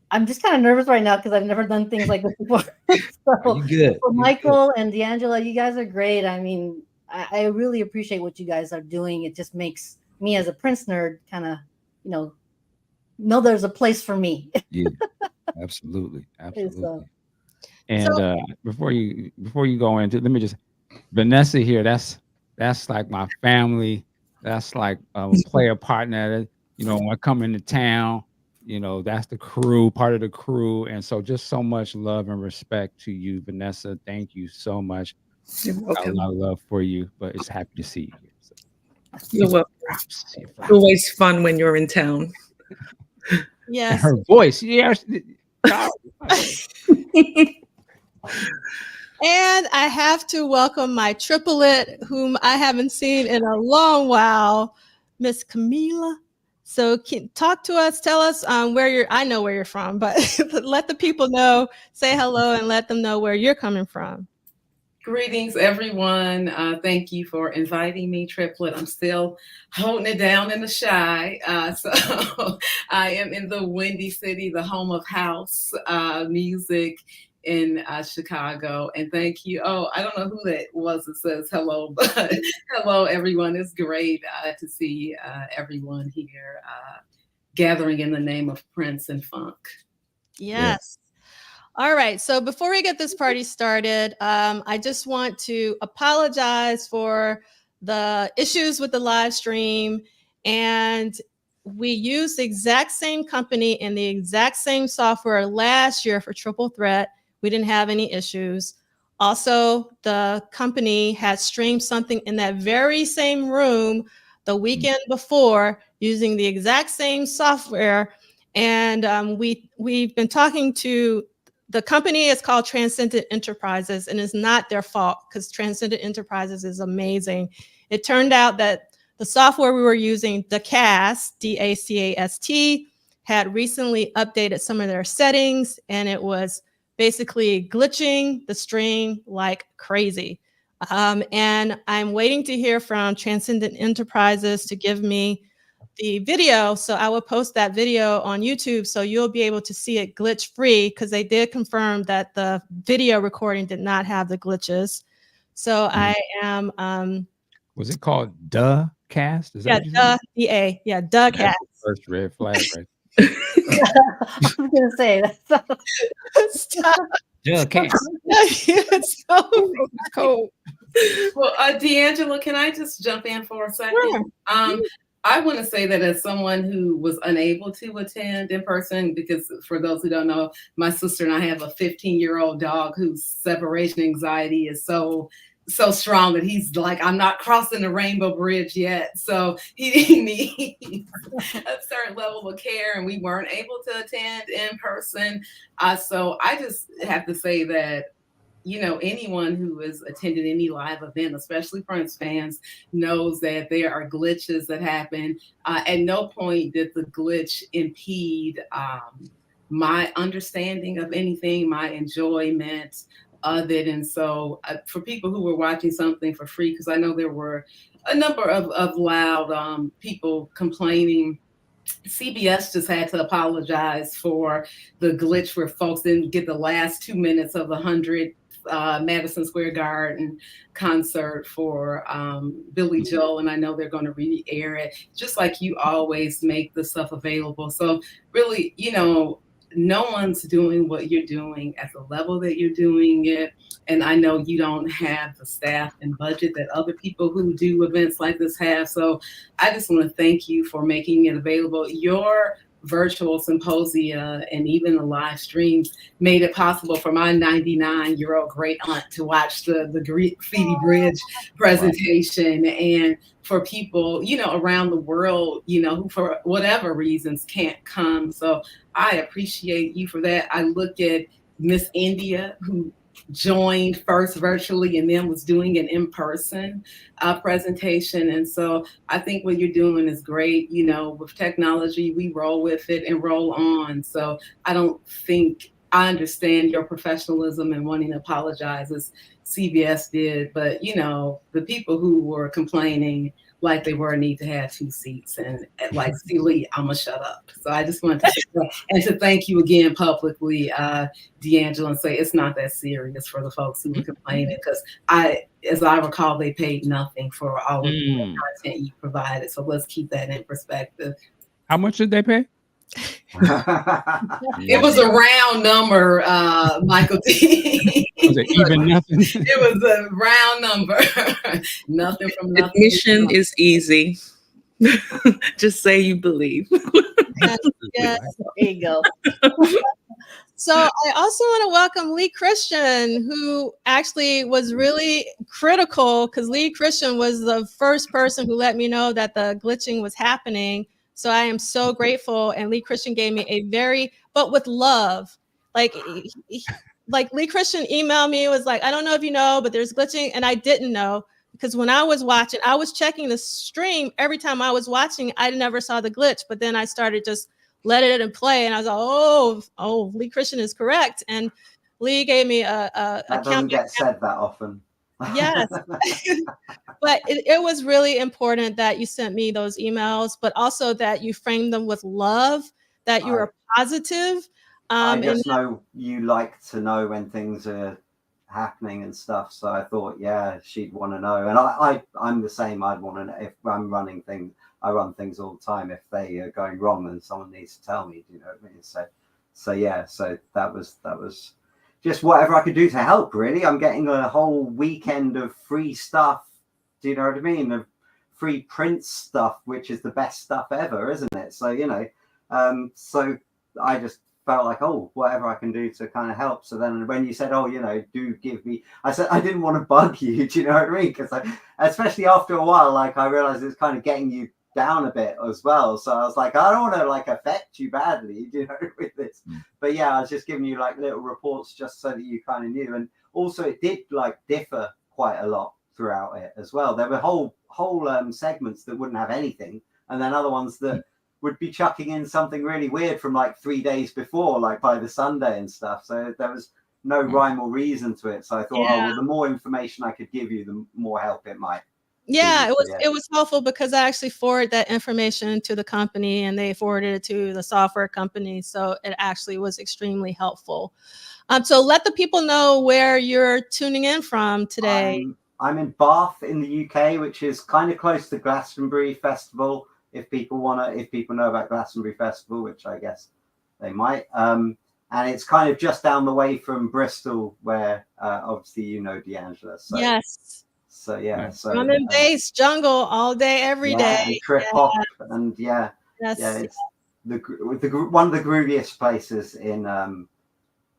I'm just kind of nervous right now because I've never done things like this before. So, good. Michael and D'Angela, you guys are great. I mean, I really appreciate what you guys are doing. It just makes me as a Prince nerd kind of, know there's a place for me. Yeah, absolutely. And before you go into, let me just, Vanessa here, that's like my family. That's like a player partner. When I come into town, that's the crew, part of the crew. And so just so much love and respect to you, Vanessa. Thank you so much. Got a lot of love for you, but it's happy to see you here. So. You're welcome. It's always fun when you're in town. Yes. And her voice, yes. And I have to welcome my triplet, whom I haven't seen in a long while, Miss Camila. So talk to us, tell us where you're, I know where you're from, but let the people know, say hello and let them know where you're coming from. Greetings, everyone. Thank you for inviting me, Triplet. I'm still holding it down in the shy. So I am in the Windy City, the home of house music in Chicago. And thank you. Oh, I don't know who that was that says hello, but hello, everyone. It's great to see everyone here gathering in the name of Prince and Funk. Yes. All right. So before we get this party started, I just want to apologize for the issues with the live stream. And we used the exact same company and the exact same software last year for Triple Threat. We didn't have any issues. Also, the company had streamed something in that very same room the weekend before using the exact same software. And we've been talking to the company is called Transcendent Enterprises, and it's not their fault because Transcendent Enterprises is amazing. It turned out that the software we were using, DACAST, D-A-C-A-S-T, had recently updated some of their settings, and it was basically glitching the stream like crazy. And I'm waiting to hear from Transcendent Enterprises to give me the video. So I will post that video on YouTube so you'll be able to see it glitch free because they did confirm that the video recording did not have the glitches. So I am was it called DACAST? Is that DA. Yeah, DACAST. First red flag, right? I was gonna say that's stop. DACAST. It's so cool. Well, D'Angelo, can I just jump in for a second? Sure. I want to say that as someone who was unable to attend in person, because for those who don't know, my sister and I have a 15-year-old dog whose separation anxiety is so strong that he's like, I'm not crossing the rainbow bridge yet. So he needs a certain level of care, and we weren't able to attend in person. So I just have to say that, you know, anyone who has attended any live event, especially Prince fans, knows that there are glitches that happen. At no point did the glitch impede my understanding of anything, my enjoyment of it. And so for people who were watching something for free, because I know there were a number of loud people complaining, CBS just had to apologize for the glitch where folks didn't get the last 2 minutes of the 100 Madison Square Garden concert for Billy Joel, and I know they're going to re-air it, just like you always make the stuff available. So really, you know, no one's doing what you're doing at the level that you're doing it. And I know you don't have the staff and budget that other people who do events like this have. So I just want to thank you for making it available. Your virtual symposia and even the live streams made it possible for my 99-year-old great aunt to watch the Graffiti Bridge presentation. And for people, you know, around the world, you know, who for whatever reasons can't come. So I appreciate you for that. I look at Miss India, who joined first virtually and then was doing an in-person presentation. And so I think what you're doing is great. You know, with technology, we roll with it and roll on. So I don't think I understand your professionalism and wanting to apologize as CBS did, but you know, the people who were complaining like they were need to have 2 seats, and like Celie, I'm gonna shut up. So I just wanted to say that, and to thank you again publicly, D'Angelo, and say it's not that serious for the folks who were complaining, because as I recall, they paid nothing for all of the content you provided. So let's keep that in perspective. How much did they pay? It was a round number, Michael D. Was it even nothing? It was a round number. Nothing from nothing. Admission is easy. Just say you believe. Yes, there you go. So I also want to welcome Lee Christian, who actually was really critical, because Lee Christian was the first person who let me know that the glitching was happening. So I am so grateful. And Lee Christian gave me but with love. Like Lee Christian emailed me, was like, I don't know if you know, but there's glitching. And I didn't know, because when I was watching, I was checking the stream every time I was watching. I never saw the glitch, but then I started just let it in play, and I was like, oh, Lee Christian is correct. And Lee gave me a that doesn't get said that often. Yes. But it was really important that you sent me those emails, but also that you framed them with love, that you were positive. I just know you like to know when things are happening and stuff. So I thought, yeah, she'd want to know. And I'm the same. I'd want to know if I'm running things. I run things all the time. If they are going wrong, then someone needs to tell me. Do you know what I mean? So yeah. So that was just whatever I could do to help. Really, I'm getting a whole weekend of free stuff. Do you know what I mean? Of free print stuff, which is the best stuff ever, isn't it? So so I just felt like, whatever I can do to kind of help. So then when you said, do give me, I said, I didn't want to bug you. Do you know what I mean? Because especially after a while, I realized it's kind of getting you down a bit as well. So I was like, I don't want to affect you badly, with this. But yeah, I was just giving you little reports just so that you kind of knew. And also it did differ quite a lot throughout it as well. There were whole segments that wouldn't have anything, and then other ones that would be chucking in something really weird from 3 days before, by the Sunday and stuff. So there was no rhyme or reason to it. So I thought, the more information I could give you, the more help it might. Yeah, it was helpful, because I actually forwarded that information to the company, and they forwarded it to the software company. So it actually was extremely helpful. So let the people know where you're tuning in from today. I'm in Bath in the UK, which is kind of close to Glastonbury Festival. If people know about Glastonbury Festival, which I guess they might. And it's kind of just down the way from Bristol, where obviously D'Angela. So, yes. So yeah, so drum and bass, jungle all day, every day. And trip hop, and it's one of the grooviest places in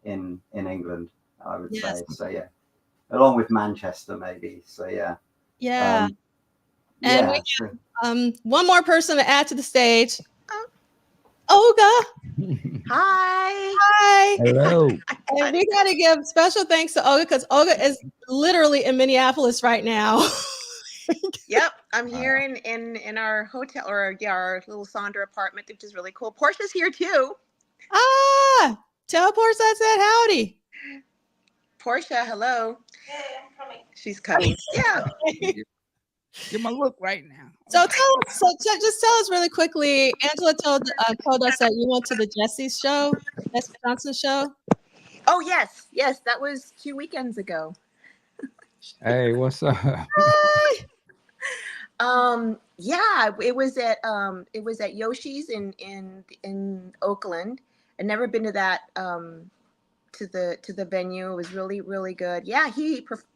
England, I would say. So yeah, along with Manchester maybe. So yeah. Yeah. And we have one more person to add to the stage. Olga. Hi. Hello. And we got to give special thanks to Olga, because Olga is literally in Minneapolis right now. Yep, I'm here in our hotel, or our little Sonder apartment, which is really cool. Portia's here too. Tell Portia I said howdy. Portia, hello. Hey, I'm coming. She's coming. Yeah. Give my look right now. So just tell us really quickly. Angela told us that you went to the Jesse Johnson show. Oh yes, that was 2 weekends ago. Hey, what's up? Yeah, it was at Yoshi's in Oakland. I'd never been to that to the venue. It was really, really good. Yeah,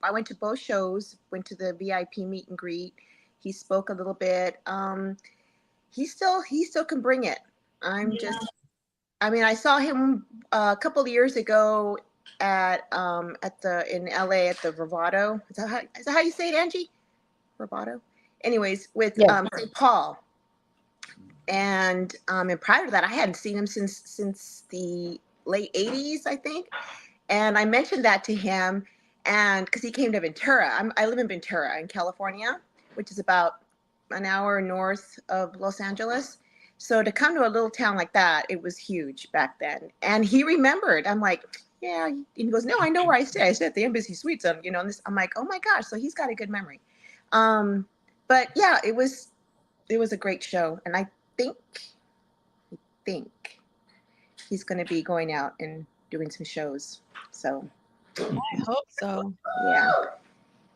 I went to both shows, went to the VIP meet and greet. He spoke a little bit. He still can bring it. I saw him a couple of years ago in LA at the Bravado. Is that how you say it, Angie? Bravado. Anyways, with St. Paul. And prior to that, I hadn't seen him since the late 80s, I think. And I mentioned that to him, and because he came to Ventura. I live in Ventura in California, which is about an hour north of Los Angeles. So to come to a little town like that, it was huge back then. And he remembered. I'm like, yeah. And he goes, no, I know where I stay. I stay at the Embassy Suites. And I'm like, oh my gosh. So he's got a good memory. But yeah, it was a great show. And I think he's going to be going out and doing some shows. So I hope so. Yeah.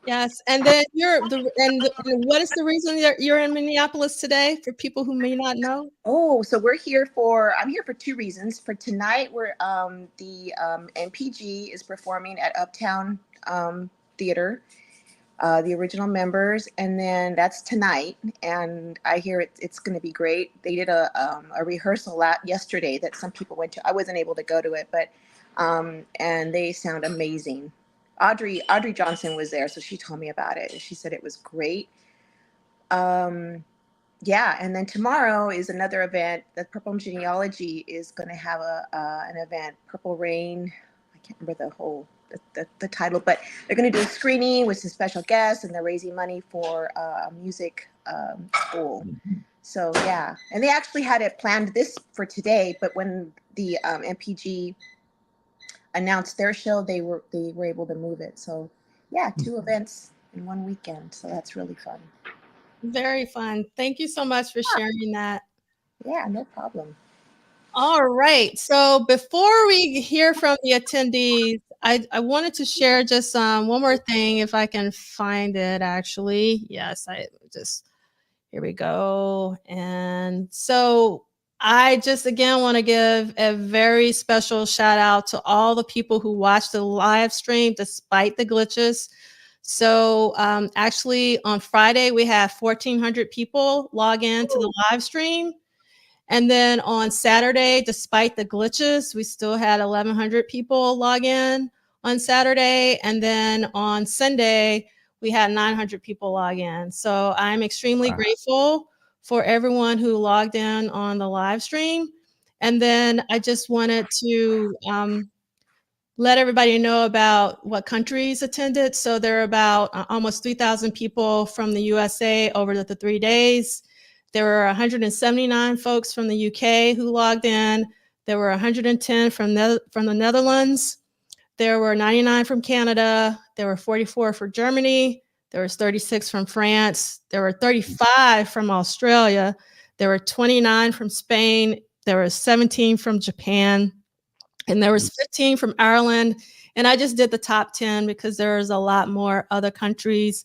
Yes. And then what is the reason you're in Minneapolis today, for people who may not know? Oh, so I'm here for 2 reasons. For tonight, the MPG is performing at Uptown Theater, the original members, and then that's tonight. And I hear it's going to be great. They did a rehearsal yesterday that some people went to. I wasn't able to go to it, but And they sound amazing. Audrey Johnson was there, so she told me about it. She said it was great. Yeah, and then tomorrow is another event. The Purple Genealogy is going to have an event, Purple Rain. I can't remember the title, but they're going to do a screening with some special guests, and they're raising money for a music school. So yeah, and they actually had it planned this for today, but when the MPG announced their show, they were able to move it. So yeah, 2 events in one weekend. So that's really fun. Very fun. Thank you so much for sharing that. Yeah, no problem. All right. So before we hear from the attendees, I wanted to share just one more thing, if I can find it, actually. Yes, here we go. And so I just, again, want to give a very special shout out to all the people who watched the live stream despite the glitches. So actually on Friday, we had 1,400 people log in to the live stream. And then on Saturday, despite the glitches, we still had 1,100 people log in on Saturday. And then on Sunday, we had 900 people log in. So I'm extremely grateful for everyone who logged in on the live stream. And then I just wanted to let everybody know about what countries attended. So there are about almost 3,000 people from the USA over the 3 days. There were 179 folks from the UK who logged in. There were 110 from the Netherlands. There were 99 from Canada. There were 44 from Germany. There was 36 from France. There were 35 from Australia. There were 29 from Spain. There were 17 from Japan. And there was 15 from Ireland. And I just did the top 10 because there was a lot more other countries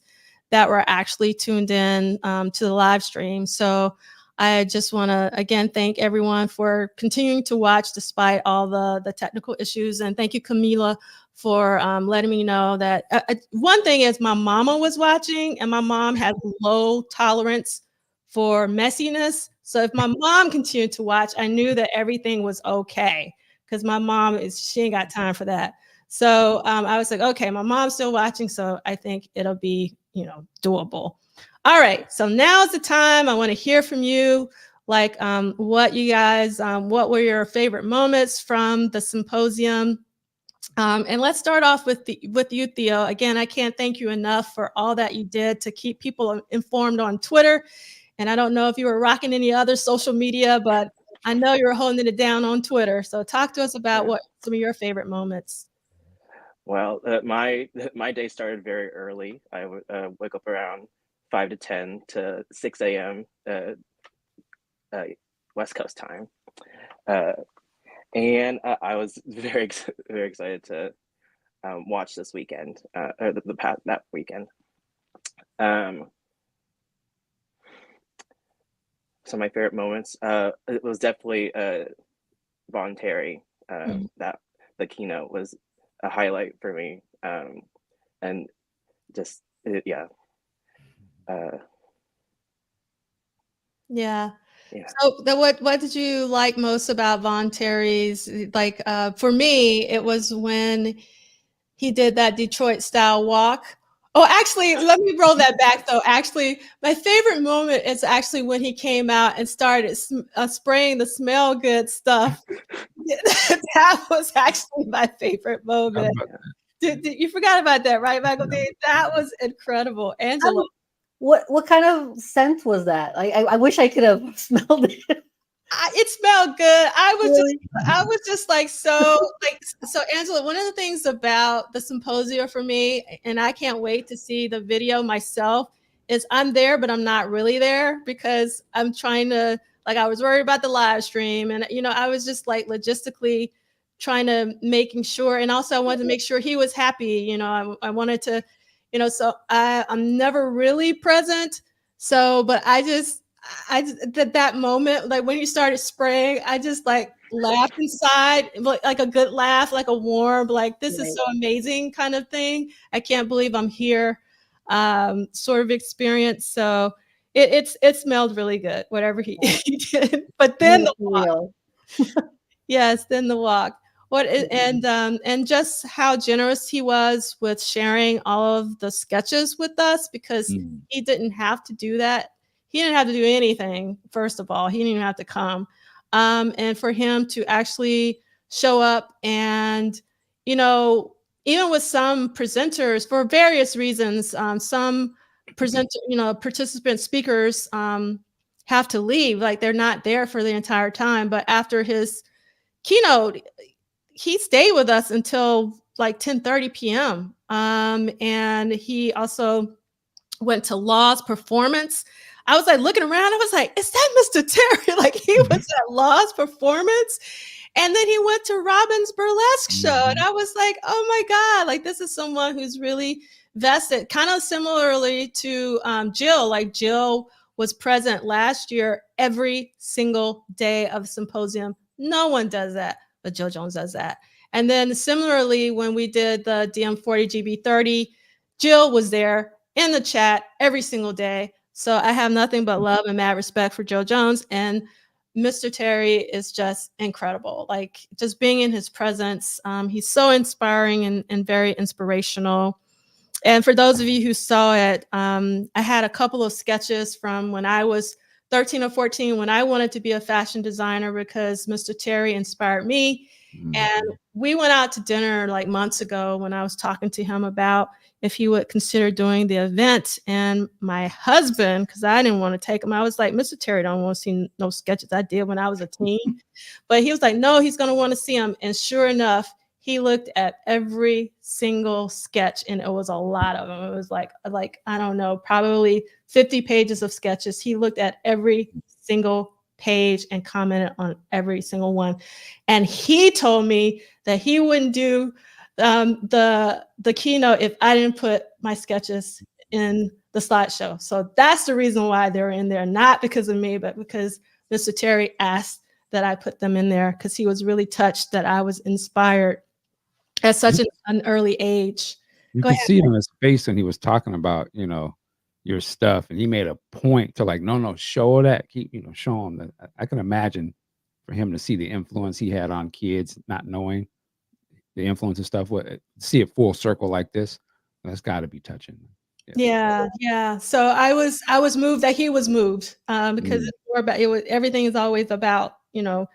that were actually tuned in to the live stream. So I just want to, again, thank everyone for continuing to watch despite all the technical issues. And thank you, Camila, for letting me know that one thing is my mama was watching, and my mom has low tolerance for messiness. So if my mom continued to watch, I knew that everything was okay, because my mom she ain't got time for that. So I was like, okay, my mom's still watching, so I think it'll be, doable. All right, so now's the time. I want to hear from you, like what you guys, what were your favorite moments from the symposium? And let's start off with you, Theo. Again, I can't thank you enough for all that you did to keep people informed on Twitter. And I don't know if you were rocking any other social media, but I know you were holding it down on Twitter. So talk to us about what some of your favorite moments. Well, my day started very early. I would wake up around 5 to 10 to 6 a.m. West Coast time, and I was very excited to watch this weekend, or that weekend. So my favorite moments, it was definitely voluntary. That the keynote was a highlight for me, and just yeah. Yeah. So what did you like most about Von Terry's? Like for me, it was when he did that Detroit style walk. Oh, actually, let me roll that back though. Actually, my favorite moment is actually when he came out and started spraying the smell good stuff. That was actually my favorite moment. You forgot about that, right, Michael? That was incredible. Angela. What kind of scent was that? I wish I could have smelled it. It smelled good. I was just like, so Angela, one of the things about the symposium for me, and I can't wait to see the video myself, is I'm there, but I'm not really there, because I'm trying to, like, I was worried about the live stream, and I was just like logistically trying to making sure, and also I wanted to make sure he was happy. I wanted to, so I'm never really present. So, but I just that moment, like when you started spraying, I just like laughed inside, like a good laugh, like a warm, like this is so amazing kind of thing. I can't believe I'm here, sort of experience. So it smelled really good, whatever he did. But then the walk. Yes, then the walk. And just how generous he was with sharing all of the sketches with us, because he didn't have to do that. He didn't have to do anything. First of all, he didn't even have to come. And for him to actually show up and, you know, even with some presenters for various reasons, some participant speakers have to leave, like they're not there for the entire time. But after his keynote, he stayed with us until like 10:30 p.m. And he also went to Law's performance. I was like looking around, I was like, is that Mr. Terry? Like he was at Law's performance. And then he went to Robin's burlesque show. And I was like, oh my God, like this is someone who's really vested, kind of similarly to Jill. Like Jill was present last year every single day of Symposium. No one does that, but Jill Jones does that. And then similarly, when we did the DM40 GB30, Jill was there in the chat every single day. So I have nothing but love and mad respect for Jill Jones. And Mr. Terry is just incredible. Like just being in his presence, he's so inspiring and very inspirational. And for those of you who saw it, I had a couple of sketches from when I was 13 or 14, when I wanted to be a fashion designer, because Mr. Terry inspired me. And we went out to dinner like months ago when I was talking to him about if he would consider doing the event. And my husband, because I didn't want to take him, I was like, Mr. Terry don't want to see no sketches I did when I was a teen. But he was like, no, he's going to want to see them. And sure enough, he looked at every single sketch, and it was a lot of them. It was like I don't know, probably 50 pages of sketches. He looked at every single page and commented on every single one. And he told me that he wouldn't do the keynote if I didn't put my sketches in the slideshow. So that's the reason why they're in there, not because of me, but because Mr. Terry asked that I put them in there, because he was really touched that I was inspired at such an early age. You can see it on his face when he was talking about, you know, your stuff, and he made a point to like, no, show that, keep, you know, show him that. I can imagine for him to see the influence he had on kids, not knowing the influence and stuff, see it full circle like this, that's got to be touching. Yeah. So I was moved that he was moved, because it's more about everything is always about, you know,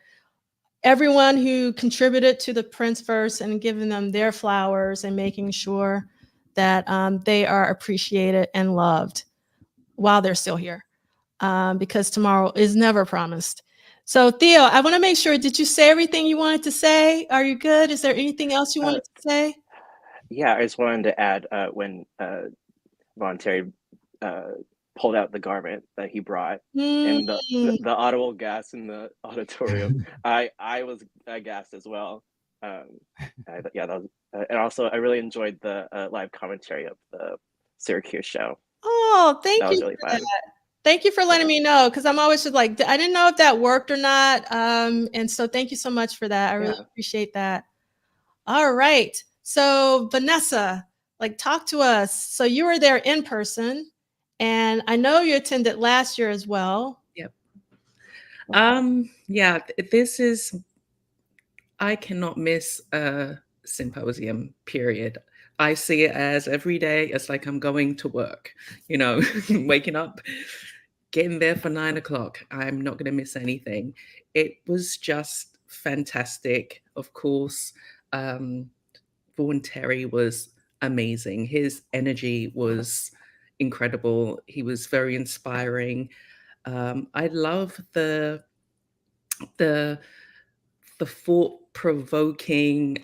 everyone who contributed to the Prince verse and giving them their flowers and making sure that they are appreciated and loved while they're still here, because tomorrow is never promised. So Theo, I want to make sure, did you say everything you wanted to say? Are you good? Is there anything else you wanted to say? Yeah, I just wanted to add when Von Terry pulled out the garment that he brought and the audible gas in the auditorium. I was aghast as well. That was, and also I really enjoyed the live commentary of the Syracuse show. Oh, thank you. That was really fun. Thank you for letting me know, because I'm always just like, I didn't know if that worked or not. And so thank you so much for that. I really appreciate that. All right. So Vanessa, like talk to us. So you were there in person, and I know you attended last year as well. Yep. Yeah, this is, I cannot miss a symposium, period. I see it as every day, it's like I'm going to work, you know, waking up, getting there for 9 o'clock. I'm not going to miss anything. It was just fantastic. Of course, Vaughn Terry was amazing. His energy was incredible. He was very inspiring. I love the thought-provoking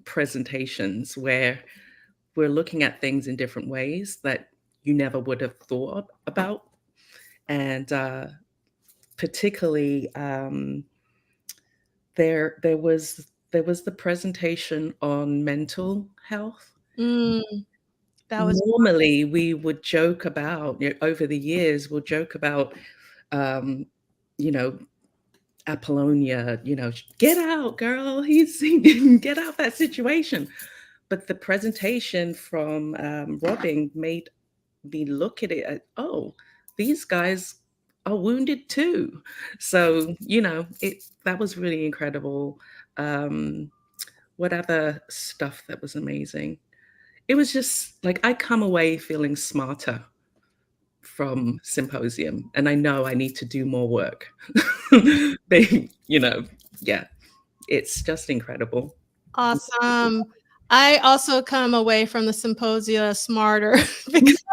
presentations where we're looking at things in different ways that you never would have thought about. And particularly there was the presentation on mental health. That was normally we would joke about, you know, over the years we'll joke about you know, Apollonia, you know, get out, girl, he's get out that situation. But the presentation from Robin made me look at it as, oh, these guys are wounded too. So, you know, that was really incredible. what other stuff that was amazing? It was just like I come away feeling smarter from Symposium, and I know I need to do more work. Yeah, it's just incredible. Awesome. I also come away from the symposia smarter because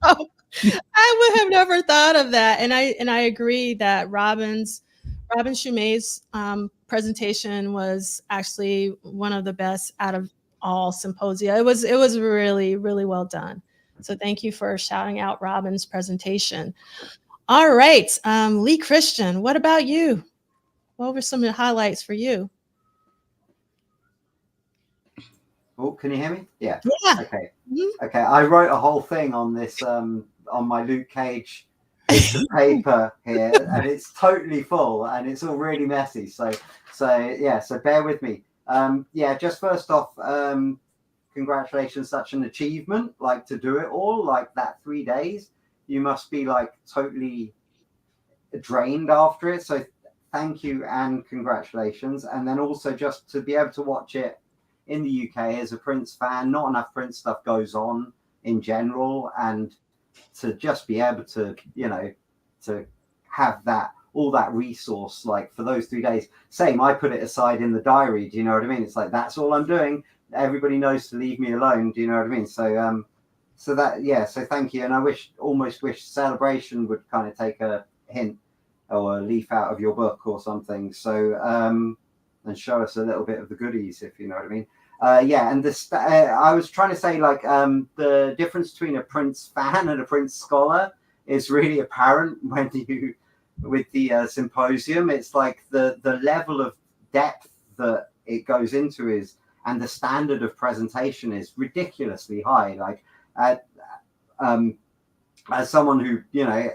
I would have never thought of that. And I agree that Robin Shumay's presentation was actually one of the best out of all symposia. It was really, really well done. So thank you for shouting out Robin's presentation. All right, Lee Christian, what about you? What were some of the highlights for you? Oh, can you hear me? Yeah. Yeah. Okay. Okay. I wrote a whole thing on this on my Luke Cage piece of paper here, and it's totally full and it's all really messy. So yeah. So bear with me. Yeah. Just first off, congratulations, such an achievement. Like to do it all like that 3 days. You must be like totally drained after it. So thank you and congratulations. And then also just to be able to watch it in the UK as a Prince fan, not enough Prince stuff goes on in general, and to just be able to, to have that, all that resource, like for those 3 days, same, I put it aside in the diary. Do you know what I mean? It's like, that's all I'm doing. Everybody knows to leave me alone. Do you know what I mean? So, so thank you. And I almost wish Celebration would kind of take a hint or a leaf out of your book or something. So, and show us a little bit of the goodies, if you know what I mean. And this, I was trying to say, like, the difference between a Prince fan and a Prince scholar is really apparent when you, with the symposium. It's like the level of depth that it goes into is, and the standard of presentation is ridiculously high. Like, as someone who,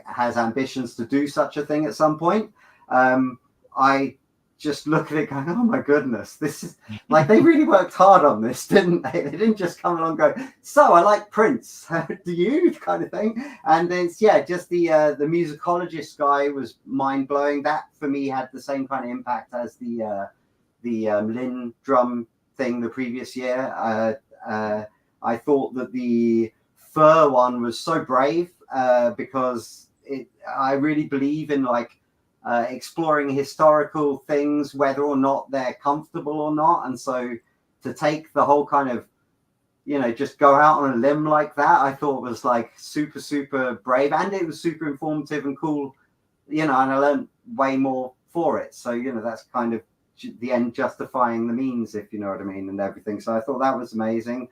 has ambitions to do such a thing at some point, I just look at it going, oh my goodness, this is like, they really worked hard on this, didn't they? They didn't just come along and go, so I like Prince, do you, kind of thing. And it's, just the musicologist guy was mind-blowing. That for me had the same kind of impact as the Lynn drum thing the previous year. I thought that the fur one was so brave, because I really believe in exploring historical things, whether or not they're comfortable or not. And so to take the whole kind of, just go out on a limb like that, I thought was like super, super brave, and it was super informative and cool, and I learned way more for it. So, that's kind of the end justifying the means, if you know what I mean, and everything. So I thought that was amazing.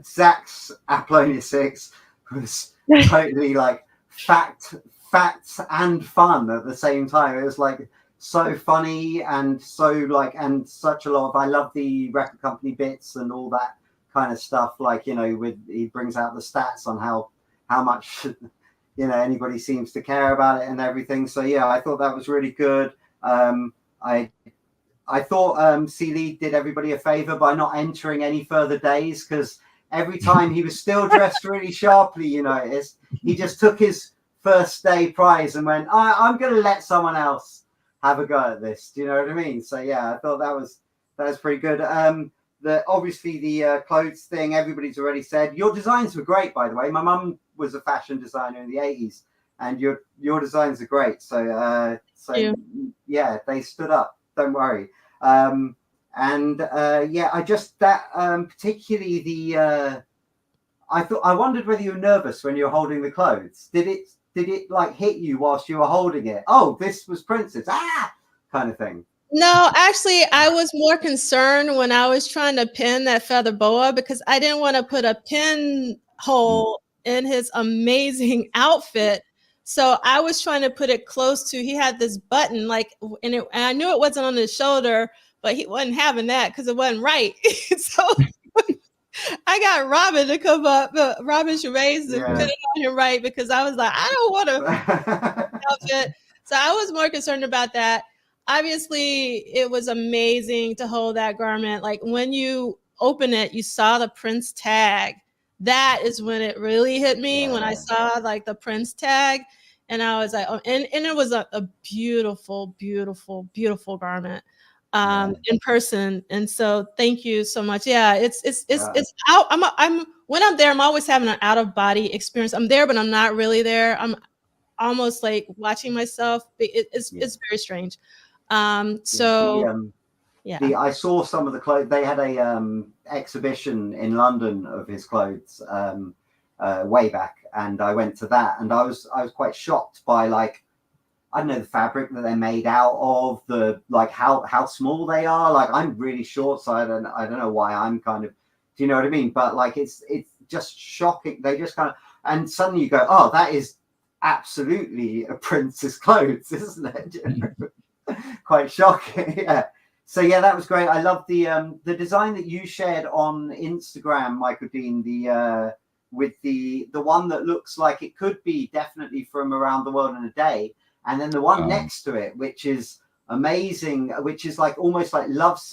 Zach's Apollonia 6 was totally like facts and fun at the same time. It was like so funny and so and such a lot of, I love the record company bits and all that kind of stuff. Like, he brings out the stats on how much anybody seems to care about it and everything. So yeah, I thought that was really good. I thought Seeley did everybody a favor by not entering any further days, because every time he was still dressed really sharply, he just took his first day prize and went, I'm going to let someone else have a go at this. Do you know what I mean? So yeah, I thought that was pretty good. Obviously the clothes thing, everybody's already said. Your designs were great, by the way. My mum was a fashion designer in the 80s, and your designs are great. So yeah, they stood up. Don't worry. I just particularly the I wondered whether you were nervous when you were holding the clothes. Did it like hit you whilst you were holding it? Oh, this was Prince's kind of thing. No, actually, I was more concerned when I was trying to pin that feather boa, because I didn't want to put a pinhole in his amazing outfit. So I was trying to put it close to, he had this button, and I knew it wasn't on his shoulder, but he wasn't having that because it wasn't right. So I got Robin to come up, Robin Gervais to put it on him right, because I was like, I don't want to outfit. So I was more concerned about that. Obviously, it was amazing to hold that garment. Like, when you open it, you saw the Prince tag. That is when it really hit me, when I saw the Prince tag. And I was like, oh, and it was a beautiful, beautiful, beautiful garment in person. And so thank you so much. Yeah, it's out. I'm when I'm there, I'm always having an out of body experience. I'm there, but I'm not really there. I'm almost like watching myself. It's very strange. So yeah. I saw some of the clothes. They had a exhibition in London of his clothes way back, and I went to that, and I was quite shocked by, like, I don't know, the fabric that they're made out of, the like how small they are. Like, I'm really short, so I don't know why I'm kind of, do you know what I mean? But like it's just shocking. They just kind of, and suddenly you go, oh, that is absolutely a prince's clothes, isn't it? Quite shocking. Yeah. So yeah, that was great. I love the design that you shared on Instagram, Michael Dean, with the one that looks like it could be definitely from Around the World in a Day, and then the one next to it, which is amazing, which is like almost like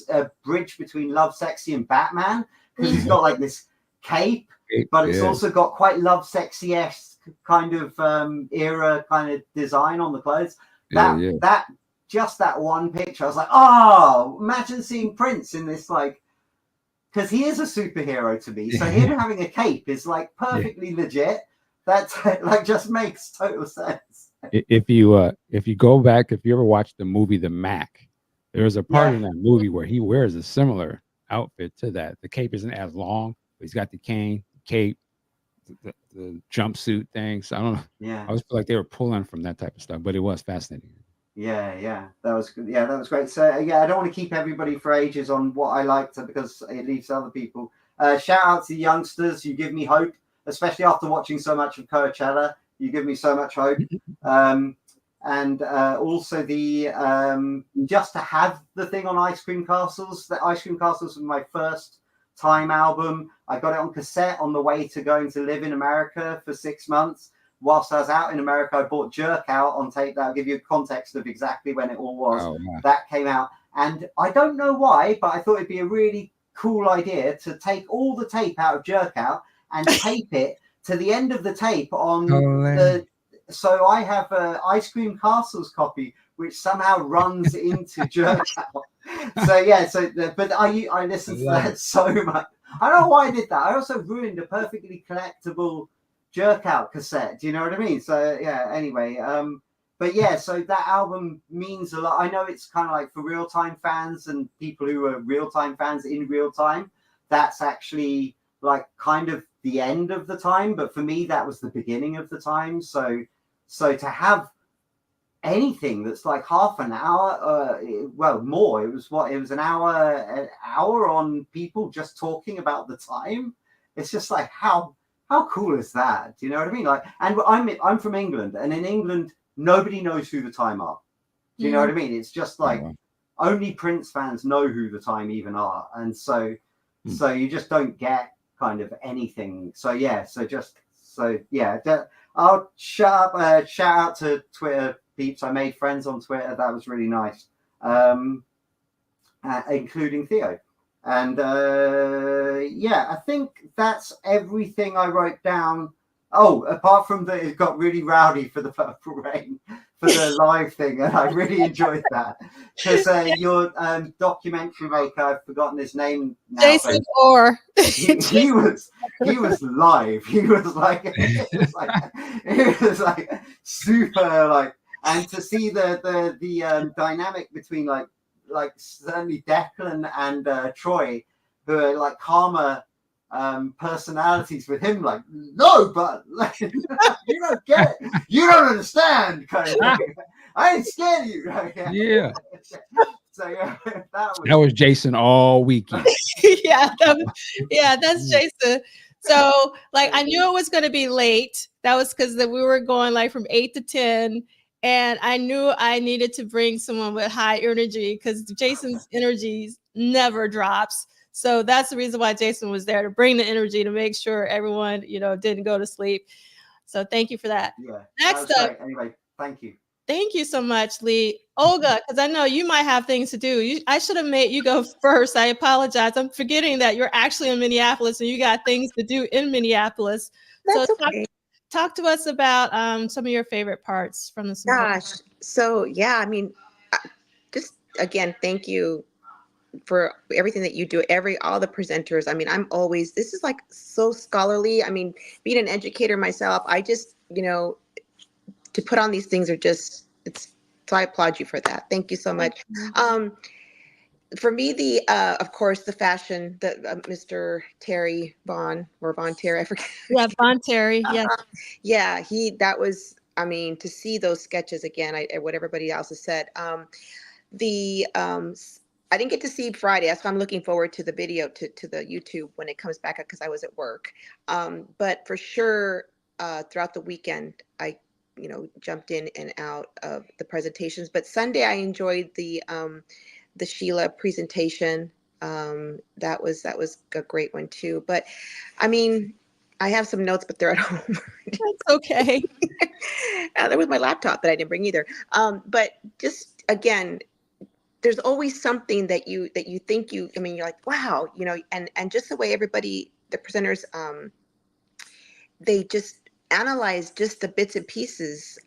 a bridge between Love Sexy and Batman, because it's got like this cape, but it's also got quite Love Sexy-esque kind of era kind of design on the clothes. That just that one picture, I was like, oh, imagine seeing Prince in this, like, because he is a superhero to me. So him having a cape is like perfectly legit. That's like just makes total sense. If you go back, if you ever watched the movie The Mac, there's a part in that movie where he wears a similar outfit to that. The cape isn't as long, but he's got the cane, cape, the jumpsuit things. So I don't know. Yeah. I always feel like they were pulling from that type of stuff, but it was fascinating. Yeah, that was good. Yeah, that was great. So yeah, I don't want to keep everybody for ages on what I liked because it leaves other people. Shout out to the youngsters. You give me hope, especially after watching so much of Coachella. You give me so much hope. And also the just to have the thing on Ice Cream Castles. The Ice Cream Castles was my first time album. I got it on cassette on the way to going to live in America for 6 months. Whilst I was out in America, I bought Jerk Out on tape. That'll give you a context of exactly when it all was. Oh, yeah. That came out. And I don't know why, but I thought it'd be a really cool idea to take all the tape out of Jerk Out and tape it to the end of the tape on the... So I have a Ice Cream Castles copy, which somehow runs into Jerk Out. So yeah, but I listened to that so much. I don't know why I did that. I also ruined a perfectly collectible Jerk Out cassette. Do you know what I mean? So yeah, anyway, but yeah, so that album means a lot. I know it's kind of like for real-time fans and people who are real-time fans in real time, that's actually like kind of the end of the time, but for me that was the beginning of the time. So to have anything that's like half an hour, well, more, it was an hour on people just talking about the time. It's just like how cool is that? Do you know what I mean? Like, and I'm from England, and in England, nobody knows who the Time are. Do you know what I mean? It's just like only Prince fans know who the Time even are, and so you just don't get kind of anything. So yeah, I'll shout out to Twitter peeps. I made friends on Twitter. That was really nice, including Theo. And yeah, I think that's everything I wrote down. Oh, apart from that, it got really rowdy for the Purple Rain for the live thing, and I really enjoyed that because your documentary maker, I've forgotten his name now. Jason Orr. He was live. He was like super like, and to see the dynamic between like certainly Declan and Troy, who are like calmer personalities with him, like, no, but like, you don't get it, you don't understand, kind of thing. I ain't scared of you. Yeah. So yeah, that was Jason all weekend. That's Jason. So like I knew it was going to be late. That was because we were going like from 8 to 10. And I knew I needed to bring someone with high energy because Jason's energy never drops. So that's the reason why Jason was there, to bring the energy, to make sure everyone, didn't go to sleep. So thank you for that. Yeah. Next up. Anyway, thank you. Thank you so much, Lee. Olga, because I know you might have things to do. I should have made you go first. I apologize. I'm forgetting that you're actually in Minneapolis and you got things to do in Minneapolis. That's okay. talk to us about some of your favorite parts from the symposium. Gosh, so yeah, I mean, just again, thank you for everything that you do, all the presenters. I mean, this is like so scholarly. I mean, being an educator myself, I just, to put on these things so I applaud you for that. Thank you so much. For me, of course, the fashion, Mr. Terry Vaughn, or Von Terry, I forget. Yeah, Von Terry, yeah. Yeah, that was, I mean, to see those sketches again, what everybody else has said. I didn't get to see Friday. That's why I'm looking forward to the video, to the YouTube when it comes back up, because I was at work. But for sure, throughout the weekend, I, jumped in and out of the presentations. But Sunday, I enjoyed the Sheila presentation. That was a great one too. But I mean, I have some notes, but they're at home. That's okay. There was my laptop that I didn't bring either. But just again, there's always something that you think I mean, you're like, wow, and just the way everybody, the presenters, they just analyze just the bits and pieces.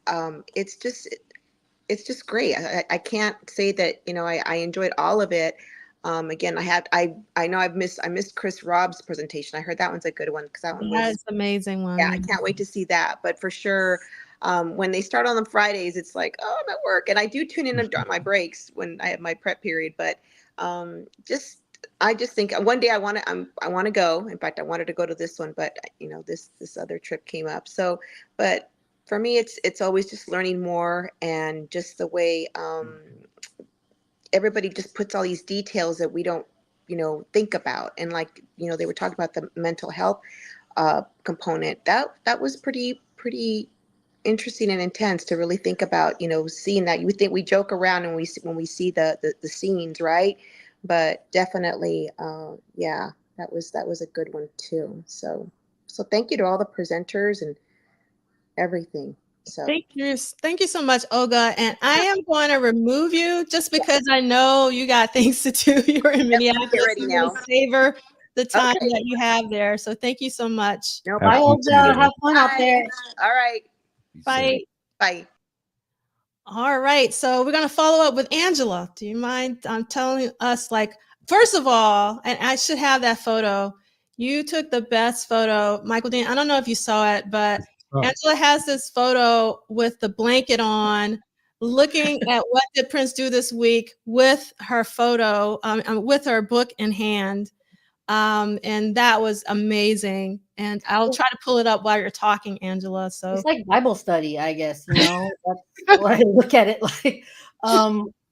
It's just great. I can't say that, I enjoyed all of it. Again, I know I missed Chris Rob's presentation. I heard that one's a good one, because that one was an amazing one. Yeah, I can't wait to see that. But for sure, when they start on the Fridays, it's like, oh, I'm at work, and I do tune in on my breaks when I have my prep period. But I just think one day I want to go. In fact, I wanted to go to this one, but this other trip came up. So, but for me, it's always just learning more, and just the way everybody just puts all these details that we don't think about. And like they were talking about the mental health component. That was pretty interesting and intense to really think about. Seeing that, you would think we joke around and when we see the scenes, right? But definitely, yeah, that was a good one too. So thank you to all the presenters and everything. So thank you so much, Olga. And I am going to remove you just because I know you got things to do. You're in Minneapolis. Get ready now. Savor the time that you have there. So thank you so much. Bye, Olga. Have fun out there. All right. Bye. Bye. All right. So we're going to follow up with Angela. Do you mind telling us, first of all, and I should have that photo. You took the best photo, Michael Dean. I don't know if you saw it, but Angela has this photo with the blanket on, looking at what did Prince do this week with her photo, with her book in hand. And that was amazing. And I'll try to pull it up while you're talking, Angela. So it's like Bible study, I guess, that's what I look at it like.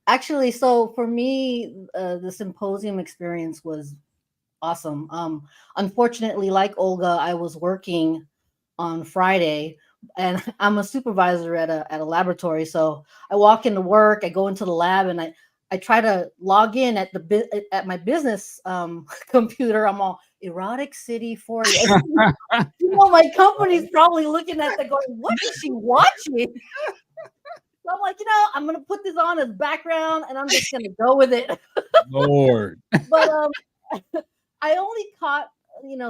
Actually, so for me, the symposium experience was awesome. Unfortunately, like Olga, I was working on Friday, and I'm a supervisor at a laboratory. So I walk into work, I go into the lab, and I try to log in at my business computer. I'm all erotic city 40. My company's probably looking at that going, what is she watching? So I'm like, I'm gonna put this on as background, and I'm just gonna go with it. Lord. But I only caught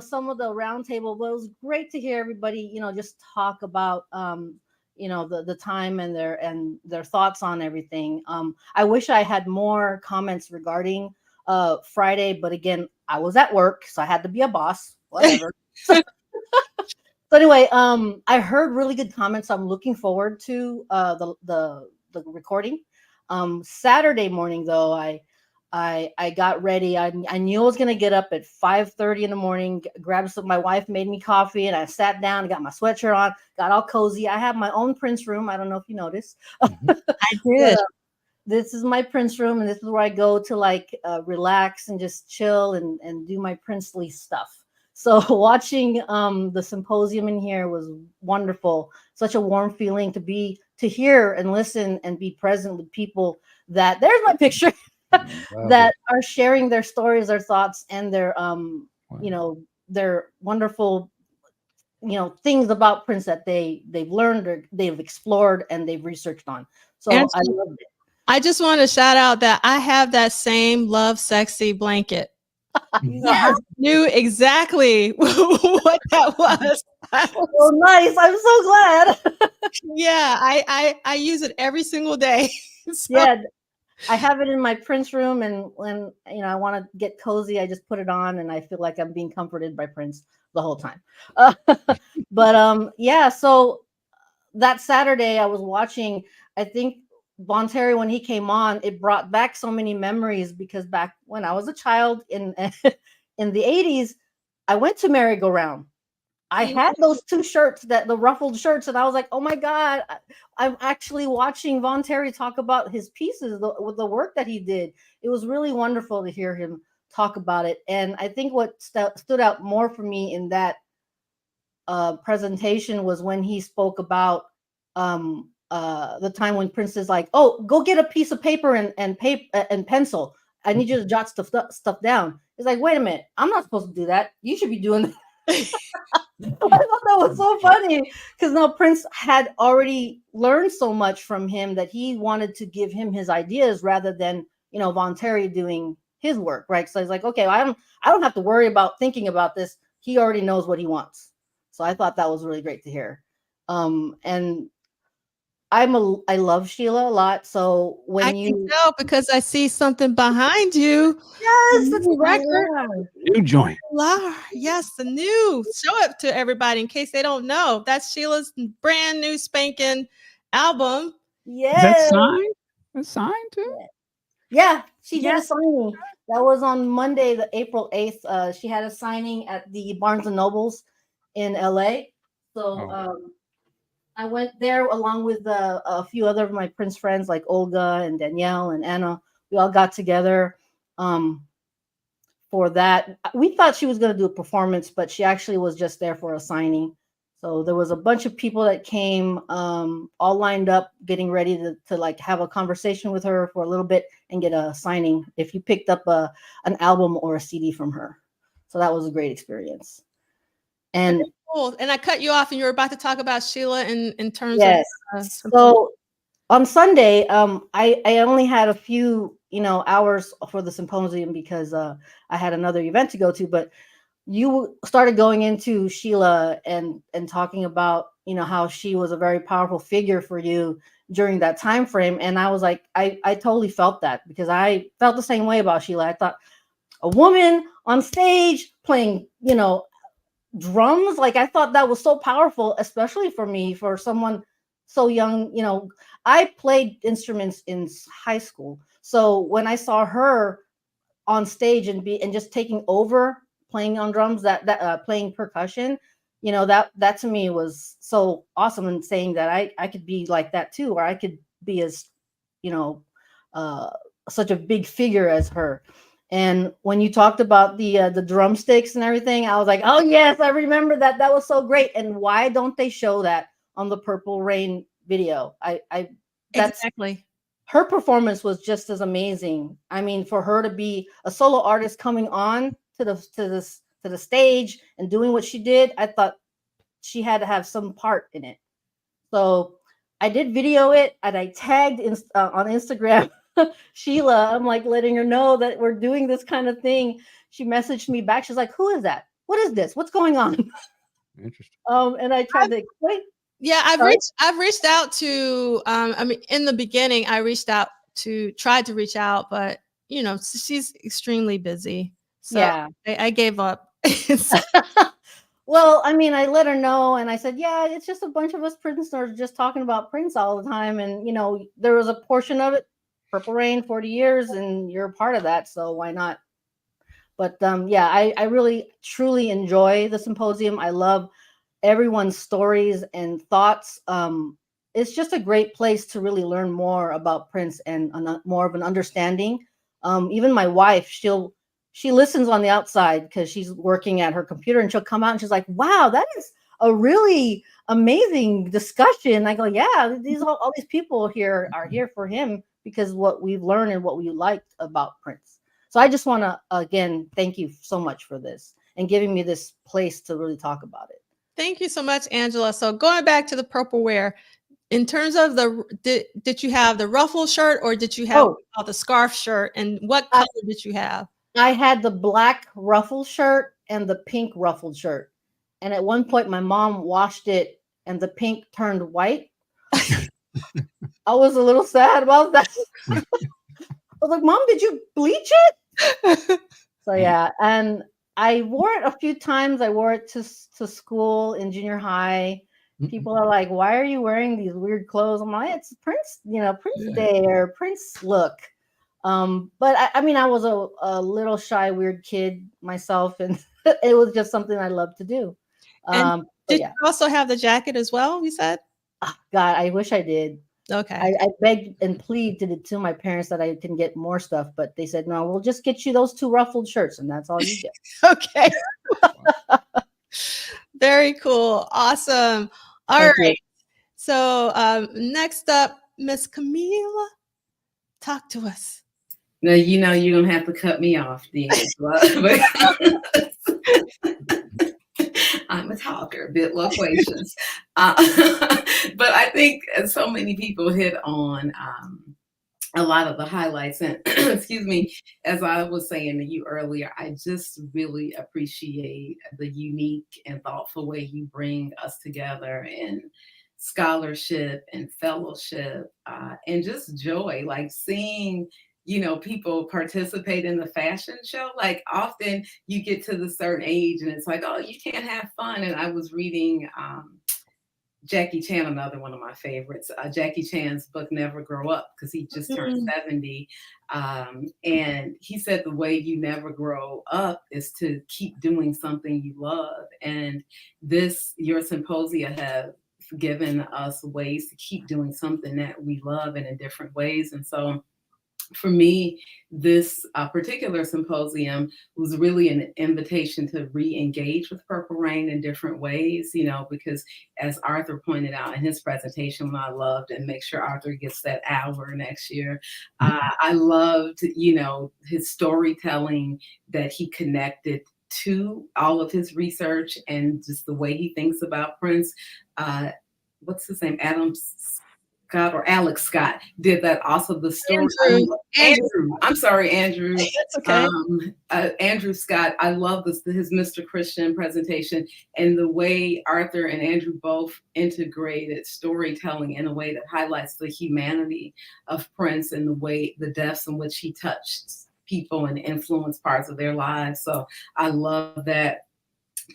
some of the roundtable, but it was great to hear everybody just talk about the time and their thoughts on everything. I wish I had more comments regarding Friday, but again, I was at work, so I had to be a boss. Whatever. So anyway, I heard really good comments. I'm looking forward to the recording. Saturday morning, though, I got ready. I knew I was gonna get up at 5:30 in the morning, grab some. My wife made me coffee, and I sat down and got my sweatshirt on, got all cozy. I have my own Prince room. I don't know if you noticed. I did. This is my Prince room, and this is where I go to relax and just chill and do my princely stuff. So watching the symposium in here was wonderful. Such a warm feeling to hear and listen and be present with people that there's my picture. That are sharing their stories, their thoughts, and their their wonderful things about Prince that they've learned or they've explored and they've researched on. So I loved it. I just want to shout out that I have that same Love Sexy blanket. I knew exactly what that was. Oh, nice. I'm so glad. Yeah, I use it every single day. So. Yeah, I have it in my Prince room, and when I want to get cozy, I just put it on, and I feel like I'm being comforted by Prince the whole time. But yeah, so that Saturday I was watching. I think Bon Terry, when he came on, it brought back so many memories because back when I was a child in in the 80s, I went to merry-go-round. I had those 2 shirts, the ruffled shirts, and I was like, oh my God, I'm actually watching Von Terry talk about his pieces, with the work that he did. It was really wonderful to hear him talk about it. And I think what stood out more for me in that presentation was when he spoke about the time when Prince is like, oh, go get a piece of paper and paper and pencil. I need you to jot stuff down. He's like, wait a minute, I'm not supposed to do that. You should be doing that. I thought that was so funny because now Prince had already learned so much from him that he wanted to give him his ideas rather than Von Terry doing his work, right? So he's like, okay, I don't have to worry about thinking about this. He already knows what he wants. So I thought that was really great to hear. And I love Sheila a lot. So when I can tell because I see something behind you. Yes, that's record. New joint. Yes, the new. Show it to everybody in case they don't know. That's Sheila's brand new spanking album. Yeah. Is that signed? That's signed too? Yeah, she did a signing. That was on Monday, the April 8th. She had a signing at the Barnes and Nobles in LA. So I went there along with a few other of my Prince friends like Olga and Danielle and Anna. We all got together for that. We thought she was going to do a performance, but she actually was just there for a signing. So there was a bunch of people that came all lined up, getting ready to like have a conversation with her for a little bit and get a signing if you picked up an album or a CD from her. So that was a great experience. And cool. And I cut you off and you were about to talk about Sheila in terms of so on Sunday, I only had a few hours for the symposium because I had another event to go to, but you started going into Sheila and talking about how she was a very powerful figure for you during that time frame, and I was like, I totally felt that because I felt the same way about Sheila. I thought a woman on stage playing drums, like I thought that was so powerful, especially for me, for someone so young. I played instruments in high school, so when I saw her on stage and just taking over playing on drums, that playing percussion, that to me was so awesome, and saying that I could be like that too, or I could be as such a big figure as her. And when you talked about the drumsticks and everything, I was like, oh yes, I remember that. That was so great. And why don't they show that on the Purple Rain video? That's exactly. Her performance was just as amazing. I mean, for her to be a solo artist coming on to the stage and doing what she did, I thought she had to have some part in it. So I did video it, and I tagged on Instagram Sheila. I'm like letting her know that we're doing this kind of thing. She messaged me back. She's like, "Who is that? What is this? What's going on?" Interesting. And I tried to explain. Yeah, I've reached out to I mean, in the beginning I tried to reach out, but she's extremely busy. So yeah, I gave up. Well, I mean, I let her know, and I said, yeah, it's just a bunch of us Prince nerds just talking about Prince all the time. And there was a portion of it, Purple Rain, 40 years, and you're a part of that, so why not? But yeah, I really truly enjoy the symposium. I love everyone's stories and thoughts. It's just a great place to really learn more about Prince and more of an understanding. Even my wife, she listens on the outside because she's working at her computer, and she'll come out and she's like, wow, that is a really amazing discussion. I go, yeah, all these people here are here for him because what we've learned and what we liked about Prince. So I just want to, again, thank you so much for this and giving me this place to really talk about it. Thank you so much, Angela. So going back to the purple wear, in terms of did you have the ruffle shirt or did you have the scarf shirt, and what color did you have? I had the black ruffle shirt and the pink ruffled shirt. And at one point, my mom washed it and the pink turned white. I was a little sad about that. I was like, Mom, did you bleach it? So, yeah. And I wore it a few times. I wore it to school in junior high. People are like, why are you wearing these weird clothes? I'm like, it's Prince, Prince Day or Prince look. But I mean, I was a little shy, weird kid myself, and it was just something I loved to do. And did you also have the jacket as well, you said? Oh, God, I wish I did. Okay. I begged and pleaded to my parents that I can get more stuff, but they said, no, we'll just get you those 2 ruffled shirts, and that's all you get. Okay. Very cool. Awesome. All right. So next up, Miss Camila, talk to us. Now, you don't have to cut me off, D'Angela. I'm a talker, a bit loquacious. But I think so many people hit on a lot of the highlights. And excuse me, as I was saying to you earlier, I just really appreciate the unique and thoughtful way you bring us together in scholarship and fellowship and just joy, like seeing people participate in the fashion show. Like often you get to the certain age and it's like, oh, you can't have fun. And I was reading Jackie Chan, another one of my favorites, Jackie Chan's book, Never Grow Up, because he just turned 70. And he said the way you never grow up is to keep doing something you love. And your symposia have given us ways to keep doing something that we love and in different ways. And so for me, this particular symposium was really an invitation to re-engage with Purple Rain in different ways, because as Arthur pointed out in his presentation, I loved, and make sure Arthur gets that hour next year. I loved, his storytelling, that he connected to all of his research and just the way he thinks about Prince. What's his name? Scott or Alex Scott did that. Also, the story. Andrew. I'm sorry, Andrew. That's okay. Andrew Scott. I love his Mr. Christian presentation and the way Arthur and Andrew both integrated storytelling in a way that highlights the humanity of Prince and the depths in which he touched people and influenced parts of their lives. So I love that.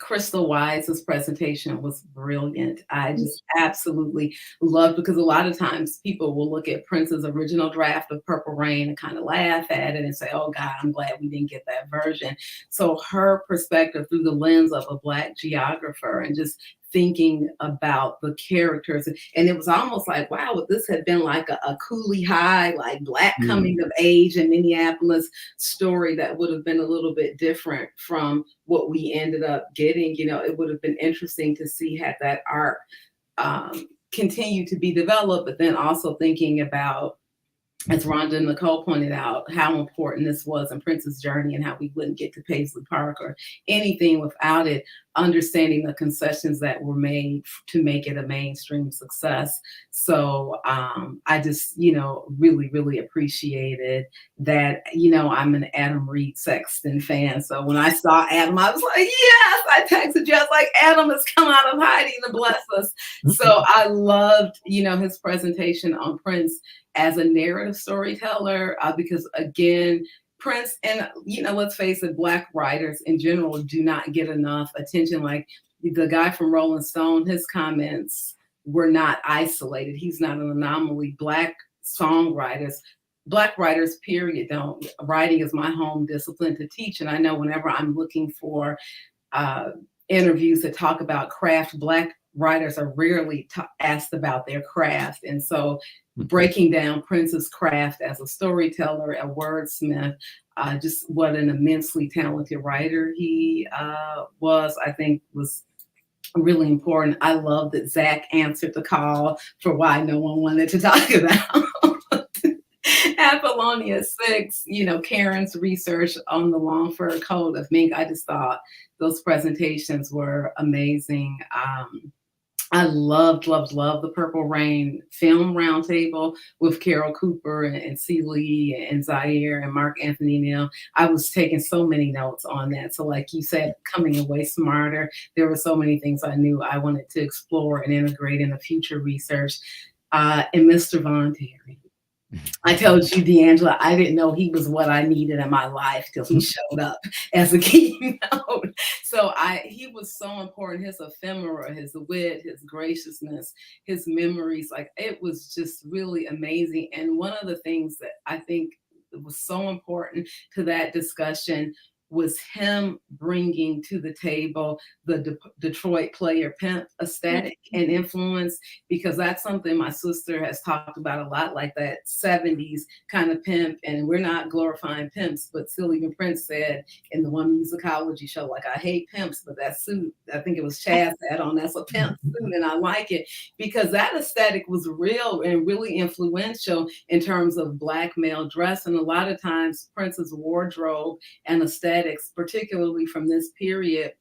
Crystal Wise's presentation was brilliant. I just absolutely loved, because a lot of times people will look at Prince's original draft of Purple Rain and kind of laugh at it and say, oh God, I'm glad we didn't get that version. So her perspective through the lens of a Black geographer and just thinking about the characters. And it was almost like, wow, if this had been like a Cooley High, like Black coming of age in Minneapolis story, that would have been a little bit different from what we ended up getting. It would have been interesting to see had that art continue to be developed, but then also thinking about, as Rhonda and Nicole pointed out, how important this was in Prince's journey and how we wouldn't get to Paisley Park or anything without it, understanding the concessions that were made to make it a mainstream success. So I just, really, really appreciated that. I'm an Adam Reed Sexton fan. So when I saw Adam, I was like, yes, I texted you. I was like, Adam has come out of hiding to bless us. So I loved, his presentation on Prince as a narrative storyteller, because again, Prince and, let's face it, Black writers in general do not get enough attention. Like the guy from Rolling Stone, his comments were not isolated. He's not an anomaly. Black songwriters, Black writers, period, don't. Writing is my home discipline to teach. And I know whenever I'm looking for interviews that talk about craft, Black writers are rarely asked about their craft. And so breaking down Prince's craft as a storyteller, a wordsmith, just what an immensely talented writer he was, I think was really important. I love that Zach answered the call for why no one wanted to talk about Apollonia 6, Karen's research on the long fur coat of mink. I just thought those presentations were amazing. I loved the Purple Rain film roundtable with Carol Cooper and C. Lee and Zaire and Mark Anthony Neal. I was taking so many notes on that. So like you said, coming away smarter, there were so many things I knew I wanted to explore and integrate in the future research. And Mr. Von Terry. I told you, D'Angela, I didn't know he was what I needed in my life till he showed up as a keynote. So he was so important. His ephemera, his wit, his graciousness, his memories, like it was just really amazing. And one of the things that I think was so important to that discussion was him bringing to the table the Detroit player pimp aesthetic and influence, because that's something my sister has talked about a lot, like that 70s kind of pimp. And we're not glorifying pimps, but still even Prince said in the one musicology show, like, I hate pimps, but that suit, I think it was Chaz had on, that's a pimp suit, and I like it because that aesthetic was real and really influential in terms of Black male dress. And a lot of times Prince's wardrobe and aesthetics, particularly from this period,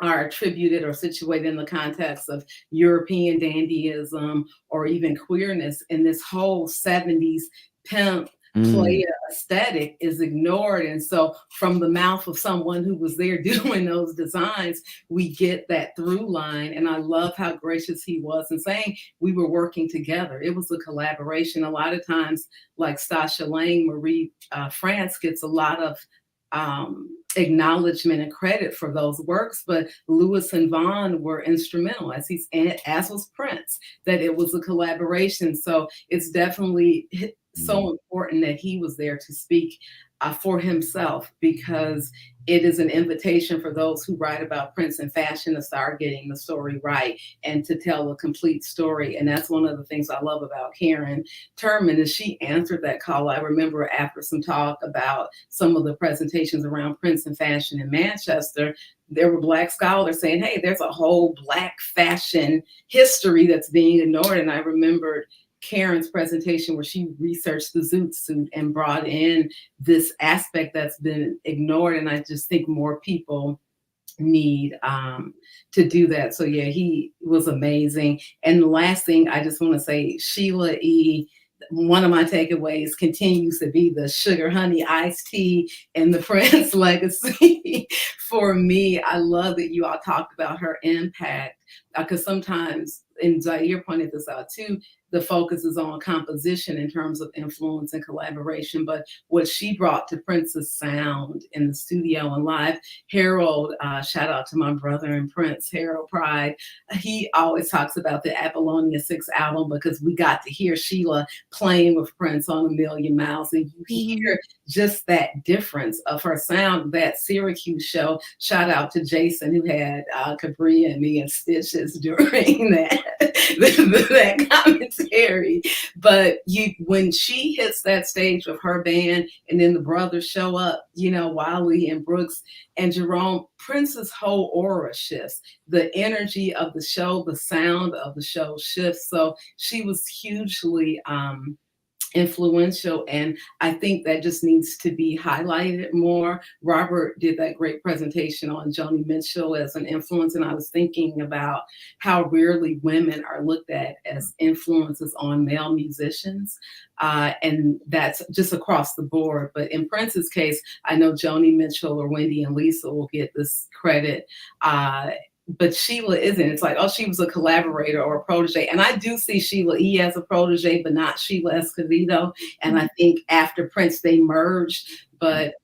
are attributed or situated in the context of European dandyism or even queerness. And this whole 70s pimp player aesthetic is ignored. And so from the mouth of someone who was there doing those designs, we get that through line. And I love how gracious he was in saying we were working together. It was a collaboration. A lot of times, like Stasha Lang, Marie France gets a lot of acknowledgement and credit for those works, but Lewis and Vaughn were instrumental, as was Prince, that it was a collaboration. So it's definitely so important that he was there to speak for himself, because it is an invitation for those who write about Prince and fashion to start getting the story right and to tell a complete story. And that's one of the things I love about Karen Turman, is she answered that call. I remember after some talk about some of the presentations around Prince and fashion in Manchester, there were Black scholars saying, hey, there's a whole Black fashion history that's being ignored. And I remembered Karen's presentation where she researched the Zoot suit and brought in this aspect that's been ignored. And I just think more people need to do that. So yeah, he was amazing. And the last thing I just want to say, Sheila E., one of my takeaways continues to be the sugar honey iced tea and the Prince legacy. For me, I love that you all talked about her impact, because sometimes, and Zaire pointed this out too, the focus is on composition in terms of influence and collaboration, but what she brought to Prince's sound in the studio and live, Harold, shout out to my brother and Prince, Harold Pride, he always talks about the Apollonia 6 album, because we got to hear Sheila playing with Prince on A Million Miles, and you hear just that difference of her sound. That Syracuse show, shout out to Jason, who had Capri and me and Stitches during that commentary. But when she hits that stage with her band, and then the brothers show up, Wiley and Brooks and Jerome, Prince's whole aura shifts. The energy of the show, the sound of the show shifts. So she was hugely influential, and I think that just needs to be highlighted more. Robert did that great presentation on Joni Mitchell as an influence, and I was thinking about how rarely women are looked at as influences on male musicians, and that's just across the board. But in Prince's case, I know Joni Mitchell or Wendy and Lisa will get this credit, but Sheila isn't. It's like, oh, she was a collaborator or a protege. And I do see Sheila E. as a protege, but not Sheila Escovedo. And I think after Prince, they merged. But,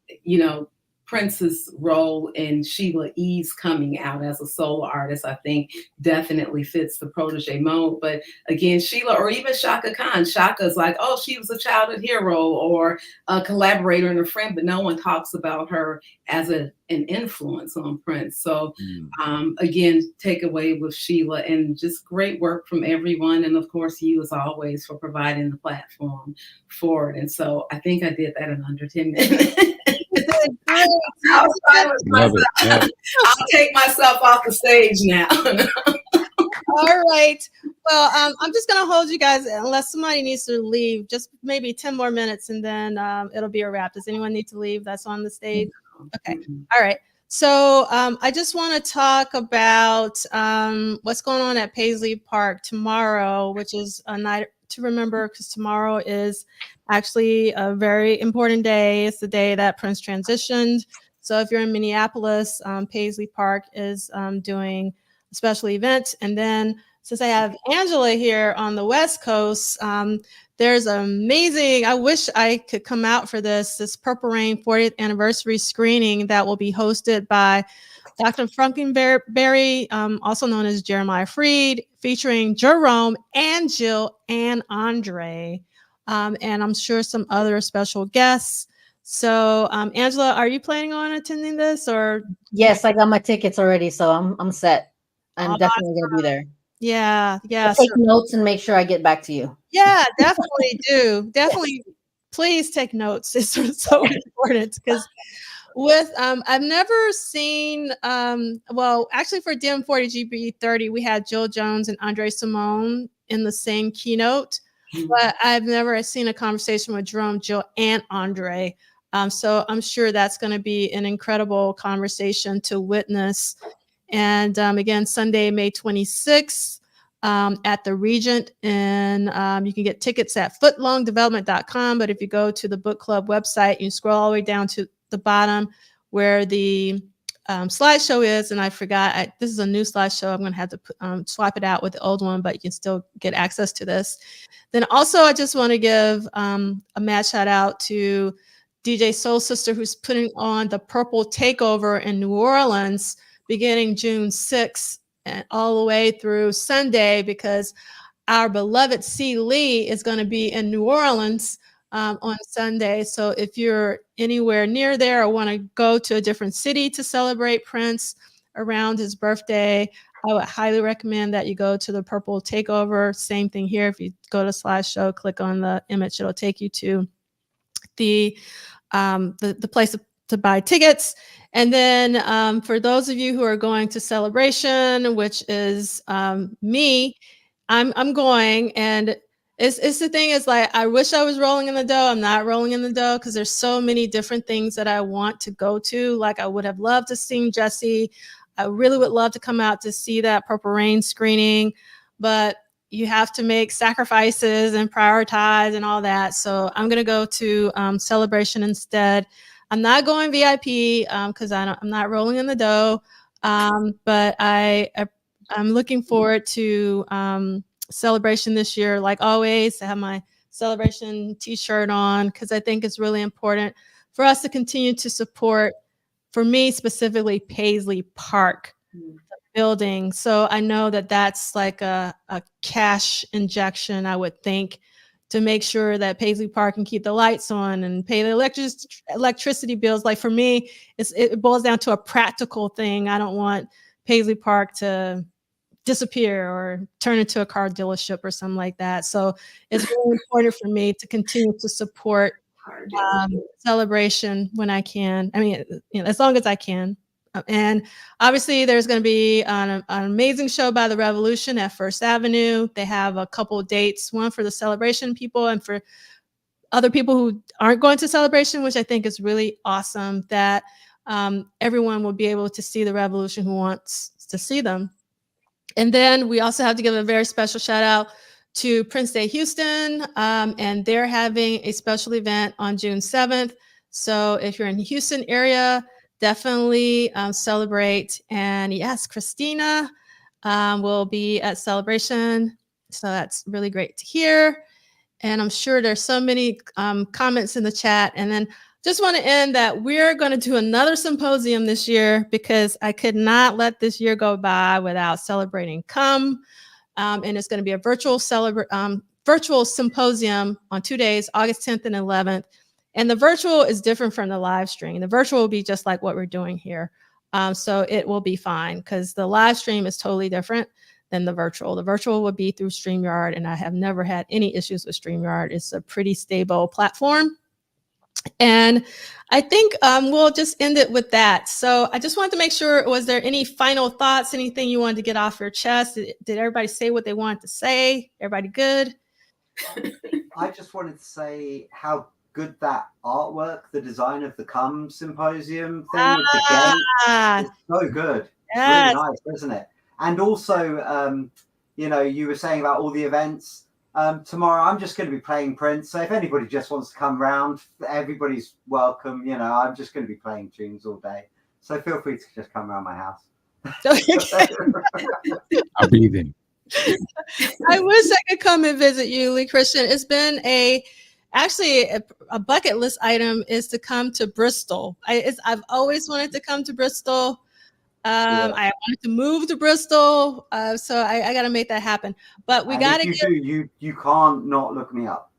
Prince's role in Sheila E.'s coming out as a solo artist, I think definitely fits the protege mode. But again, Sheila, or even Shaka Khan, Shaka's like, oh, she was a childhood hero or a collaborator and a friend, but no one talks about her as an influence on Prince. So again, take away with Sheila, and just great work from everyone. And of course, you as always for providing the platform for it. And so I think I did that in under 10 minutes. I'll take myself off the stage now. All right. Well, I'm just going to hold you guys unless somebody needs to leave, just maybe 10 more minutes, and then it'll be a wrap. Does anyone need to leave that's on the stage? Okay. All right. So I just want to talk about what's going on at Paisley Park tomorrow, which is a night to remember because tomorrow is actually a very important day. It's the day that Prince transitioned. So if you're in Minneapolis, Paisley Park is doing a special event. And then since I have Angela here on the West Coast, there's amazing, I wish I could come out for this Purple Rain 40th anniversary screening that will be hosted by Dr. Frankenberry, also known as Jeremiah Freed, featuring Jerome and Jill and Andre. And I'm sure some other special guests. So Angela, are you planning on attending this or? Yes, I got my tickets already, so I'm set. I'm definitely gonna be there. Yeah. I'll take notes and make sure I get back to you. Yeah, definitely do. Definitely, please take notes. It's so important because with I've never seen well, actually for DM40 GB30, we had Jill Jones and Andre Simone in the same keynote, but I've never seen a conversation with Jerome, Jill, and Andre. So I'm sure that's going to be an incredible conversation to witness. And again, Sunday, May 26th. At the Regent, and you can get tickets at footlongdevelopment.com. But if you go to the book club website, you scroll all the way down to the bottom where the slideshow is, and I forgot, this is a new slideshow. I'm going to have to swap it out with the old one, but you can still get access to this. Then also, I just want to give a mad shout out to DJ Soul Sister, who's putting on the Purple Takeover in New Orleans beginning June 6th. And all the way through Sunday, because our beloved C. Lee is going to be in New Orleans on Sunday. So if you're anywhere near there or want to go to a different city to celebrate Prince around his birthday, I would highly recommend that you go to the Purple Takeover. Same thing here. If you go to slideshow, click on the image, it'll take you to the place to buy tickets. And then for those of you who are going to Celebration, which is me, I'm going. And it's the thing is like, I wish I was rolling in the dough. I'm not rolling in the dough because there's so many different things that I want to go to. Like I would have loved to see Jesse. I really would love to come out to see that Purple Rain screening, but you have to make sacrifices and prioritize and all that. So I'm going to go to Celebration instead. I'm not going VIP because I'm not rolling in the dough, but I'm looking forward to Celebration this year. Like always, I have my Celebration t-shirt on because I think it's really important for us to continue to support, for me specifically, Paisley Park building. So I know that that's like a cash injection, I would think, to make sure that Paisley Park can keep the lights on and pay the electricity bills. Like for me, it boils down to a practical thing. I don't want Paisley Park to disappear or turn into a car dealership or something like that. So it's really important for me to continue to support Celebration when I can. I mean, as long as I can. And obviously there's going to be an amazing show by The Revolution at First Avenue. They have a couple of dates, one for the Celebration people and for other people who aren't going to Celebration, which I think is really awesome that everyone will be able to see The Revolution who wants to see them. And then we also have to give a very special shout out to Prince Day Houston, and they're having a special event on June 7th. So if you're in the Houston area, definitely celebrate. And yes, Christina will be at Celebration. So that's really great to hear. And I'm sure there's so many comments in the chat. And then just want to end that we're going to do another symposium this year because I could not let this year go by without celebrating Come. And it's going to be a virtual symposium on 2 days, August 10th and 11th. And the virtual is different from the live stream. The virtual will be just like what we're doing here. So it will be fine because the live stream is totally different than the virtual. The virtual will be through StreamYard, and I have never had any issues with StreamYard. It's a pretty stable platform. And I think we'll just end it with that. So I just wanted to make sure, was there any final thoughts, anything you wanted to get off your chest? Did everybody say what they wanted to say? Everybody good? I just wanted to say how good that artwork, the design of the Come Symposium thing with the gate, it's so good. It's really nice, isn't it? And also, you know, you were saying about all the events. Tomorrow I'm just going to be playing Prince, so if anybody just wants to come round, everybody's welcome. You know, I'm just going to be playing tunes all day, so feel free to just come around my house. I'll be there. I wish I could come and visit you, Lee Christian. It's been actually a bucket list item is to come to Bristol. I've always wanted to come to Bristol. I wanted to move to Bristol, so I got to make that happen. But we got to get. You can't not look me up.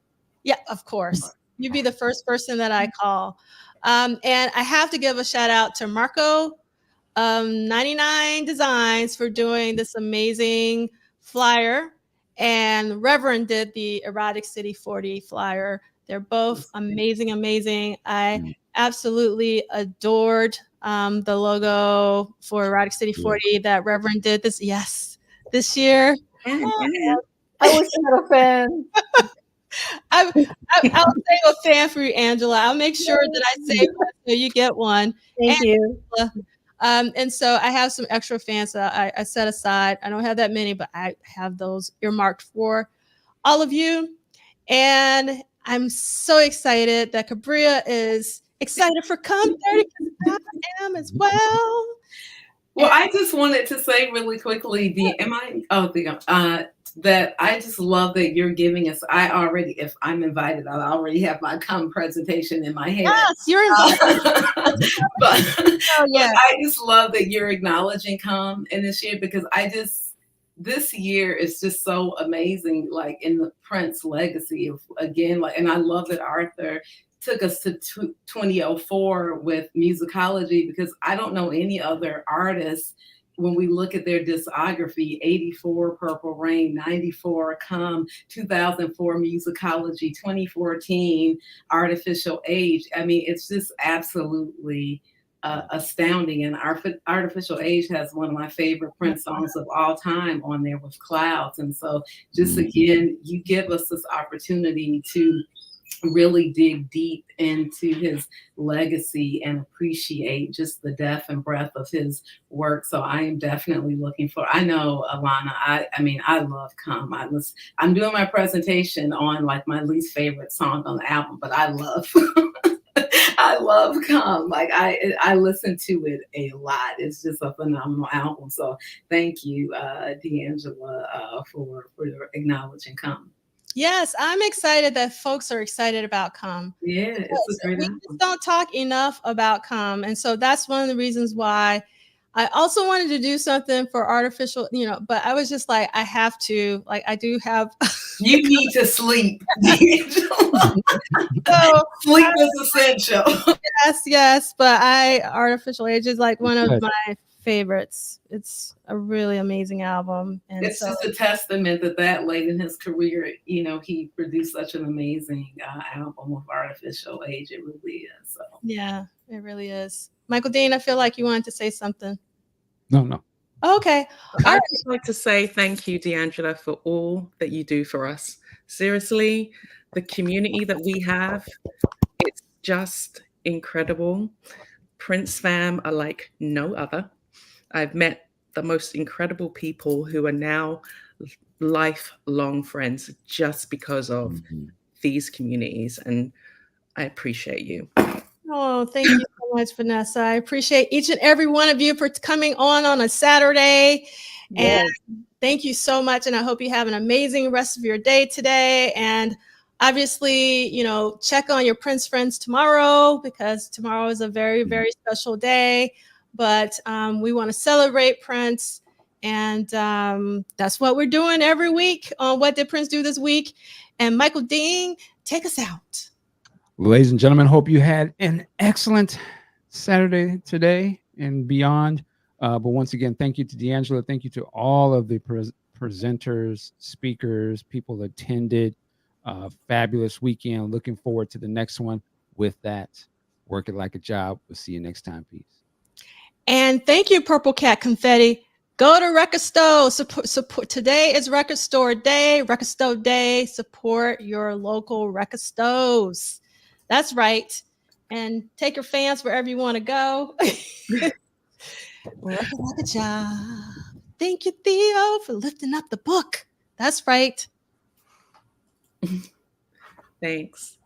Yeah, of course. You'd be the first person that I call. And I have to give a shout out to Marco 99 Designs for doing this amazing flyer, and Reverend did the Erotic City 40 flyer. They're both amazing. I absolutely adored the logo for Erotic City 40 that Reverend did this year. I wish I had a fan. I'll save a fan for you, Angela. I'll make sure that I save one so you get one. Thank you. And so I have some extra fans that I set aside. I don't have that many, but I have those earmarked for all of you. And I'm so excited that Cabria is excited for Come 30, because I am as well. Well, I just wanted to say really quickly, that I just love that you're giving us. If I'm invited, I already have my Come presentation in my head. Yes, you're invited. But I just love that you're acknowledging Come in this year, because this year is just so amazing, like in the Prince legacy of, again, like, and I love that Arthur took us to 2004 with musicology, because I don't know any other artists when we look at their discography. 84 Purple Rain, 94 Come, 2004 musicology, 2014 Artificial Age. I mean, it's just absolutely astounding. And Artificial Age has one of my favorite Prince songs of all time on there with Clouds. And so just again, you give us this opportunity to really dig deep into his legacy and appreciate just the depth and breadth of his work. So I am definitely looking for, I know, Alana, I mean, I love Come. I'm doing my presentation on like my least favorite song on the album, but I love I love Come. Like I listen to it a lot. It's just a phenomenal album. So thank you, D'Angela, for acknowledging Come. Yes, I'm excited that folks are excited about Come. Yeah, it's a great album. We just don't talk enough about Come. And so that's one of the reasons why I also wanted to do something for artificial, but I was just like, I have to, like, I do have. You need to sleep. So, sleep is essential. Yes. But Artificial Age is like one of my favorites. It's a really amazing album. And it's just a testament that late in his career, he produced such an amazing album with Artificial Age. It really is. So. Yeah, it really is. Michael Dean, I feel like you wanted to say something. No. Okay. I'd just like to say thank you, D'Angela, for all that you do for us. Seriously, the community that we have, it's just incredible. Prince fam are like no other. I've met the most incredible people who are now lifelong friends just because of these communities, and I appreciate you. Oh, thank you so much, Vanessa. I appreciate each and every one of you for coming on a Saturday. Yes. And thank you so much. And I hope you have an amazing rest of your day today. And obviously, check on your Prince friends tomorrow, because tomorrow is a very, very special day. But we want to celebrate Prince. And that's what we're doing every week on What Did Prince Do This Week? And Michael Dean, take us out. Ladies and gentlemen, hope you had an excellent Saturday today and beyond. But once again, thank you to D'Angela. Thank you to all of the presenters, speakers, people that attended. Fabulous weekend. Looking forward to the next one. With that, work it like a job. We'll see you next time. Peace. And thank you, Purple Cat Confetti. Go to Record Store. Support. Today is Record Store Day. Record Store Day. Support your local record stores. That's right. And take your fans wherever you want to go. Working like a job. Thank you, Theo, for lifting up the book. That's right. Thanks.